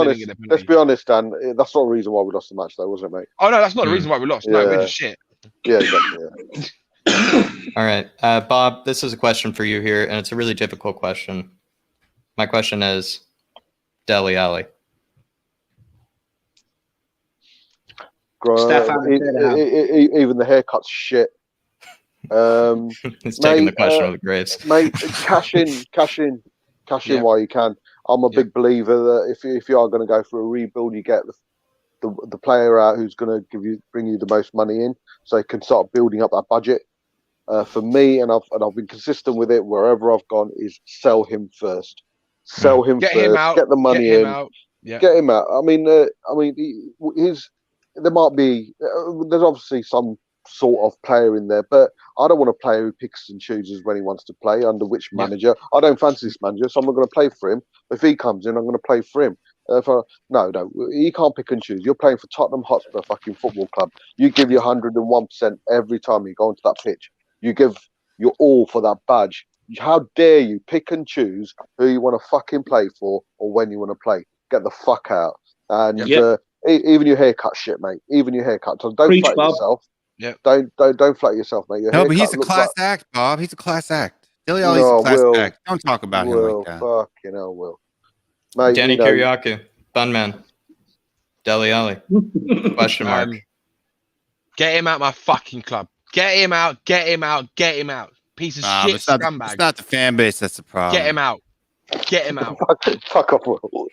honest, Dan. That's not the reason why we lost the match, though, was it, mate? Oh no, that's not the reason why we lost. No, we're just shit. Yeah, exactly. Yeah. All right, Bob. This is a question for you here, and it's a really difficult question. My question is, Dele Alli. Even the haircut's shit. It's taking the question of the graves. Mate, cash in while you can. I'm a big believer that if you are going to go for a rebuild, you get the player out who's going to bring you the most money in, so you can start building up that budget. For me, and I've been consistent with it wherever I've gone, is sell him first. Sell him first. Get the money in. Get him out. I mean, there might be. There's obviously some sort of player in there, but I don't want a player who picks and chooses when he wants to play under which manager. I don't fancy this manager, so I'm not going to play for him. If he comes in, I'm going to play for him. No, he can't pick and choose. You're playing for Tottenham Hotspur fucking football club. You give your 101% every time you go onto that pitch. You give your all for that badge. How dare you pick and choose who you want to fucking play for or when you want to play? Get the fuck out. And even your haircut, shit, mate. Even your haircut. So don't flatter yourself. Yeah. Don't flatter yourself, mate. No, but he's a class act, Bob. He's a class act. Dele Alli's a class act. Don't talk about him like that. Fucking hell, Will. Mate, Danny Kiriakou, Bunman, Dele Alli. Question mark. Get him out my fucking club. Get him out. Piece of shit scumbag. It's not the fan base that's the problem. Get him out. Fuck off, Will.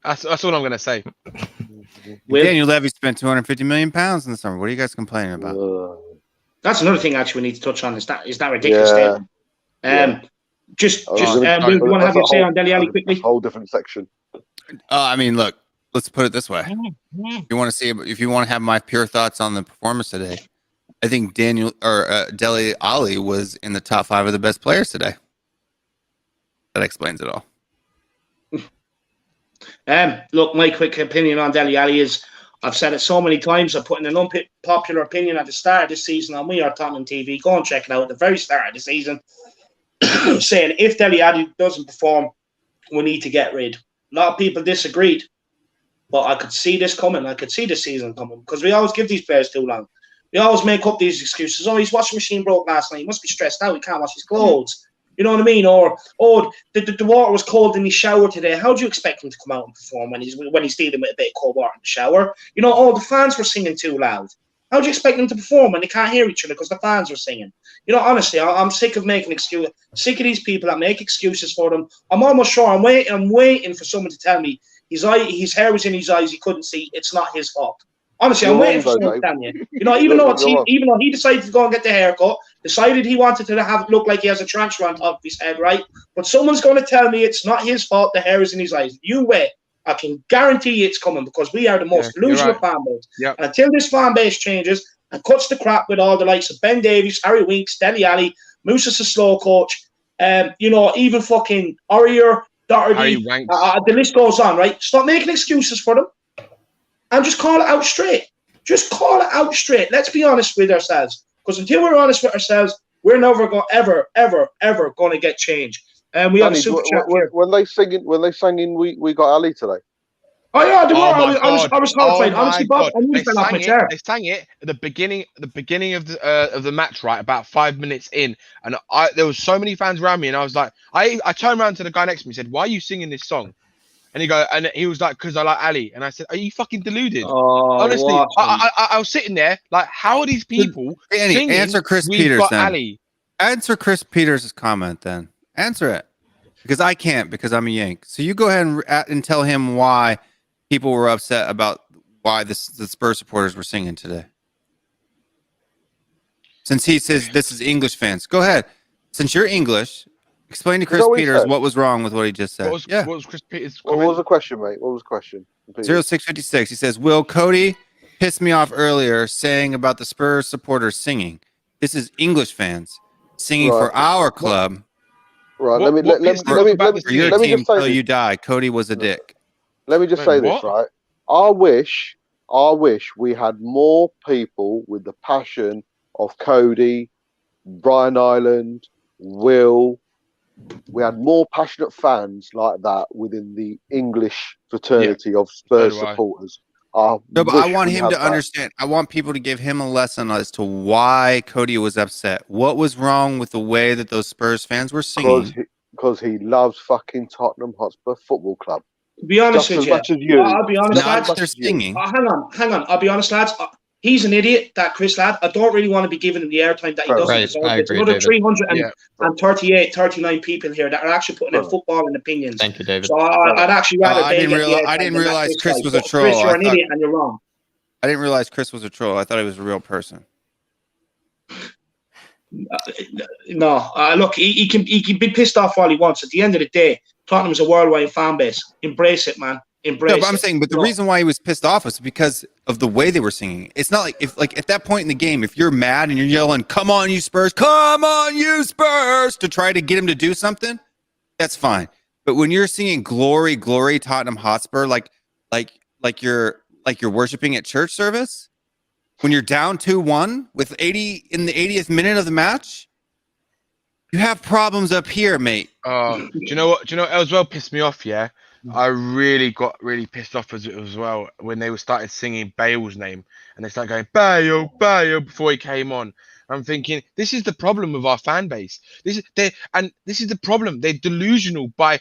That's all I'm going to say. Daniel Levy spent £250 million in the summer. What are you guys complaining about? That's another thing actually we need to touch on. Is that ridiculous statement? Do you want to have your say on Dele Alli quickly? Whole different section. I mean, look, let's put it this way. If you want to have my pure thoughts on the performance today, I think Dele Alli was in the top 5 of the best players today. That explains it all. Look, my quick opinion on Dele Alli is, I've said it so many times, I put in an unpopular opinion at the start of this season on We Are Tottenham TV. Go and check it out at the very start of the season. Saying if Dele Alli doesn't perform, we need to get rid. A lot of people disagreed, but I could see this coming. I could see the season coming, because we always give these players too long. We always make up these excuses. Oh, his washing machine broke last night. He must be stressed out. He can't wash his clothes. You know what I mean? Or the water was cold in his shower today. How do you expect him to come out and perform when he's dealing with a bit of cold water in the shower? You know, the fans were singing too loud. How do you expect them to perform when they can't hear each other because the fans are singing? You know, honestly, I'm sick of making excuses. Sick of these people that make excuses for them. I'm almost sure I'm waiting for someone to tell me his hair was in his eyes, he couldn't see. It's not his fault. Honestly, I'm waiting for someone to tell me. You know, even though he decided to go and get the haircut, decided he wanted to have it look like he has a tarantula on top of his head, right? But someone's going to tell me it's not his fault. The hair is in his eyes. You wait. I can guarantee you it's coming because we are the most delusional fan base. Yep. And until this fan base changes and cuts the crap with all the likes of Ben Davies, Harry Winks, Dele Alli, Mousa's a slow coach, you know, even fucking Aurier, Doherty, the list goes on, right? Stop making excuses for them and just call it out straight. Just call it out straight. Let's be honest with ourselves. Because until we're honest with ourselves, we're never going ever going to get change. And we have a super chat here. When they sang in We Got Ali today. Oh yeah, they were. I was horrified. Honestly, Bob, I knew fell off my chair. They sang it at the beginning of the match, right? About 5 minutes in, and there was so many fans around me, and I was like, I turned around to the guy next to me, and said, "Why are you singing this song?" And he was like, "Because I like Ali." And I said, "Are you fucking deluded?" Honestly, I was sitting there like, how are these people singing? Answer Chris Peters then. Answer Chris Peters' comment then. Answer it, because I can't, because I'm a Yank. So you go ahead and tell him why people were upset about why the Spurs supporters were singing today. Since he says this is English fans, go ahead. Since you're English, explain to Chris Peters what was wrong with what he just said. What was Chris Peters' comment? What was the question, mate? What was the question? 0656. He says, Will, Cody pissed me off earlier saying about the Spurs supporters singing. This is English fans singing for our club. Right. Let me just say this. You die. Cody was a dick. Let me just say this, right? I wish we had more people with the passion of Cody, Brian Ireland, Will. We had more passionate fans like that within the English fraternity of Spurs supporters. But I want him to understand. I want people to give him a lesson as to why Cody was upset. What was wrong with the way that those Spurs fans were singing? Because he loves fucking Tottenham Hotspur Football Club. To be honest with you, I'll be honest, lads. They're singing. Hang on. I'll be honest, lads. He's an idiot, that Chris lad. I don't really want to be giving him the airtime that he doesn't deserve. There's another 338, 39 people here that are actually putting in football and opinions. Thank you, David. So I'd actually rather I didn't realize Chris was a troll. Chris, you're an idiot and you're wrong. I didn't realize Chris was a troll. I thought he was a real person. No, look, he can be pissed off all he wants. At the end of the day, Tottenham's a worldwide fan base. Embrace it, man. Embrace but I'm saying, the reason why he was pissed off was because of the way they were singing. It's not like if at that point in the game, if you're mad and you're yelling, "Come on, you Spurs! Come on, you Spurs!" to try to get him to do something, that's fine. But when you're singing "Glory, Glory, Tottenham Hotspur," like you're worshiping at church service, when you're down 2-1 with 80 in the 80th minute of the match, you have problems up here, mate. Do you know what? As well pissed me off. Yeah. I really got pissed off as well when they were started singing Bale's name and they started going Bale before he came on. I'm thinking this is the problem with our fan base. This is the problem. They're delusional by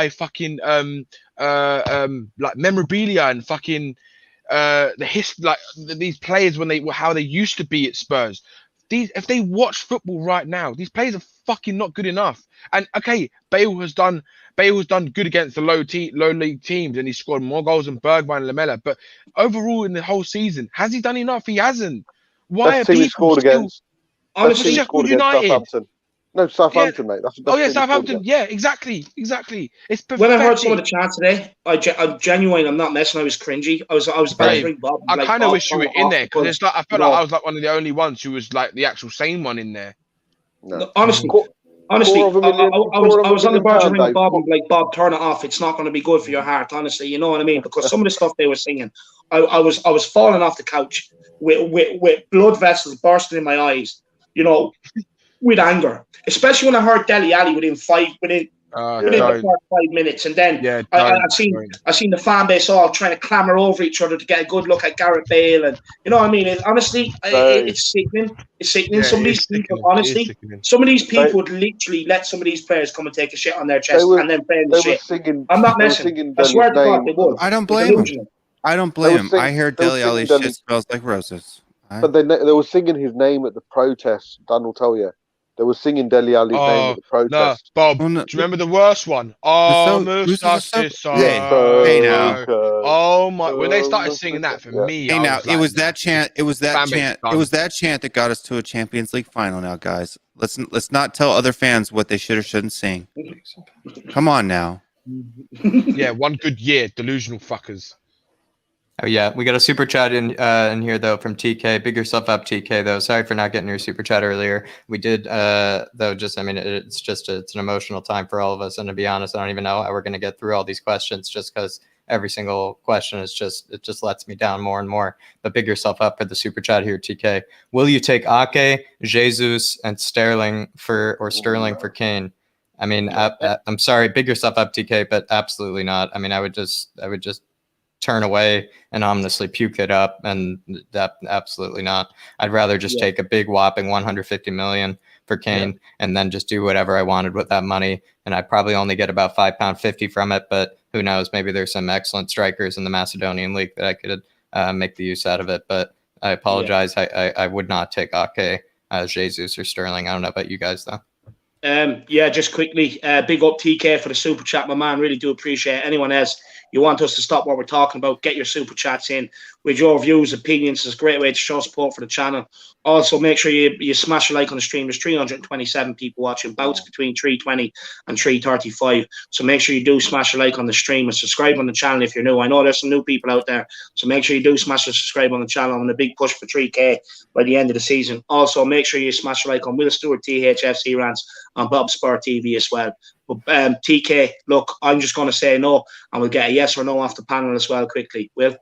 fucking like memorabilia and fucking the history, like these players how they used to be at Spurs. If they watch football right now, these players are fucking not good enough. And okay, Bale has done good against the low league teams, and he scored more goals than Bergwijn and Lamela. But overall, in the whole season, has he done enough? He hasn't. Why are people scored against? Honestly, Sheffield United. Southampton. No, Southampton, mate. That's Southampton. Yeah, exactly. It's pathetic. When I heard some of the chat today, I'm genuine. I'm not messing. I was cringy. I was badgering Bob. I kind of wish you were in there because it's like I felt like I was like one of the only ones who was like the actual sane one in there. No. Honestly, I was on the verge of ringing Bob and like, Bob, turn it off. It's not going to be good for your heart. Honestly, you know what I mean? Because some of the stuff they were singing, I was falling off the couch with blood vessels bursting in my eyes. You know. With anger, especially when I heard Dele Alli within within the first 5 minutes, and then I've seen the fan base all trying to clamber over each other to get a good look at Gareth Bale, and you know what I mean. Honestly, it's sickening. It's sickening. Some of these people, honestly, some of these people would literally let some of these players come and take a shit on their chest and then play the shit. I'm not messing. I swear to God, they would. I don't blame them. I don't blame him. I hear Dele Alli shit smells like roses. But they were singing his name at the protest. Dan will tell you. They were singing Dele Alli's name at the protest. No, Bob, do you remember the worst one? Oh, hey now. Oh my! When they started singing that for me, hey now, it was that chant. It was that chant. It was that chant that got us to a Champions League final. Now, guys, let's not tell other fans what they should or shouldn't sing. Come on now. Yeah, one good year, delusional fuckers. Oh yeah, we got a super chat in here though from TK. Big yourself up, TK. Though, sorry for not getting your super chat earlier. We did though. Just I mean, it's an emotional time for all of us. And to be honest, I don't even know how we're gonna get through all these questions, just because every single question is it just lets me down more and more. But big yourself up for the super chat here, TK. Will you take Ake, Jesus, and Sterling for Kane? I mean, I'm sorry, big yourself up, TK, but absolutely not. I mean, I would just turn away and ominously puke it up, and that absolutely not. I'd rather just take a big whopping 150 million for Kane and then just do whatever I wanted with that money. And I probably only get about £5.50 from it, but who knows? Maybe there's some excellent strikers in the Macedonian league that I could make the use out of it. But I apologize. I would not take Ake, Jesus, or Sterling. I don't know about you guys though. Just quickly, big up TK for the super chat, my man. Really do appreciate it. Anyone else you want us to stop what we're talking about, get your super chats in with your views, opinions. It's a great way to show support for the channel. Also, make sure you smash a like on the stream. There's 327 people watching, bouts between 320 and 335. So make sure you do smash a like on the stream and subscribe on the channel if you're new. I know there's some new people out there, so make sure you do smash and subscribe on the channel. I'm on a big push for 3K by the end of the season. Also, make sure you smash a like on Will Stewart THFC Rants on Bob Spur TV as well. But TK, look, I'm just going to say no, and we'll get a yes or no off the panel as well quickly. Will?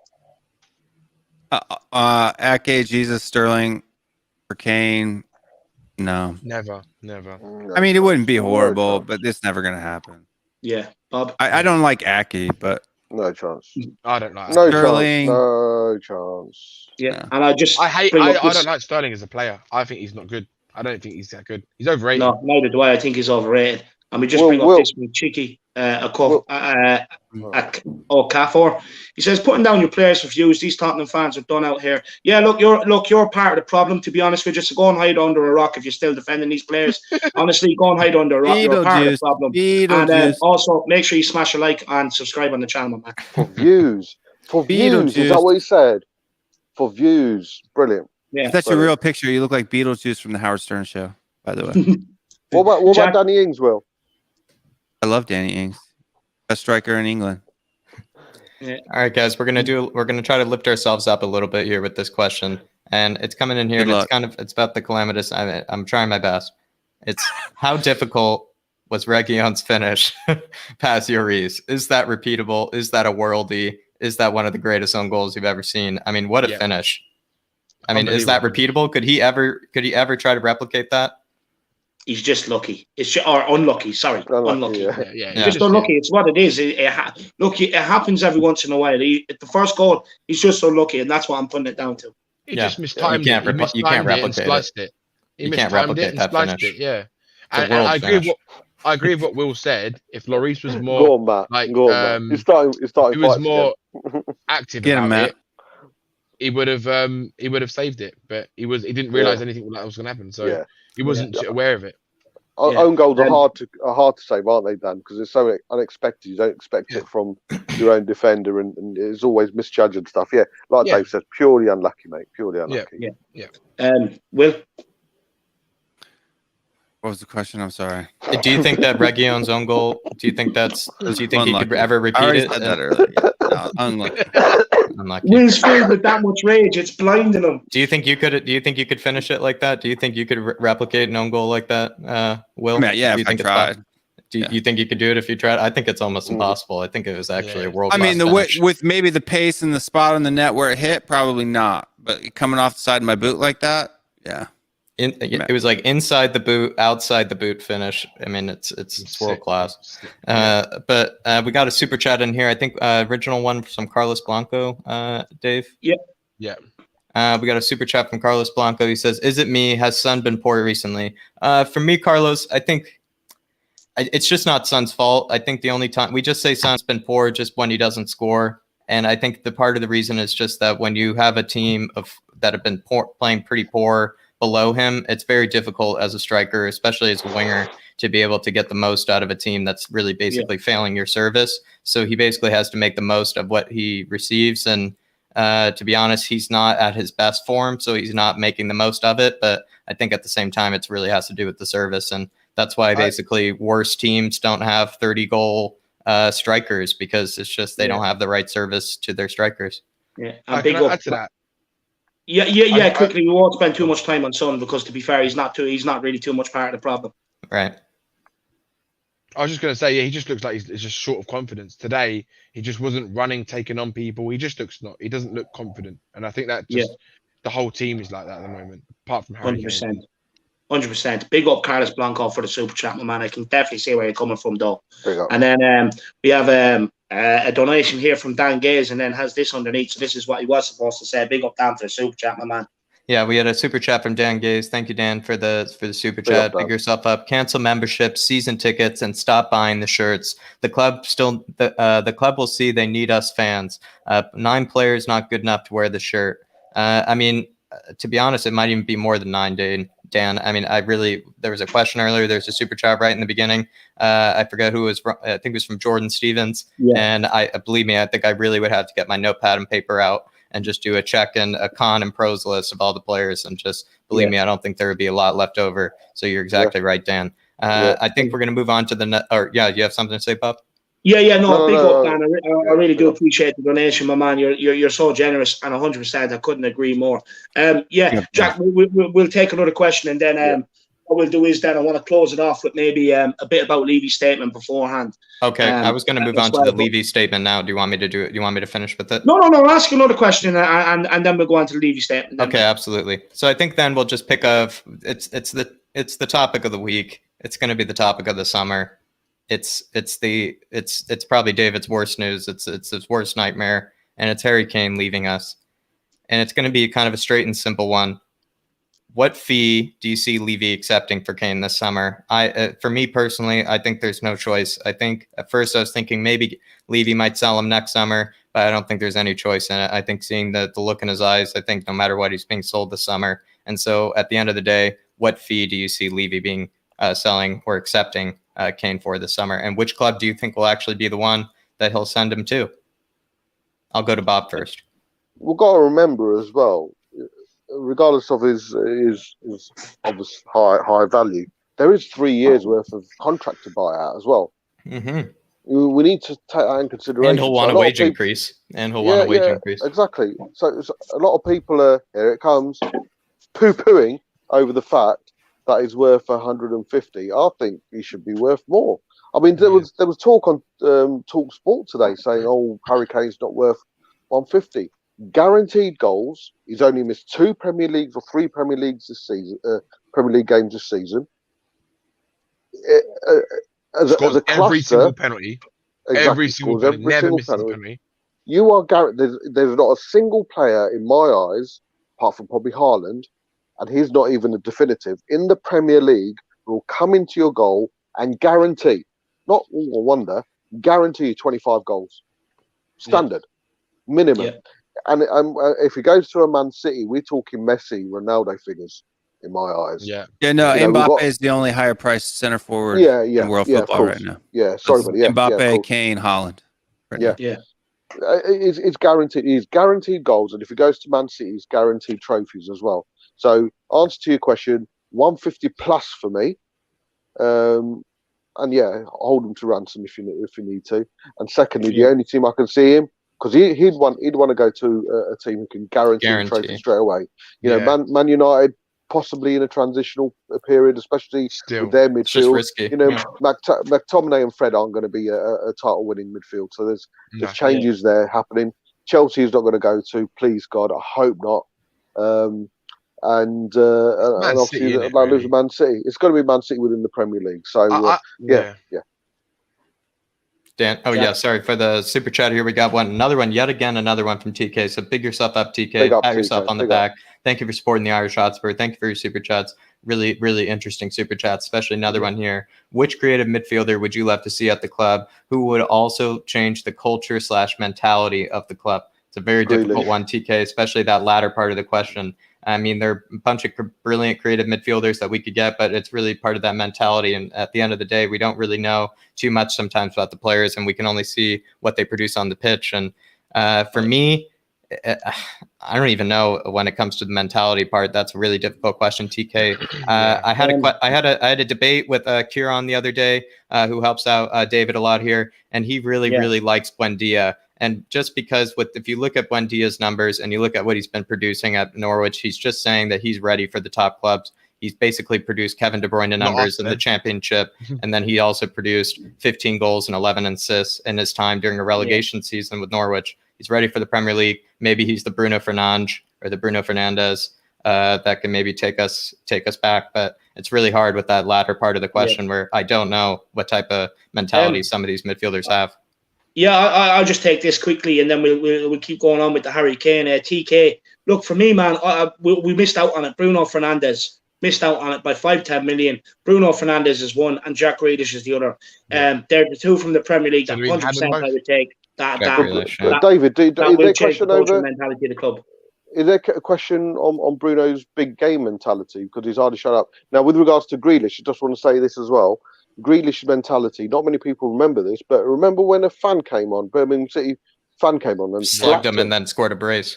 Ake, Jesus, Sterling, for Kane, no. Never. I mean, it wouldn't be horrible, but it's never going to happen. Yeah, Bob? I don't like Ake, but... No chance. I don't like Sterling. No chance. Yeah, and I don't like Sterling as a player. I think he's not good. I don't think he's that good. He's overrated. No, neither do I. I think he's overrated. And we just bring up this one, Cheeky, Okafor. He says, putting down your players for views. These Tottenham fans are done out here. Yeah, you're part of the problem, to be honest with you. So go and hide under a rock if you're still defending these players. Honestly, go and hide under a rock. You're part of the problem. And also, make sure you smash a like and subscribe on the channel, man. For views. Is that what he said? For views. Brilliant. Yeah. If that's your real picture, you look like Beetlejuice from the Howard Stern show, by the way. What about Danny Ings, Will? I love Danny Ings, best striker in England. Yeah. All right, guys, we're gonna try to lift ourselves up a little bit here with this question, and it's coming in here. And it's about the calamitous. I'm trying my best. It's how difficult was Reguilon's finish past Lloris? Is that repeatable? Is that a worldie? Is that one of the greatest own goals you've ever seen? I mean, what a finish! I mean, is that repeatable? Could he ever try to replicate that? He's just lucky. Or unlucky. Sorry, unlucky. Yeah. He's just unlucky. It's what it is. It happens every once in a while. The first goal, he's just unlucky, and that's what I'm putting it down to. He just mistimed it. You can't replicate it. He mistimed it and spliced it. Yeah, and I agree with what Will said. If Lloris was more he's starting. He was more active about it. He would have saved it, but he didn't realize anything that was going to happen. So he wasn't aware of it. Own goals are hard to save, aren't they, Dan? Because it's so unexpected. You don't expect it from your own defender, and it's always misjudged and stuff. Yeah, like Dave says, purely unlucky, mate. Purely unlucky. Yeah. Will? What was the question? I'm sorry. Do you think that Reguilon's own goal? Do you think he could ever repeat it? I said that earlier. No, unlucky. Will's filled with that much rage, it's blinding him. Do you think you could finish it like that? Do you think you could replicate an own goal like that, Will? If I tried. Do you think you could do it if you tried? I think it's almost impossible. I think it was actually a world. I mean, with maybe the pace and the spot on the net where it hit, probably not. But coming off the side of my boot like that, yeah. It was like inside the boot, outside the boot finish. I mean, it's world class. But we got a super chat in here. I think original one from Carlos Blanco, Dave. Yeah. We got a super chat from Carlos Blanco. He says, "Is it me? Has Son been poor recently?" For me, Carlos, I think it's just not Son's fault. I think the only time we just say Son's been poor just when he doesn't score. And I think the part of the reason is just that when you have a team that have been playing pretty poor below him, it's very difficult as a striker, especially as a winger, to be able to get the most out of a team that's really basically failing your service. So he basically has to make the most of what he receives. And to be honest, he's not at his best form, so he's not making the most of it. But I think at the same time, it really has to do with the service. And that's why basically worse teams don't have 30-goal strikers, because it's just they don't have the right service to their strikers. Yeah, and big up to that. Yeah. Quickly, we won't spend too much time on Son because, to be fair, he's not really too much part of the problem. Right. I was just going to say, he just looks like he's just short of confidence. Today, he just wasn't running, taking on people. He just looks he doesn't look confident. And I think that the whole team is like that at the moment, apart from Harry Kane. 100%. Big up Carlos Blanco for the super chat, my man. I can definitely see where you're coming from, though. And then we have a donation here from Dan Gaze, and then has this underneath. So this is what he was supposed to say. Big up Dan for the super chat, my man. Yeah, we had a super chat from Dan Gaze. Thank you, Dan, for the super chat. Big yourself up. Cancel memberships, season tickets, and stop buying the shirts. The club the club will see they need us fans. 9 players not good enough to wear the shirt. I mean, to be honest, it might even be more than 9, Dan. I mean, there was a question earlier. There's a super chat right in the beginning. I forget who it was from. I think it was from Jordan Stevens. Yeah. And believe me, I think I really would have to get my notepad and paper out and just do a check and a con and pros list of all the players. And just believe me, I don't think there would be a lot left over. So you're exactly right, Dan. I think we're going to move on to you have something to say, Bob? Big up, Dan. I really do appreciate the donation, my man. You're so generous, and 100%. I couldn't agree more. Jack, we'll take another question, and then what we'll do is then I want to close it off with maybe a bit about Levy's statement beforehand. Okay, I was going to move on to the Levy statement now. Do you want me to do it? Do you want me to finish with it? No. Ask another question, and then we'll go on to the Levy statement. Okay, absolutely. So I think then we'll just pick up. It's the topic of the week. It's going to be the topic of the summer. It's probably David's worst news. It's his worst nightmare, and it's Harry Kane leaving us. And it's going to be kind of a straight and simple one. What fee do you see Levy accepting for Kane this summer? For me personally, I think there's no choice. I think at first I was thinking maybe Levy might sell him next summer, but I don't think there's any choice in it. I think seeing the look in his eyes, I think no matter what, he's being sold this summer. And so at the end of the day, what fee do you see Levy being selling or accepting Kane for this summer? And which club do you think will actually be the one that he'll send him to? I'll go to Bob first. We've got to remember as well, regardless of his obvious high value, there is 3 years worth of contract to buy out as well. Mm-hmm. We need to take that in consideration. And he'll want a wage increase. Exactly. So a lot of people are, here it comes, poo-pooing over the fact that he's worth 150. I think he should be worth more. I mean, there was talk on Talk Sport today saying, "Oh, Harry Kane's not worth 150." Guaranteed goals. He's only missed 2 Premier Leagues or 3 Premier Leagues this season. Premier League games this season. As a every cluster, single penalty. exactly, Every single penalty. Never missed a penalty. You are guaranteed. There's not a single player in my eyes, apart from probably Haaland, and he's not even a definitive, in the Premier League who will come into your goal and guarantee, not all wonder, guarantee you 25 goals. Standard. Minimum. And if he goes to a Man City, we're talking Messi, Ronaldo figures, in my eyes. Mbappe is the only higher priced center forward in world football right now. Mbappe, Kane, Haaland. It's guaranteed. He's guaranteed goals, and if he goes to Man City, he's guaranteed trophies as well. So, answer to your question, 150 plus for me. And hold him to ransom if you need to. And secondly, the only team I can see him, because he'd want to go to a team who can guarantee the trophy straight away. You know, Man United possibly in a transitional period, especially with their midfield. You know, McTominay and Fred aren't going to be a title-winning midfield, so there's changes there happening. Chelsea is not going to go to, please God, I hope not. and Man obviously City, innit, like losing really? Man City. It's got to be Man City within the Premier League. So yeah. Dan, sorry for the super chat here. We got another one from TK. So big yourself up, TK. Big up, Pat TK. yourself on the Big back. up. Thank you for supporting the Irish Hotspur. Thank you for your super chats. Really, really interesting super chats, especially another one here. Which creative midfielder would you love to see at the club who would also change the culture / mentality of the club? It's a very difficult one, TK, especially that latter part of the question. I mean, they're a bunch of brilliant creative midfielders that we could get, but it's really part of that mentality. And at the end of the day, we don't really know too much sometimes about the players, and we can only see what they produce on the pitch. And for me, I don't even know when it comes to the mentality part. That's a really difficult question, TK. I had a debate with Kieran the other day, who helps out David a lot here, and he really likes Buendia. And just because if you look at Buendia's numbers and you look at what he's been producing at Norwich, he's just saying that he's ready for the top clubs. He's basically produced Kevin De Bruyne numbers in the championship. And then he also produced 15 goals and 11 assists in his time during a relegation season with Norwich. He's ready for the Premier League. Maybe he's the Bruno Fernandes or the Bruno Fernandes that can maybe take us back. But it's really hard with that latter part of the question where I don't know what type of mentality some of these midfielders have. Yeah, I'll just take this quickly, and then we'll keep going on with the Harry Kane. TK, look, for me, man, we missed out on it. Bruno Fernandes missed out on it by 5-10 million. Bruno Fernandes is one, and Jack Grealish is the other. They're the two from the Premier League that 100% I would take. David, is there a question over mentality of the club? Is there a question on Bruno's big game mentality, because he's hardly shut up? Now, with regards to Grealish, I just want to say this as well. Grealish mentality. Not many people remember this, but remember when a fan came on, Birmingham City fan came on and slugged him and then scored a brace.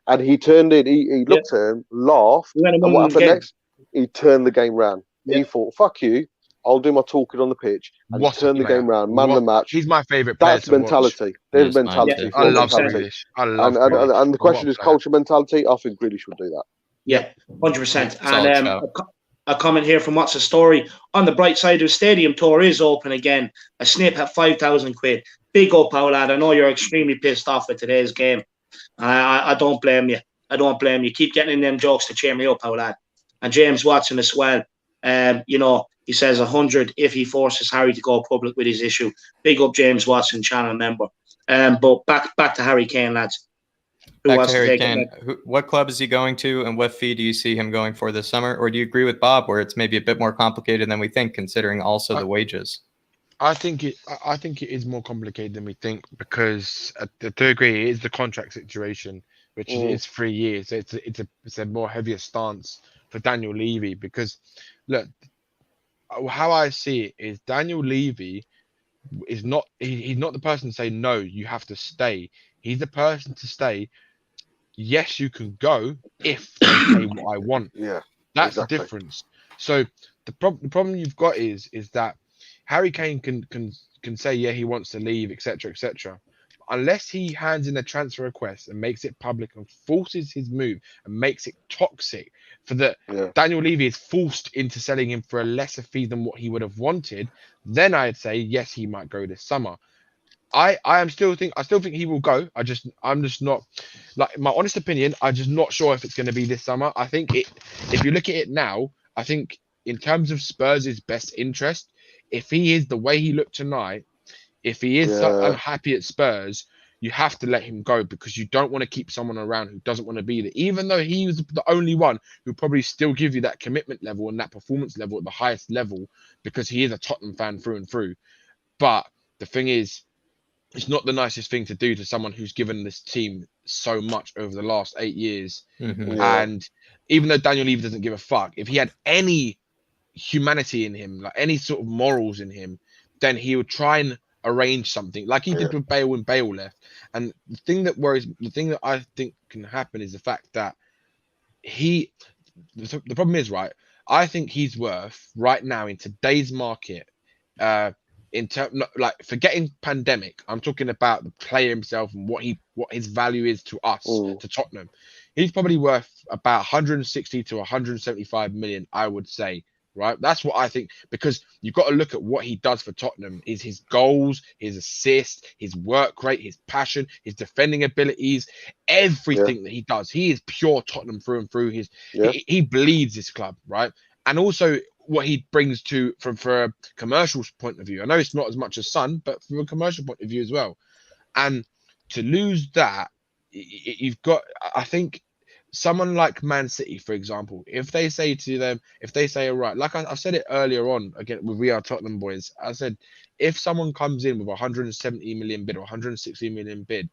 And he turned it. He looked at him, laughed, and what happened next? He turned the game round. He thought, "Fuck you, I'll do my talking on the pitch," and he turned the game round, man of the match. He's my favourite player. That's mentality. There's mentality. I love Grealish. And the question is culture mentality. I think Grealish would do that. Yeah, 100%. And a comment here from What's the Story. On the bright side, the stadium tour is open again. A snip at 5,000 quid. Big up, lad. I know you're extremely pissed off with today's game. I don't blame you. Keep getting in them jokes to cheer me up, lad. And James Watson as well. He says 100 if he forces Harry to go public with his issue. Big up, James Watson, channel member. But back to Harry Kane, lads. Back to Harry Kane. What club is he going to, and what fee do you see him going for this summer? Or do you agree with Bob, where it's maybe a bit more complicated than we think, considering also the wages? I think it is more complicated than we think, because to agree, it is the contract situation, which is 3 years. It's a more heavier stance for Daniel Levy, because look, how I see it is Daniel Levy is not he's not the person to say no, you have to stay. He's the person to say, yes, you can go if you pay what I want. Yeah, that's the difference. So the problem you've got is that Harry Kane can say, yeah, he wants to leave, etc., etc. Unless he hands in a transfer request and makes it public and forces his move and makes it toxic for Daniel Levy is forced into selling him for a lesser fee than what he would have wanted, then I'd say yes, he might go this summer. I still think he will go. I'm just not, like, my honest opinion, I'm just not sure if it's going to be this summer. I think if you look at it now, I think in terms of Spurs' best interest, if he is the way he looked tonight, if he is so unhappy at Spurs, you have to let him go, because you don't want to keep someone around who doesn't want to be there, even though he was the only one who probably still give you that commitment level and that performance level at the highest level, because he is a Tottenham fan through and through. But the thing is, it's not the nicest thing to do to someone who's given this team so much over the last 8 years. And even though Daniel Levy doesn't give a fuck, if he had any humanity in him, like any sort of morals in him, then he would try and arrange something like he did with Bale when Bale left. And the thing that I think can happen is the fact that the problem is, right, I think he's worth right now in today's market, in terms, like, forgetting pandemic, I'm talking about the player himself and what his value is to us, to Tottenham. He's probably worth about 160 to 175 million, I would say, right? That's what I think, because you've got to look at what he does for Tottenham is his goals, his assists, his work rate, his passion, his defending abilities, everything that he does. He is pure Tottenham through and through. He bleeds this club, right? And also what he brings to from a commercial point of view. I know it's not as much as Son, but from a commercial point of view as well. And to lose that, you've got, I think, someone like Man City, for example, if they say to them, all right, like I've said it earlier on, again, with We Are Tottenham Boys, I said, if someone comes in with 170 million bid or 160 million bid,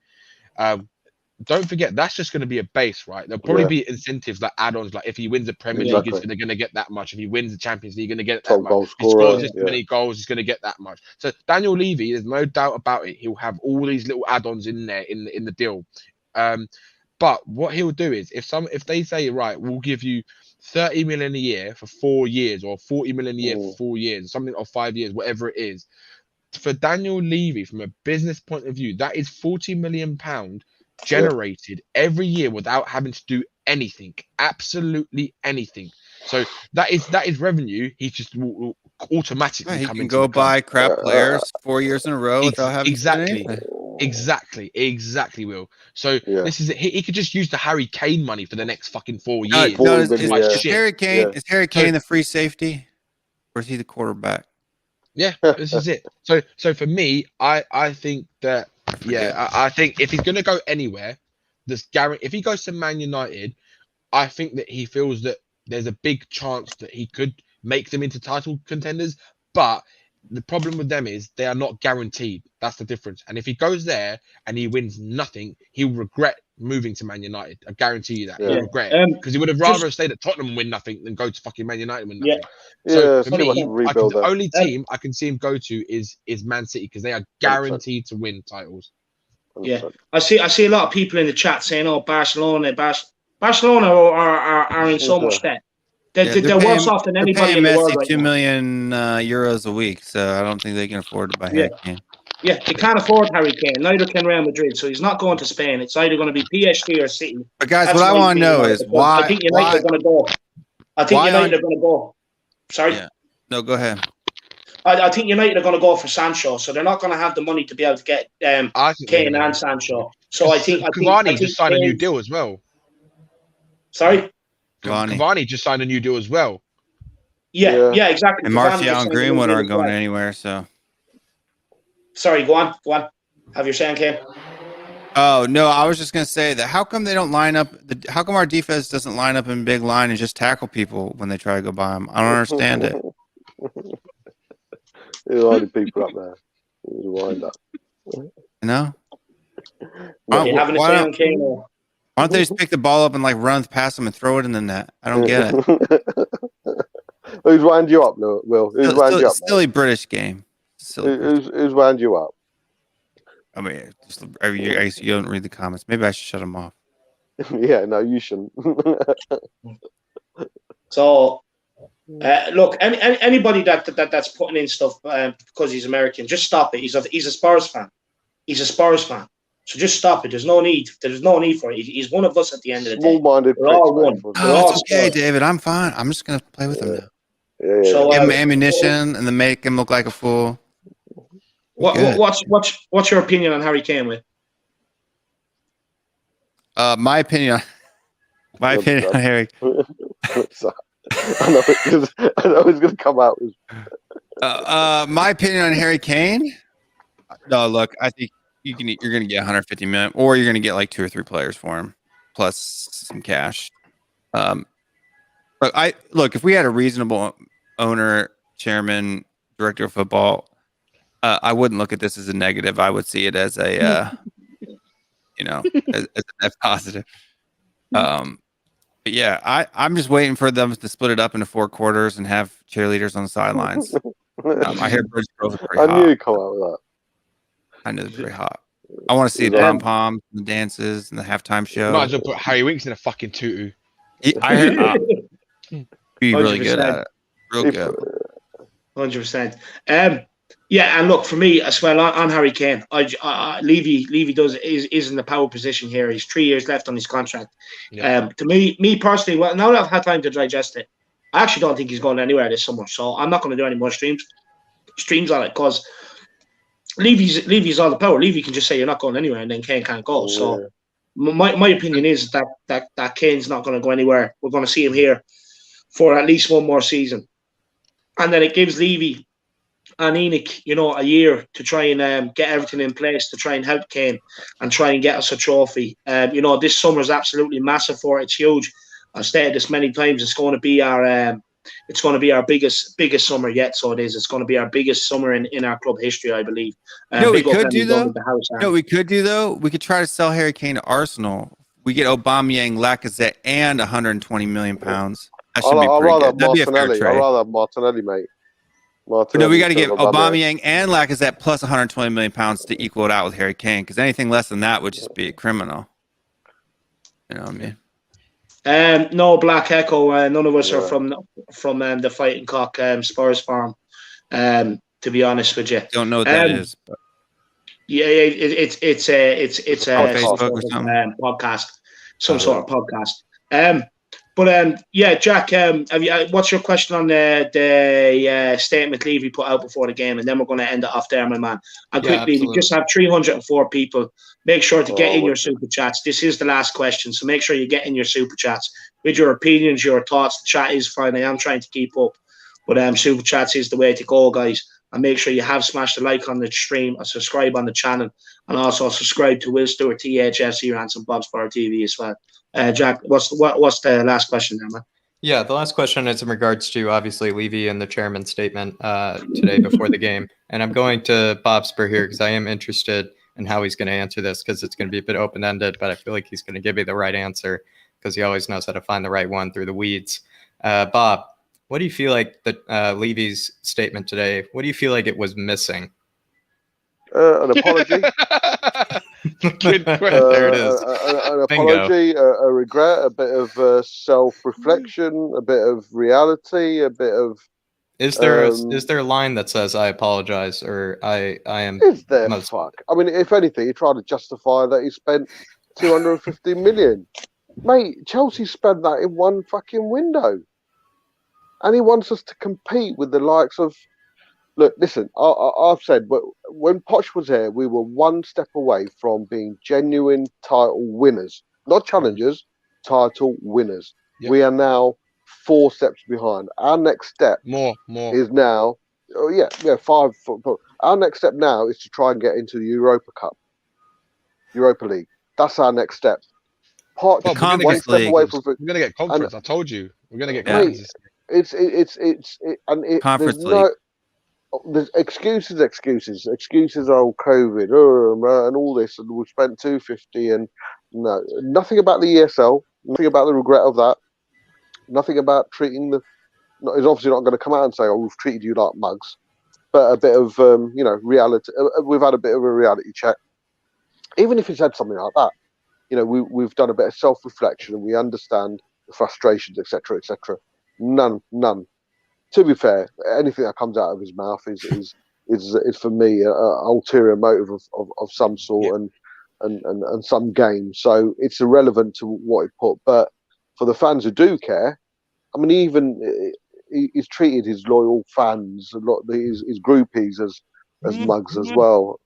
don't forget, that's just going to be a base, right? There'll probably be incentives like add-ons, like if he wins the Premier League, he's going to get that much. If he wins the Champions League, he's going to get that much. If he scores this many goals, he's going to get that much. So Daniel Levy, there's no doubt about it, he'll have all these little add-ons in there in the deal. But what he'll do is, if they say, right, we'll give you 30 million a year for 4 years, or 40 million a year for 4 years, something, or 5 years, whatever it is, for Daniel Levy, from a business point of view, that is £40 million generated every year without having to do anything, absolutely anything. So that is revenue. He just will automatically he come can into go the club. buy crap players 4 years in a row without having to do anything. Exactly, Will. So this is it. He could just use the Harry Kane money for the next fucking 4 years. Is Harry Kane the free safety, or is he the quarterback? Yeah, this is it. So for me, I think that I think if he's gonna go anywhere, if he goes to Man United, I think that he feels that there's a big chance that he could make them into title contenders, but the problem with them is they are not guaranteed. That's the difference. And if he goes there and he wins nothing, he'll regret moving to Man United. I guarantee you that. He'll regret it, because he would have rather stayed at Tottenham and win nothing than go to fucking Man United and win nothing. So for me, the only team I can see him go to is Man City, because they are guaranteed to win titles. Yeah, I see a lot of people in the chat saying, "Oh, Barcelona are in so much debt. They're worse off than anybody in the world right now. 2 million euros a week, so I don't think they can afford to buy Harry Kane. Yeah, they can't afford Harry Kane. Neither can Real Madrid. So he's not going to Spain. It's either going to be PSG or City. But guys, what I want to know is why. I think United are going to go. I think United are going to go. Sorry. Yeah. No, go ahead. I think United are going to go for Sancho, so they're not going to have the money to be able to get Kane and Sancho. So I think Cavani just signed a new deal as well. Sorry. Cavani just signed a new deal as well. Yeah, exactly. And Martial and Greenwood aren't going anywhere, so. Sorry, go on. Have your saying, Kane? Oh no, I was just gonna say that. How come they don't line up? How come our defense doesn't line up in big line and just tackle people when they try to go by them? I don't understand it. There's already people up there. Wind up. No. Why don't they just pick the ball up and like run past them and throw it in the net? I don't get it. Who's wound you up, Will? Who's wound you up? Silly British game. Who's wound you up? I mean, I guess you don't read the comments. Maybe I should shut them off. Yeah, no, you shouldn't. So, look, anybody that's putting in stuff because he's American, just stop it. He's a Spurs fan. He's a Spurs fan. So just stop it. There's no need for it. He's one of us at the end of the day. Small-minded. We're all one. Oh, it's okay, David. I'm fine. I'm just gonna play with him now. Yeah. So, give him ammunition and then make him look like a fool. What's your opinion on Harry Kane, Will? My opinion on Harry. I know it's gonna come out. My opinion on Harry Kane. No, look, I think you're gonna get 150 million, or you're gonna get like 2 or 3 players for him, plus some cash. Look, if we had a reasonable owner, chairman, director of football, I wouldn't look at this as a negative. I would see it as a, as a net positive. But yeah, I'm just waiting for them to split it up into 4 quarters and have cheerleaders on the sidelines. I hear Bridge Girls are pretty hot. I knew you'd come out with that. I knew they're pretty hot. I want to see the pom-poms, and the dances, and the halftime show. Might as well put Harry Winks in a fucking tutu. I heard be really good at it. Real good. 100%. Yeah, and look, for me as well on Harry Kane, Levy is in the power position here. He's 3 years left on his contract. Yeah. To me personally, well, now that I've had time to digest it, I actually don't think he's going anywhere this summer. So I'm not going to do any more streams on it because Levy's all the power. Levy can just say you're not going anywhere, and then Kane can't go. So my opinion is that Kane's not going to go anywhere. We're going to see him here for at least one more season, and then it gives Levy and Enoch, a year to try and get everything in place to try and help Kane and try and get us a trophy. This summer is absolutely massive for it. It's huge. I've stated this many times. It's going to be our biggest summer yet. So it is. It's going to be our biggest summer in our club history, I believe. We could do though. We could try to sell Harry Kane to Arsenal. We get Aubameyang, Lacazette, and 120 million pounds. That should be pretty good. That'd be a fair trade. I'd rather have Martinelli, mate. No, we got to give Aubameyang and Lacazette plus 120 million pounds to equal it out with Harry Kane, because anything less than that would just be a criminal. You know what I mean? No, Black Echo. None of us are from the Fighting Cock Spurs farm. To be honest with you, don't know what that is. But... Yeah, it's a Facebook or something. Podcast, some sort of podcast. But Jack, what's your question on the statement Levy put out before the game, and then we're going to end it off there, my man. And quickly, we just have 304 people. Make sure to get in your super chats. This is the last question, so make sure you get in your super chats with your opinions, your thoughts. The chat is fine. I am trying to keep up, but super chats is the way to go, guys. And make sure you have smashed the like on the stream, and subscribe on the channel, and also subscribe to Will Stewart, THFC Rants, and Bob's Bar TV as well. Jack, what's the last question there, man? Yeah, the last question is in regards to obviously Levy and the chairman's statement today before the game. And I'm going to Bob Spur here because I am interested in how he's going to answer this, because it's going to be a bit open-ended, but I feel like he's going to give me the right answer because he always knows how to find the right one through the weeds. Bob, what do you feel like that Levy's statement today, what do you feel like it was missing? An apology. Good question. There it is. An apology, a regret, a bit of self-reflection, a bit of reality, a bit of. Is there a line that says "I apologize" or "I am"? Is there? Fuck. I mean, if anything, he tried to justify that he spent 250 million. Mate, Chelsea spent that in one fucking window, and he wants us to compete with the likes of. Look, listen, I've said, but when Poch was here, we were one step away from being genuine title winners. Not challengers, title winners. Yep. We are now 4 steps behind. Our next step is now, 5. Our next step now is to try and get into the Europa League. That's our next step. Poch, one step away from. We're going to get conference. I told you. We're going to get conference. Conference League. There's excuses. Oh, COVID, and all this, and we spent 250, and no, nothing about the ESL, nothing about the regret of that, nothing about treating the. He's obviously not going to come out and say, "Oh, we've treated you like mugs," but a bit of reality. We've had a bit of a reality check. Even if he said something like that, we've done a bit of self-reflection and we understand the frustrations, etc., etc. None. To be fair, anything that comes out of his mouth is for me an ulterior motive of some sort and some game. So it's irrelevant to what he put. But for the fans who do care, I mean, he's treated his loyal fans, a lot his groupies as mugs as well.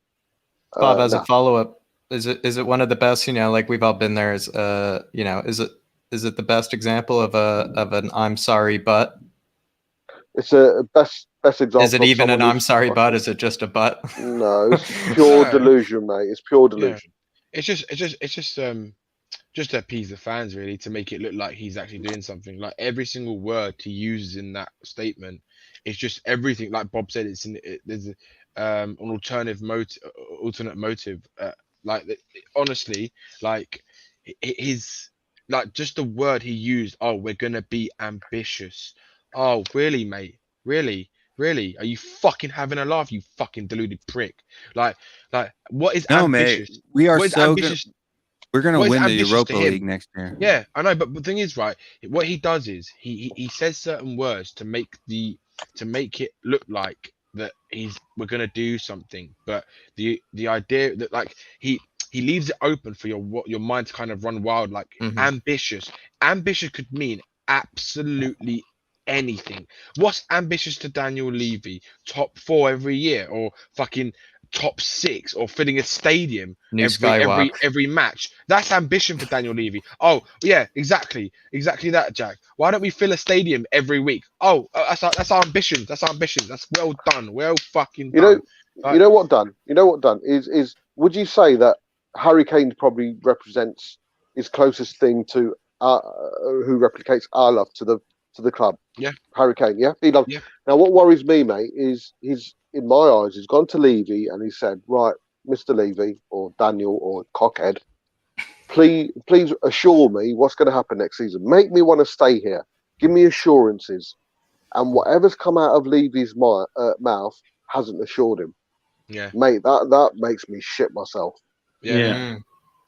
Bob, as a follow-up, is it one of the best? Like we've all been there. Is it the best example of an I'm sorry but? It's a best example. Is it even an I'm sorry, but is it just a but? No, it's pure delusion, mate. It's pure delusion. Yeah. It's just to appease the fans, really, to make it look like he's actually doing something. Like every single word he uses in that statement, it's just everything. Like Bob said, there's an alternate motive. Honestly, like his just the word he used. Oh, we're gonna be ambitious. Oh, really, mate? Really? Are you fucking having a laugh, you fucking deluded prick? Like, what is ambitious? Mate, we are so good. We're going to win the Europa League next year. Yeah, I know, but the thing is, right, what he does is he says certain words to make it look like that we're going to do something, but the idea that like he leaves it open for your mind to kind of run wild, like ambitious could mean absolutely anything. What's ambitious to Daniel Levy? Top 4 every year, or fucking top 6, or filling a stadium every match? That's ambition for Daniel Levy. Oh yeah, exactly that, Jack. Why don't we fill a stadium every week? That's our ambition. That's well done. Well fucking done. You know what done? You know what done is? Would you say that Harry Kane probably represents his closest thing to who replicates our love to the club? Yeah, Harry Kane. Yeah, he loves. Yeah. Now, what worries me, mate, is he's in my eyes. He's gone to Levy and he said, "Right, Mr. Levy or Daniel or Cockhead, please assure me what's going to happen next season. Make me want to stay here. Give me assurances." And whatever's come out of Levy's mouth hasn't assured him. Yeah, mate, that makes me shit myself. Yeah.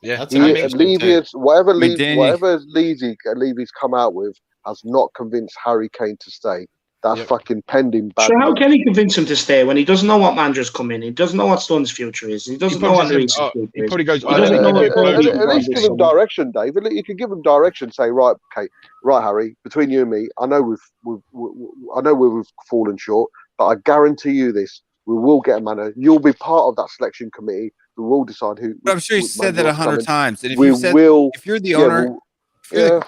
Levy is whatever Danny, Levy's come out with has not convinced Harry Kane to stay. That's fucking pending bad. So how can he convince him to stay when he doesn't know what manager's come in? He doesn't know what Stun's future is. He doesn't know what Luis' future is. He probably goes. At least give him direction, David. You can give him direction. Say, right, Harry. Between you and me, I know we've fallen short, but I guarantee you this: we will get a manager. You'll be part of that selection committee. We will decide who. But I'm sure he said that 100 times. And if if you're the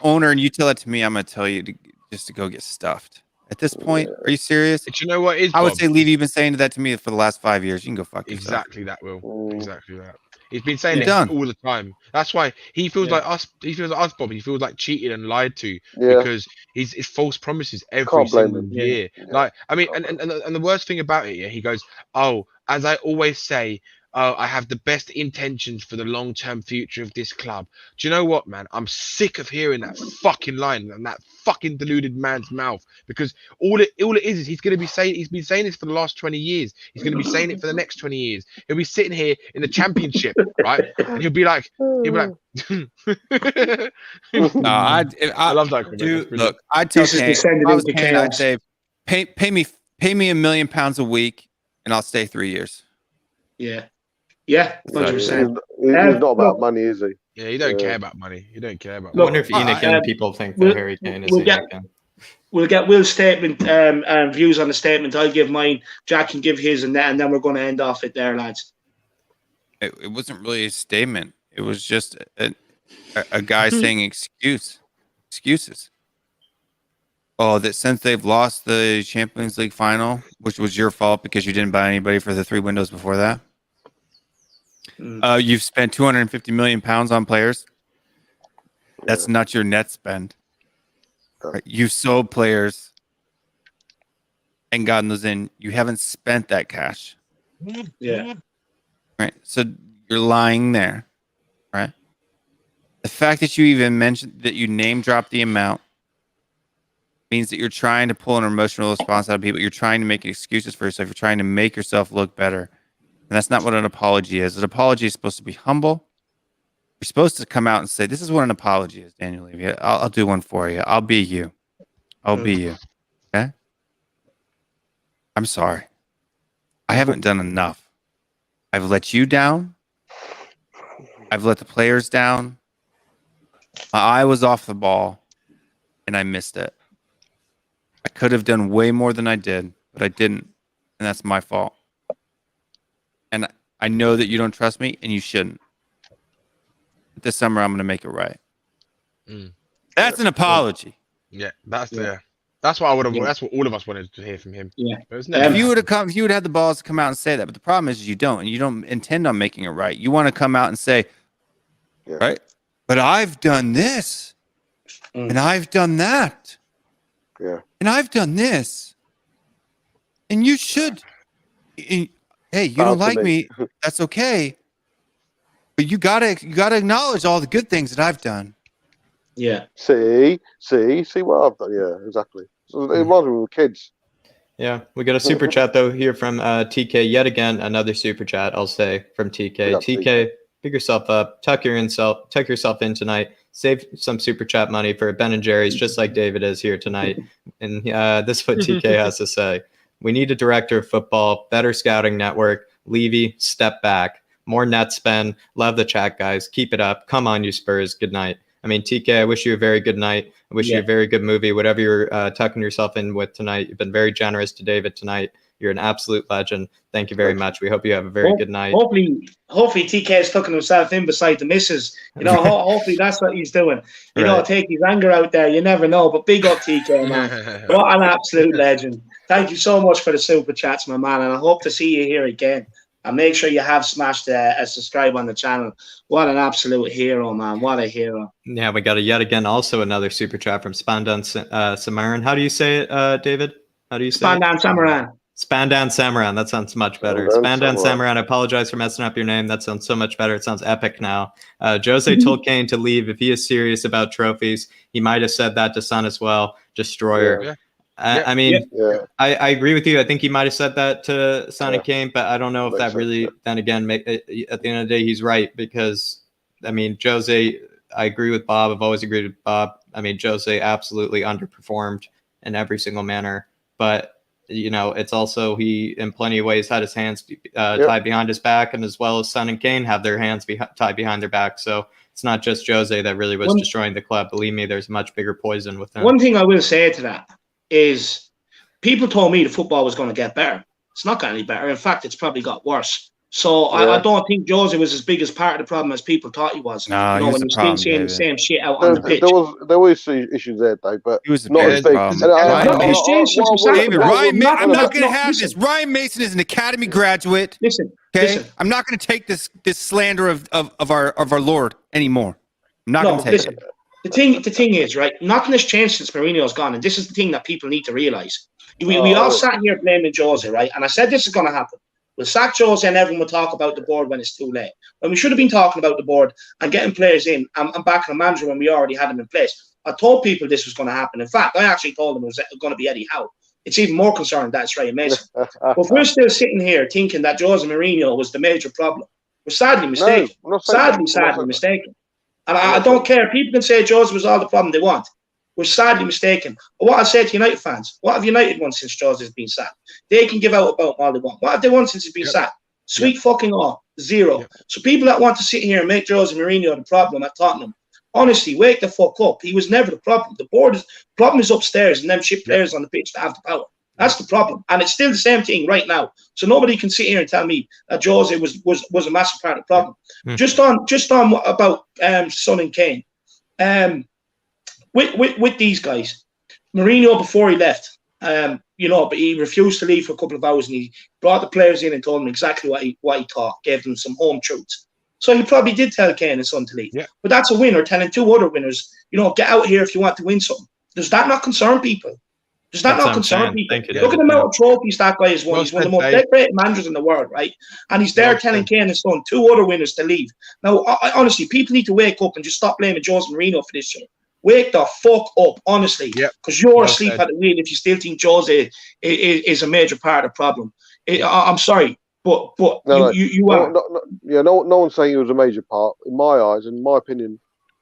owner and you tell that to me, I'm going to tell you just to go get stuffed. At this point, are you serious? But you know what is? I would say Levy been saying that to me for the last 5 years. You can go fuck yourself. Exactly that, Will. Exactly that. He's been saying it all the time. That's why he feels like us. He feels like us, Bob. He feels like cheated and lied to because it's false promises every single year. Like, I mean, and the worst thing about it, he goes, "Oh, as I always say, I have the best intentions for the long-term future of this club." Do you know what, man? I'm sick of hearing that fucking line and that fucking deluded man's mouth, because all it is he's going to be saying. He's been saying this for the last 20 years. He's going to be saying it for the next 20 years. He'll be sitting here in the championship, right? And he'll be like. No, I love that. Dude, look, I'd tell Kane, if I was Kane, I'd say, pay me £1 million a week, and I'll stay 3 years. Yeah. Yeah, 100%. He's not about money, is he? Yeah, you don't care about money. You don't care about money. I wonder if Enoch people think that Harry Kane is Enoch. We'll get Will's statement and views on the statement. I'll give mine. Jack can give his, and then we're going to end off it there, lads. It wasn't really a statement. It was just a guy saying excuses. Oh, that since they've lost the Champions League final, which was your fault because you didn't buy anybody for the 3 windows before that. You've spent £250 million on players. That's not your net spend. Right? You've sold players and gotten those in. You haven't spent that cash. Yeah. Right. So you're lying there. Right. The fact that you even mentioned that you name drop the amount means that you're trying to pull an emotional response out of people. You're trying to make excuses for yourself. You're trying to make yourself look better. And that's not what an apology is. An apology is supposed to be humble. You're supposed to come out and say, "This is what an apology is, Daniel Levy. I'll do one for you. I'll be you. I'll be you." Okay? I'm sorry. I haven't done enough. I've let you down. I've let the players down. My eye was off the ball, and I missed it. I could have done way more than I did, but I didn't, and that's my fault. And I know that you don't trust me, and you shouldn't. But this summer, I'm going to make it right. That's an apology. Yeah, that's what I would have. That's what all of us wanted to hear from him. Yeah. If you would have had the balls to come out and say that, but the problem is you don't, and you don't intend on making it right. You want to come out and say, right? But I've done this, and I've done that, and I've done this, and you should. Hey, you don't like me. That's okay. But you gotta acknowledge all the good things that I've done. Yeah. See what I've done. Yeah, exactly. So it reminds me of kids. Yeah, we got a super chat though here from TK yet again. Another super chat, I'll say, from TK. TK, pick yourself up, tuck yourself in tonight. Save some super chat money for Ben and Jerry's, just like David is here tonight. And this is what TK has to say. We need a director of football, better scouting network. Levy, step back. More net spend. Love the chat, guys. Keep it up. Come on, you Spurs. Good night. I mean, TK, I wish you a very good night. I wish you a very good movie, whatever you're tucking yourself in with tonight. You've been very generous to David tonight. You're an absolute legend. Thank you very much. We hope you have a very good night. Hopefully TK is tucking himself in beside the missus. You know, hopefully that's what he's doing. You know, take his anger out there. You never know. But big up TK, man. What an absolute legend. Thank you so much for the super chats, my man. And I hope to see you here again. And make sure you have smashed a subscribe on the channel. What an absolute hero, man. What a hero. Yeah, we got yet again also another super chat from Spandan Samaran. How do you say it, David? How do you say Spandan Samaran. Spandan Samaran. That sounds much better. Spandan Samaran. I apologize for messing up your name. That sounds so much better. It sounds epic now. Jose told Kane to leave. If he is serious about trophies, he might have said that to Son as well. Destroyer. Yeah. I mean, I agree with you. I think he might have said that to Son and Kane, but I don't know if that really, then again, at the end of the day, he's right because, I mean, Jose, I agree with Bob. I've always agreed with Bob. I mean, Jose absolutely underperformed in every single manner, but you know, it's also he in plenty of ways had his hands tied behind his back, and as well as Son and Kane have their hands tied behind their back. So it's not just Jose that really was destroying the club. Believe me, there's much bigger poison with him. One thing I will say to that is people told me the football was going to get better. It's not got any better. In fact, it's probably got worse. So I don't think Jose was as big as part of the problem as people thought he was. No, you know, when you're still seeing the same shit out on the pitch. There was issues there, Dave, but he was not as big. I'm not going to have this. Ryan Mason is an academy graduate. Listen. I'm not going to take this slander of our Lord anymore. I'm not going to take it. The thing is, right, nothing has changed since Mourinho's gone, and this is the thing that people need to realise. We all sat here blaming Jose, right? And I said this is going to happen. We'll sack Jose and everyone will talk about the board when it's too late. When we should have been talking about the board and getting players in and backing a manager when we already had him in place. I told people this was going to happen. In fact, I actually told them it was going to be Eddie Howe. It's even more concerning that it's Ryan Mason. But if we're still sitting here thinking that Jose Mourinho was the major problem, we're sadly mistaken. Sadly mistaken. And I don't care. People can say Jose was all the problem they want. We're sadly mistaken. But what I say to United fans, what have United won since Jose has been sacked? They can give out about all they want. What have they won since he's been sacked? Sweet fucking all. Zero. So people that want to sit here and make Jose Mourinho the problem at Tottenham, honestly, wake the fuck up. He was never the problem. The problem is upstairs and them shit players on the pitch that have the power. That's the problem. And it's still the same thing right now. So nobody can sit here and tell me that Jose was a massive part of the problem. Just on about Son and Kane. With these guys, Mourinho before he left, you know, but he refused to leave for a couple of hours and he brought the players in and told them exactly what he thought, gave them some home truths. So he probably did tell Kane and Son to leave. Yeah. But that's a winner telling two other winners, you know, get out here if you want to win something. Does that not concern people? Does that not concern people? Look at the amount of trophies that guy has won. He's one of the most decorated managers in the world, right? And he's there telling Kane and Son, two other winners, to leave. Now, honestly, people need to wake up and just stop blaming Jose Mourinho for this shit. Wake the fuck up, honestly, because you're asleep at the wheel if you still think Jose is a major part of the problem. I'm sorry, but you are. No one's saying he was a major part. In my eyes, in my opinion,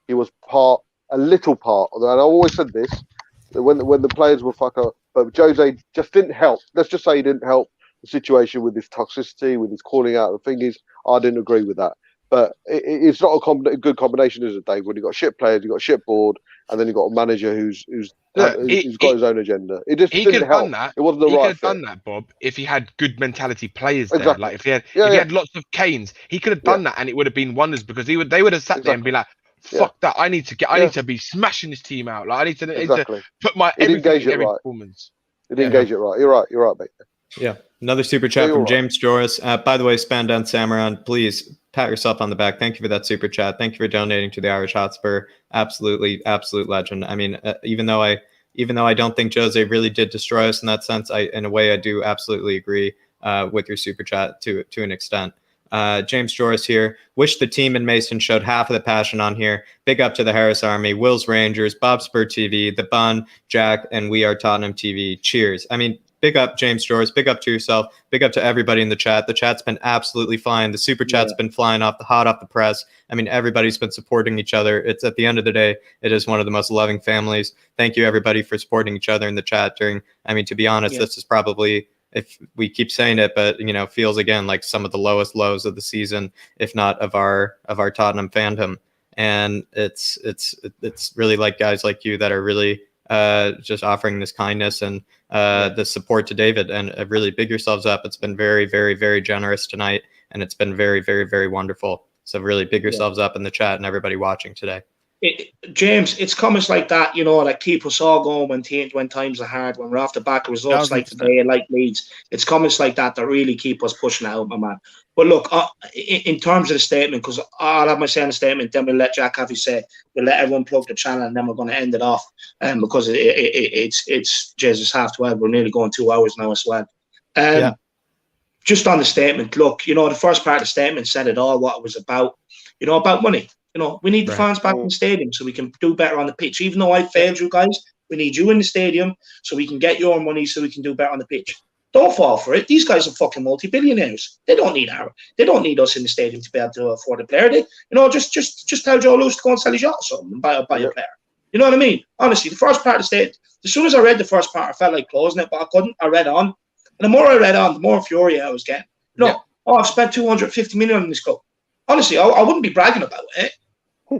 he was a little part of that. And I always said this, that when the players were fuck up, but Jose just didn't help. Let's just say he didn't help the situation with his toxicity, with his calling out. The thing is, I didn't agree with that. But it's not a good combination, is it, Dave? When you've got shit players, you've got a shit board, and then you've got a manager who's got his own agenda. It just didn't help. It wasn't the right fit. He could have done that, Bob, if he had good mentality players there. Like if he had lots of Kanes, he could have done that, and it would have been wonders because they would have sat there and be like, "Fuck that! I need to be smashing this team out. Like I need to put my everything in every performance." It didn't engage it right. You're right, mate. Yeah. Another super chat from James Joris. By the way, Spandan Samaran, please pat yourself on the back. Thank you for that super chat. Thank you for donating to the Irish Hotspur. Absolutely, absolute legend. I mean, even though I don't think Jose really did destroy us in that sense, in a way I do absolutely agree with your super chat to an extent. James Joris here. Wish the team and Mason showed half of the passion on here. Big up to the Harris Army, Will's Rangers, Bob Spur TV, The Bun, Jack, and We Are Tottenham TV. Cheers. I mean, big up, James Joris. Big up to yourself. Big up to everybody in the chat. The chat's been absolutely flying. The super chat's been flying hot off the press. I mean, everybody's been supporting each other. It's at the end of the day, it is one of the most loving families. Thank you, everybody, for supporting each other in the chat during. I mean, to be honest, this is probably, if we keep saying it, but you know, feels again like some of the lowest lows of the season, if not of our Tottenham fandom. And it's really like guys like you that are really just offering this kindness and the support to David, and really big yourselves up. It's been very, very, very generous tonight, and it's been very, very, very wonderful. So really big yourselves up in the chat and everybody watching today. James, it's comments like that, you know, that keep us all going when times are hard, when we're off the back of results like today and like Leeds. It's comments like that that really keep us pushing out, my man. But look, in terms of the statement, because I'll have my say on the statement, then we'll let Jack have his say. We'll let everyone plug the channel, and then we're going to end it off. Because it's Jesus, half 12. We're nearly going 2 hours now as well. Just on the statement, look, you know, the first part of the statement said it all, what it was about, you know, about money. You know, we need the fans back in the stadium so we can do better on the pitch. Even though I failed you guys, we need you in the stadium so we can get your money so we can do better on the pitch. Don't fall for it. These guys are fucking multi-billionaires. They don't need us in the stadium to be able to afford a player. They, you know, just tell Joe Lewis to go and sell his yacht or something and buy a player. You know what I mean? Honestly, the first part of the statement, as soon as I read the first part, I felt like closing it, but I couldn't. I read on. And the more I read on, the more fury I was getting. You know, I've spent 250 million on this club. Honestly, I wouldn't be bragging about it.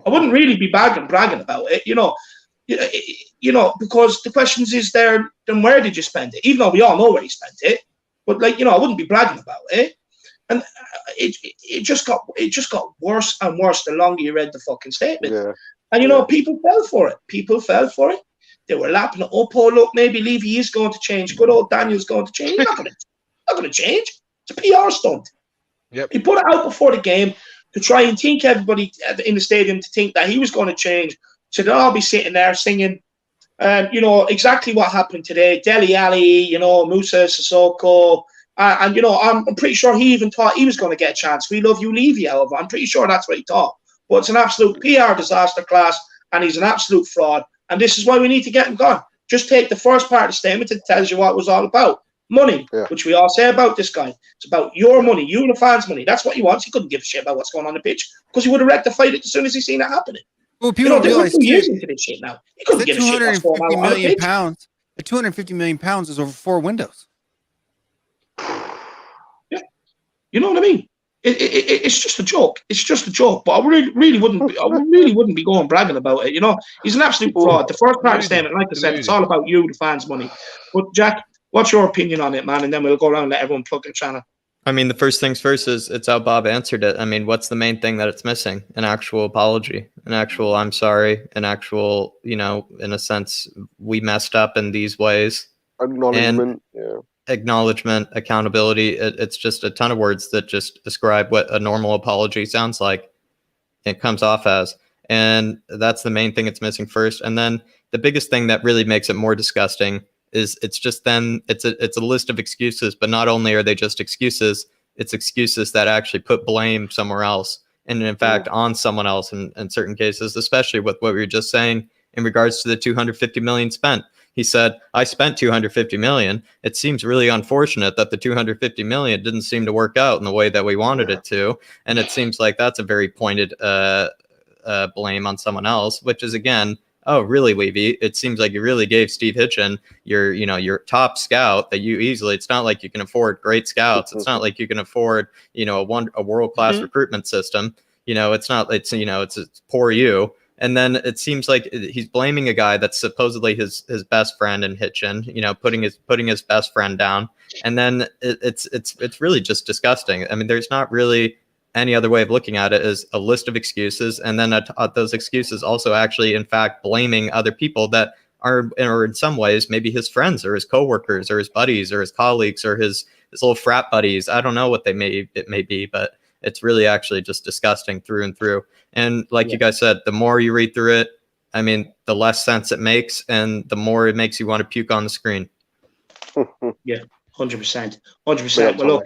I wouldn't really be bragging about it, you know, because the question is there, then where did you spend it? Even though we all know where he spent it, but like, you know, I wouldn't be bragging about it. And it just got worse and worse the longer you read the fucking statement. And, you know, people fell for it. They were lapping it up. Oh, look, maybe Levy is going to change. Good old Daniel's going to change. He's not going to change. It's a PR stunt. He put it out before the game to try and think everybody in the stadium to think that he was going to change. So they'll all be sitting there singing, you know, exactly what happened today. Dele Alli, you know, Musa Sissoko. And, you know, I'm pretty sure he even thought he was going to get a chance. We love you, Levy, however. I'm pretty sure that's what he thought. But it's an absolute PR disaster class, and he's an absolute fraud. And this is why we need to get him gone. Just take the first part of the statement. It tells you what it was all about. Money, which we all say about this guy. It's about your money, you and the fans' money. That's what he wants. He couldn't give a shit about what's going on the pitch because he would have rectified it as soon as he seen it happening. Well, people don't realize years into this shit now. He couldn't give a shit what's going on the pitch. The 250 million pounds is over 4 windows. Yeah, you know what I mean. It's just a joke. It's just a joke. But I really wouldn't be going bragging about it. You know, he's an absolute fraud. The first part of the statement, like I said, it's all about you, the fans' money. But Jack, what's your opinion on it, man? And then we'll go around and let everyone plug their channel. I mean, the first things first is it's how Bob answered it. I mean, what's the main thing that it's missing? An actual apology, an actual I'm sorry, an actual, you know, in a sense, we messed up in these ways. Acknowledgement, Acknowledgement, accountability. It's just a ton of words that just describe what a normal apology sounds like. It comes off as. And that's the main thing it's missing first. And then the biggest thing that really makes it more disgusting is it's just then it's a list of excuses, but not only are they just excuses, it's excuses that actually put blame somewhere else. And in fact, on someone else in certain cases, especially with what we were just saying in regards to the 250 million spent. He said, I spent 250 million. It seems really unfortunate that the 250 million didn't seem to work out in the way that we wanted it to. And it seems like that's a very pointed blame on someone else, which is, again, oh, really, Levy? It seems like you really gave Steve Hitchen your top scout that you easily, it's not like you can afford great scouts. It's not like you can afford, a world-class recruitment system. It's poor you. And then it seems like he's blaming a guy that's supposedly his best friend in Hitchen, putting his best friend down. And then it's really just disgusting. I mean, there's not really any other way of looking at it is a list of excuses. And then those excuses also actually, in fact, blaming other people that are in some ways, maybe his friends or his coworkers or his buddies or his colleagues or his little frat buddies. I don't know what it may be, but it's really actually just disgusting through and through. And like you guys said, the more you read through it, I mean, the less sense it makes and the more it makes you want to puke on the screen. Yeah, 100%. 100%. Well, look,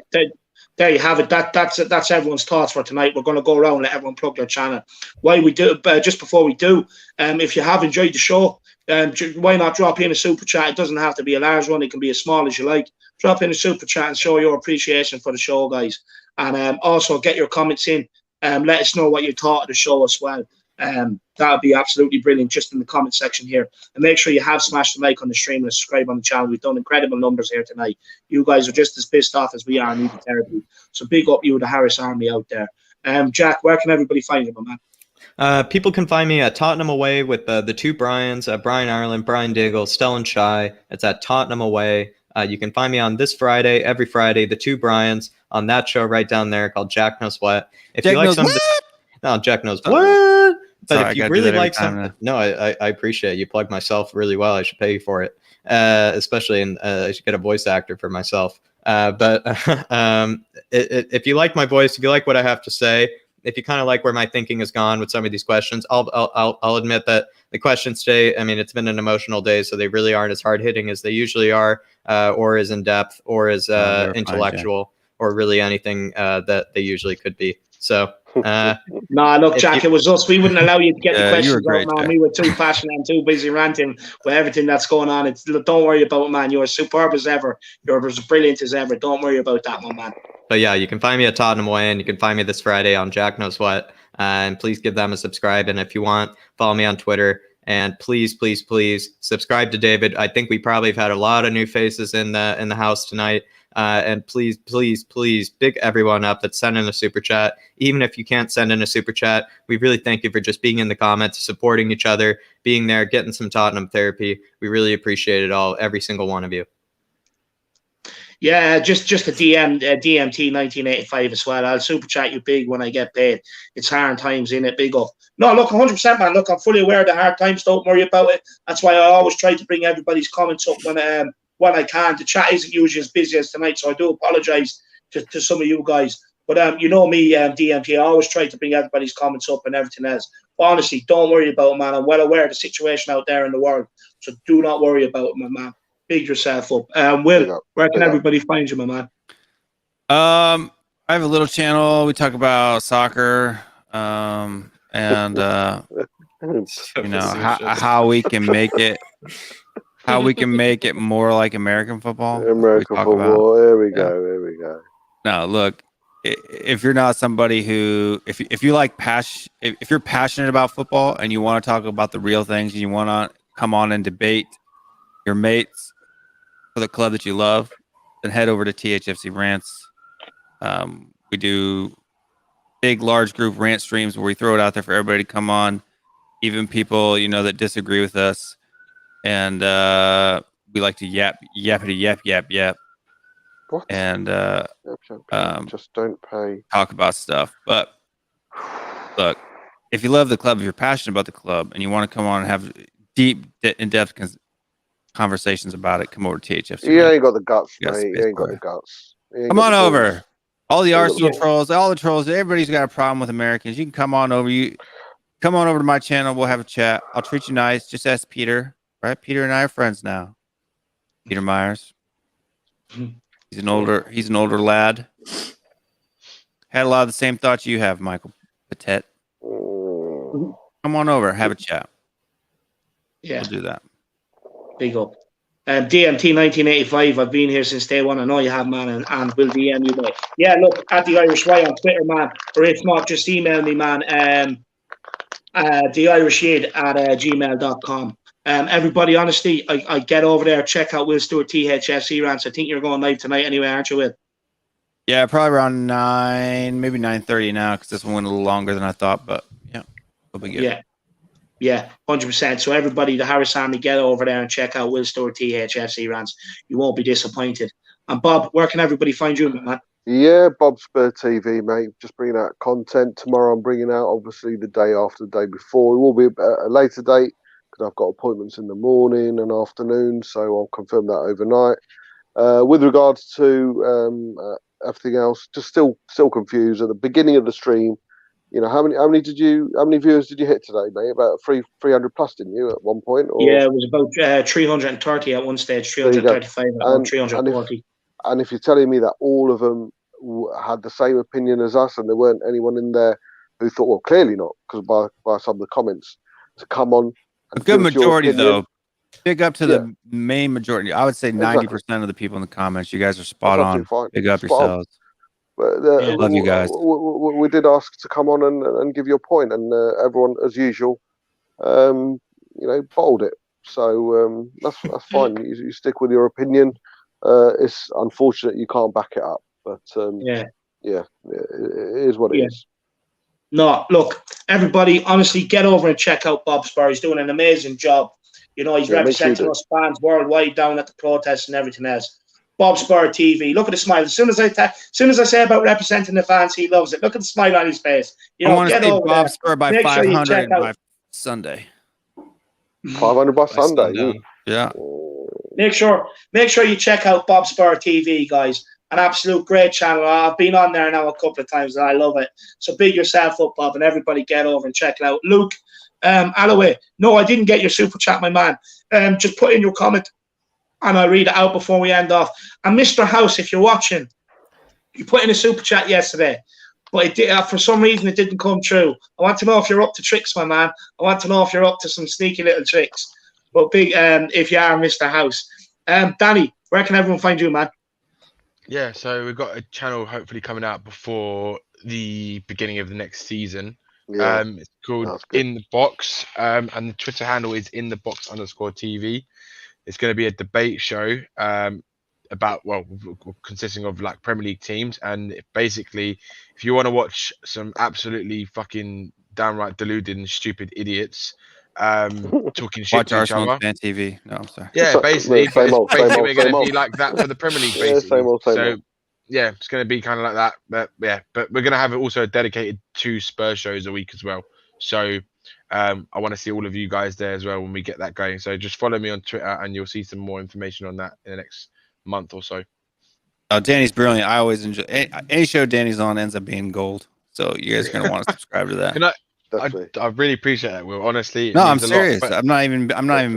there you have it. That's everyone's thoughts for tonight. We're going to go around and let everyone plug their channel. While we do, just before we do, if you have enjoyed the show, why not drop in a super chat? It doesn't have to be a large one. It can be as small as you like. Drop in a super chat and show your appreciation for the show, guys. And also get your comments in. Let us know what you thought of the show as well. That would be absolutely brilliant just in the comment section here. And make sure you have smashed the like on the stream and subscribe on the channel. We've done incredible numbers here tonight. You guys are just as pissed off as we are needing therapy. So big up you, the Harris Army out there. Jack, where can everybody find you, my man? People can find me at Tottenham Away with the two Brians, Brian Ireland, Brian Diggle, Stellan Shy. It's at Tottenham Away. You can find me on this Friday, every Friday, the two Brians on that show right down there called Jack Knows What. If Jack you like knows some, no, Jack Knows What. But Sorry, if you really like something, no, I appreciate it. You plug myself really well. I should pay you for it, especially in I should get a voice actor for myself. But if you like my voice, if you like what I have to say, if you kind of like where my thinking has gone with some of these questions, I'll admit that the questions today, I mean, it's been an emotional day, so they really aren't as hard hitting as they usually are, or as in depth, or as intellectual, or really anything that they usually could be. So. Nah, look, Jack, it was us. We wouldn't allow you to get the questions great, out, man. Jack. We were too passionate and too busy ranting with everything that's going on. Don't worry about it, man. You're as superb as ever. You're as brilliant as ever. Don't worry about that one, man. But yeah, you can find me at Tottenham Way, and you can find me this Friday on Jack Knows What. And please give them a subscribe. And if you want, follow me on Twitter. And please, please, please subscribe to David. I think we probably have had a lot of new faces in the house tonight. And please, please, please, big everyone up that's sending a super chat. Even if you can't send in a super chat, we really thank you for just being in the comments, supporting each other, being there, getting some Tottenham therapy. We really appreciate it all, every single one of you. Yeah, just a DMT 1985 as well. I'll super chat you big when I get paid. It's hard times in it, big up. No, look, 100%, man. Look, I'm fully aware of the hard times. Don't worry about it. That's why I always try to bring everybody's comments up when I can. The chat isn't usually as busy as tonight, so I do apologize to some of you guys. But you know me, DMT, I always try to bring everybody's comments up and everything else. But honestly, don't worry about it, man. I'm well aware of the situation out there in the world, so do not worry about it, my man. Big yourself up. Will, where can everybody find you, my man? I have a little channel. We talk about soccer, and you know how we can make it more like American football. American football. There we go. There we go. No, look, if you're not somebody who, if you like if you're passionate about football and you want to talk about the real things and you want to come on and debate your mates for the club that you love, then head over to THFC Rants. We do big, large group rant streams where we throw it out there for everybody to come on, even people, you know, that disagree with us. And we like to yap. What? And just don't pay. Talk about stuff. But look, if you love the club, if you're passionate about the club and you want to come on and have deep, in-depth conversations about it, come over to THFC. You ain't got the guts, mate. You ain't got the guts. Come on over. All the Arsenal trolls, all the trolls, everybody's got a problem with Americans. You can come on over. You come on over to my channel. We'll have a chat. I'll treat you nice. Just ask Peter. Right? Peter and I are friends now. Peter Myers. He's an older lad. Had a lot of the same thoughts you have, Michael Patet. Come on over, have a chat. Yeah, we'll do that. Big up. DMT 1985. I've been here since day one. I know you have, man, and will DM you. But yeah, look at the Irish Way on Twitter, man. Or if not, just email me, man. theirishid@gmail.com. Everybody, honestly, I get over there, check out Will Stewart THFC Rants. I think you're going live tonight anyway, aren't you, Will? Yeah, probably around 9, maybe 9:30 now, because this one went a little longer than I thought, but yeah, it'll be good. Yeah, 100%. So everybody, the Harris family, get over there and check out Will Stewart THFC Rants. You won't be disappointed. And Bob, where can everybody find you, man? Yeah, Bob Spur TV, mate. Just bringing out content. Tomorrow I'm bringing out, obviously, the day after the day before. It will be a later date, because I've got appointments in the morning and afternoon, so I'll confirm that overnight. With regards to everything else, just still confused. At the beginning of the stream, you know, how many viewers did you hit today, mate? About 300 plus, didn't you, at one point? Or? Yeah, it was about 330 at one stage, 335, and 340. And if you're telling me that all of them had the same opinion as us, and there weren't anyone in there who thought, well, clearly not, because by some of the comments, to come on. A good majority, though. Big up to the main majority. I would say 90% of the people in the comments. You guys are spot on. Fine. Big up yourselves. But, love you guys. We did ask to come on and give your point, and everyone, as usual, you know, bottled it. So that's fine. You stick with your opinion. It's unfortunate you can't back it up, but it is what it is. No, look, everybody, honestly, get over and check out Bob Spur. He's doing an amazing job. You know, he's representing us fans worldwide down at the protests and everything else. Bob Spur TV. Look at the smile. As soon as I say about representing the fans, he loves it. Look at the smile on his face. You know, I want to get see over Bob there. Spur by Make sure you 500 check out. by Sunday. 500 by Sunday. Yeah. Make sure you check out Bob Spur TV, guys. An absolute great channel. I've been on there now a couple of times and I love it. So big yourself up, Bob, and everybody get over and check it out. Luke Alloway. No, I didn't get your super chat, my man. Just put in your comment and I'll read it out before we end off. And Mr. House, if you're watching, you put in a super chat yesterday, but it did, for some reason it didn't come true. I want to know if you're up to tricks, my man. I want to know if you're up to some sneaky little tricks. But big, if you are, Mr. House. Danny, where can everyone find you, man? Yeah, so we've got a channel hopefully coming out before the beginning of the next season. Yeah, it's called In the Box, and the Twitter handle is inthebox_TV. It's going to be a debate show about, well, consisting of like Premier League teams, and basically, if you want to watch some absolutely fucking downright deluded and stupid idiots talking shit Watch to each Arsenal other. Fan TV. No, I'm sorry. Yeah, basically, but we're going to be old. like that for the Premier League, Yeah, basically. same old. Yeah, it's going to be kind of like that. But yeah, but we're going to have it also dedicated to Spurs shows a week as well. So I want to see all of you guys there as well when we get that going. So just follow me on Twitter and you'll see some more information on that in the next month or so. Oh, Danny's brilliant. I always enjoy any show Danny's on ends up being gold. So you guys are going to want to subscribe to that. I really appreciate that, Will. Honestly, no, I'm serious. Lot, I'm not even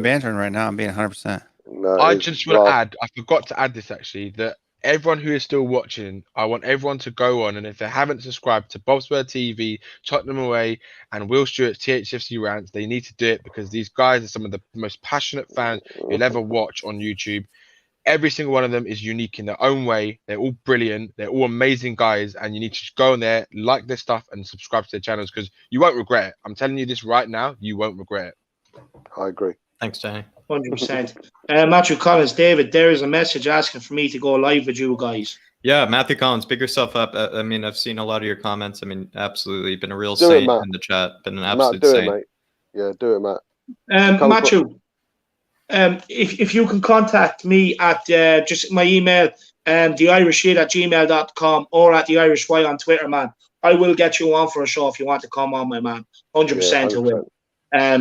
bantering right now. I'm being 100%. No, I just want to add. I forgot to add this actually. That everyone who is still watching, I want everyone to go on, and if they haven't subscribed to Bob Spur TV, Tottenham Away, and Will Stewart's THFC Rants, they need to do it because these guys are some of the most passionate fans you'll ever watch on YouTube. Every single one of them is unique in their own way. They're all brilliant. They're all amazing guys. And you need to go on there, like their stuff, and subscribe to their channels because you won't regret it. I'm telling you this right now. You won't regret it. I agree. Thanks, Danny. 100%. Matthew Collins, David, there is a message asking for me to go live with you guys. Yeah, Matthew Collins, pick yourself up. I mean, I've seen a lot of your comments. I mean, absolutely. Been a real saint in the chat. Been an absolute saint. It, mate. Yeah, do it, Matt. Matthew. If you can contact me at just my email, theirishshit@gmail.com or at the Irish Y on Twitter, man. I will get you on for a show if you want to come on, my man. 100% I will.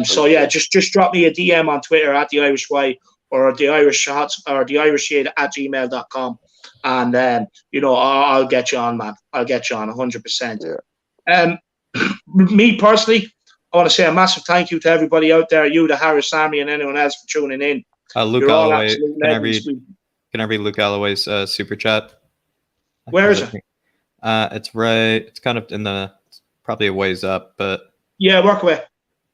So yeah, just drop me a DM on Twitter at the Irish Y or the Irish Shots or the irishshit@gmail.com, and you know, I'll get you on, man. I'll get you on 100%. Yeah. Me personally, I want to say a massive thank you to everybody out there, you, the Harris Army, and anyone else for tuning in. Luke Alloway, can I read Luke Alloway's super chat? Where is it? It's right. It's kind of in the probably a ways up, but yeah, work away.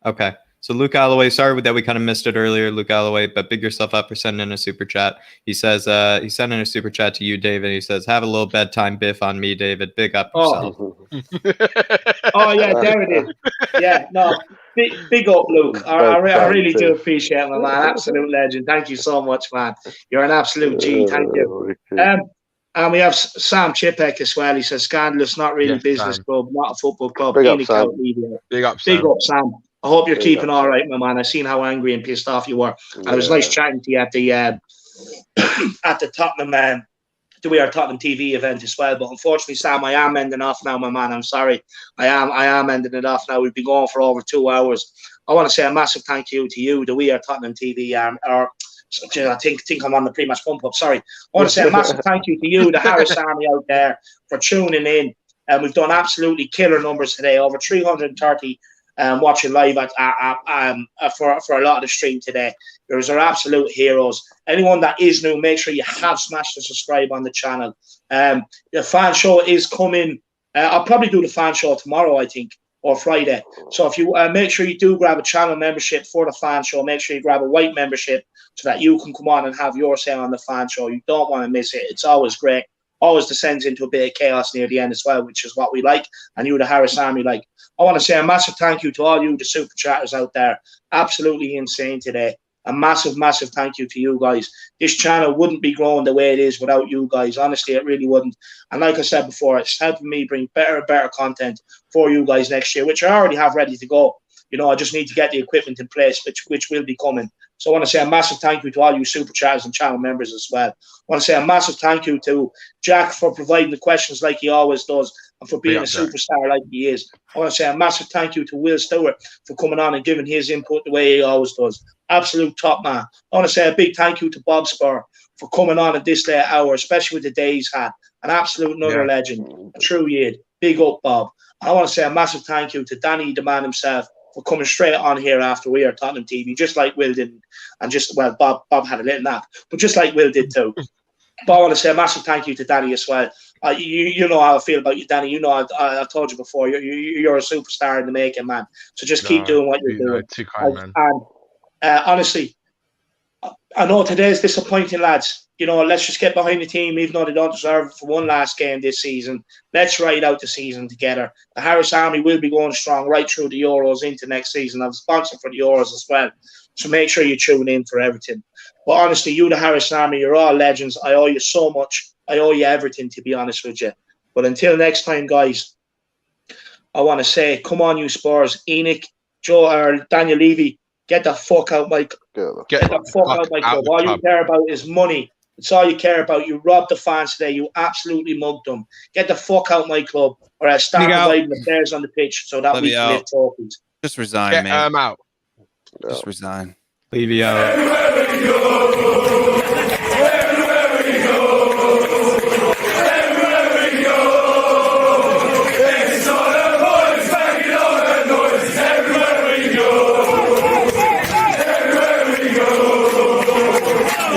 Okay. So Luke Alloway, sorry that we kind of missed it earlier, Luke Alloway, but big yourself up for sending in a super chat. He says he's sending a super chat to you, David. He says, have a little bedtime biff on me, David. Big up yourself. Oh yeah, there it is. Yeah, no, big up, Luke. I really do appreciate it, man. Absolute legend. Thank you so much, man. You're an absolute G. Thank you. And we have Sam Chipek as well. He says, scandalous, not really business club, not a football club. Big up, Sam. Big up, Sam. Big up, Sam. I hope you're keeping all right, my man. I seen how angry and pissed off you were. And it was nice chatting to you at the at the Tottenham We Are Tottenham TV event as well. But unfortunately, Sam, I am ending off now, my man. I'm sorry. I am ending it off now. We've been going for over 2 hours. I want to say a massive thank you to you, the We Are Tottenham TV I think I'm on the pre-match bump up. Sorry. I want to say a massive thank you to you, the Harris Army out there, for tuning in. And we've done absolutely killer numbers today. Over 330 watching live for a lot of the stream today. Yours are absolute heroes. Anyone that is new, make sure you have smashed the subscribe on the channel. The fan show is coming. I'll probably do the fan show tomorrow, I think, or Friday. So if you make sure you do grab a channel membership for the fan show, make sure you grab a white membership so that you can come on and have your say on the fan show. You don't want to miss it. It's always great. Always descends into a bit of chaos near the end as well, which is what we like, and you, the Harris Army, like. I want to say a massive thank you to all you, the super chatters out there. Absolutely insane today. A massive, massive thank you to you guys. This channel wouldn't be growing the way it is without you guys. Honestly, it really wouldn't. And like I said before, it's helping me bring better and better content for you guys next year, which I already have ready to go. You know, I just need to get the equipment in place, which will be coming. So I want to say a massive thank you to all you super chatters and channel members as well. I want to say a massive thank you to Jack for providing the questions like he always does and for being a superstar like he is. I want to say a massive thank you to Will Stewart for coming on and giving his input the way he always does. Absolute top man. I want to say a big thank you to Bob Spur for coming on at this late hour, especially with the day he's had. An absolute another legend, a true yid. Big up, Bob. And I want to say a massive thank you to Danny, the man himself, for coming straight on here after We Are Tottenham TV, just like Will did, and Bob had a little nap, but just like Will did too. But I want to say a massive thank you to Danny as well. You know how I feel about you, Danny. You know I've told you before. You're a superstar in the making, man. So just keep doing what you're doing. Too kind, man. And honestly, I know today's disappointing, lads. You know, let's just get behind the team, even though they don't deserve it for one last game this season. Let's ride out the season together. The Harris Army will be going strong right through the Euros into next season. I'm a sponsor for the Euros as well. So make sure you tune in for everything. But honestly, you, the Harris Army, you're all legends. I owe you so much. I owe you everything, to be honest with you. But until next time, guys, I want to say, come on, you Spurs. Enoch, Joe, or Daniel Levy, get the fuck out, Mike. Get the fuck out, Mike. All you care about is money. It's all you care about. You robbed the fans today. You absolutely mugged them. Get the fuck out my club, or I'll start providing the players on the pitch so that we can lift trophies. Just resign, man. I'm out. Just resign. Leave you out.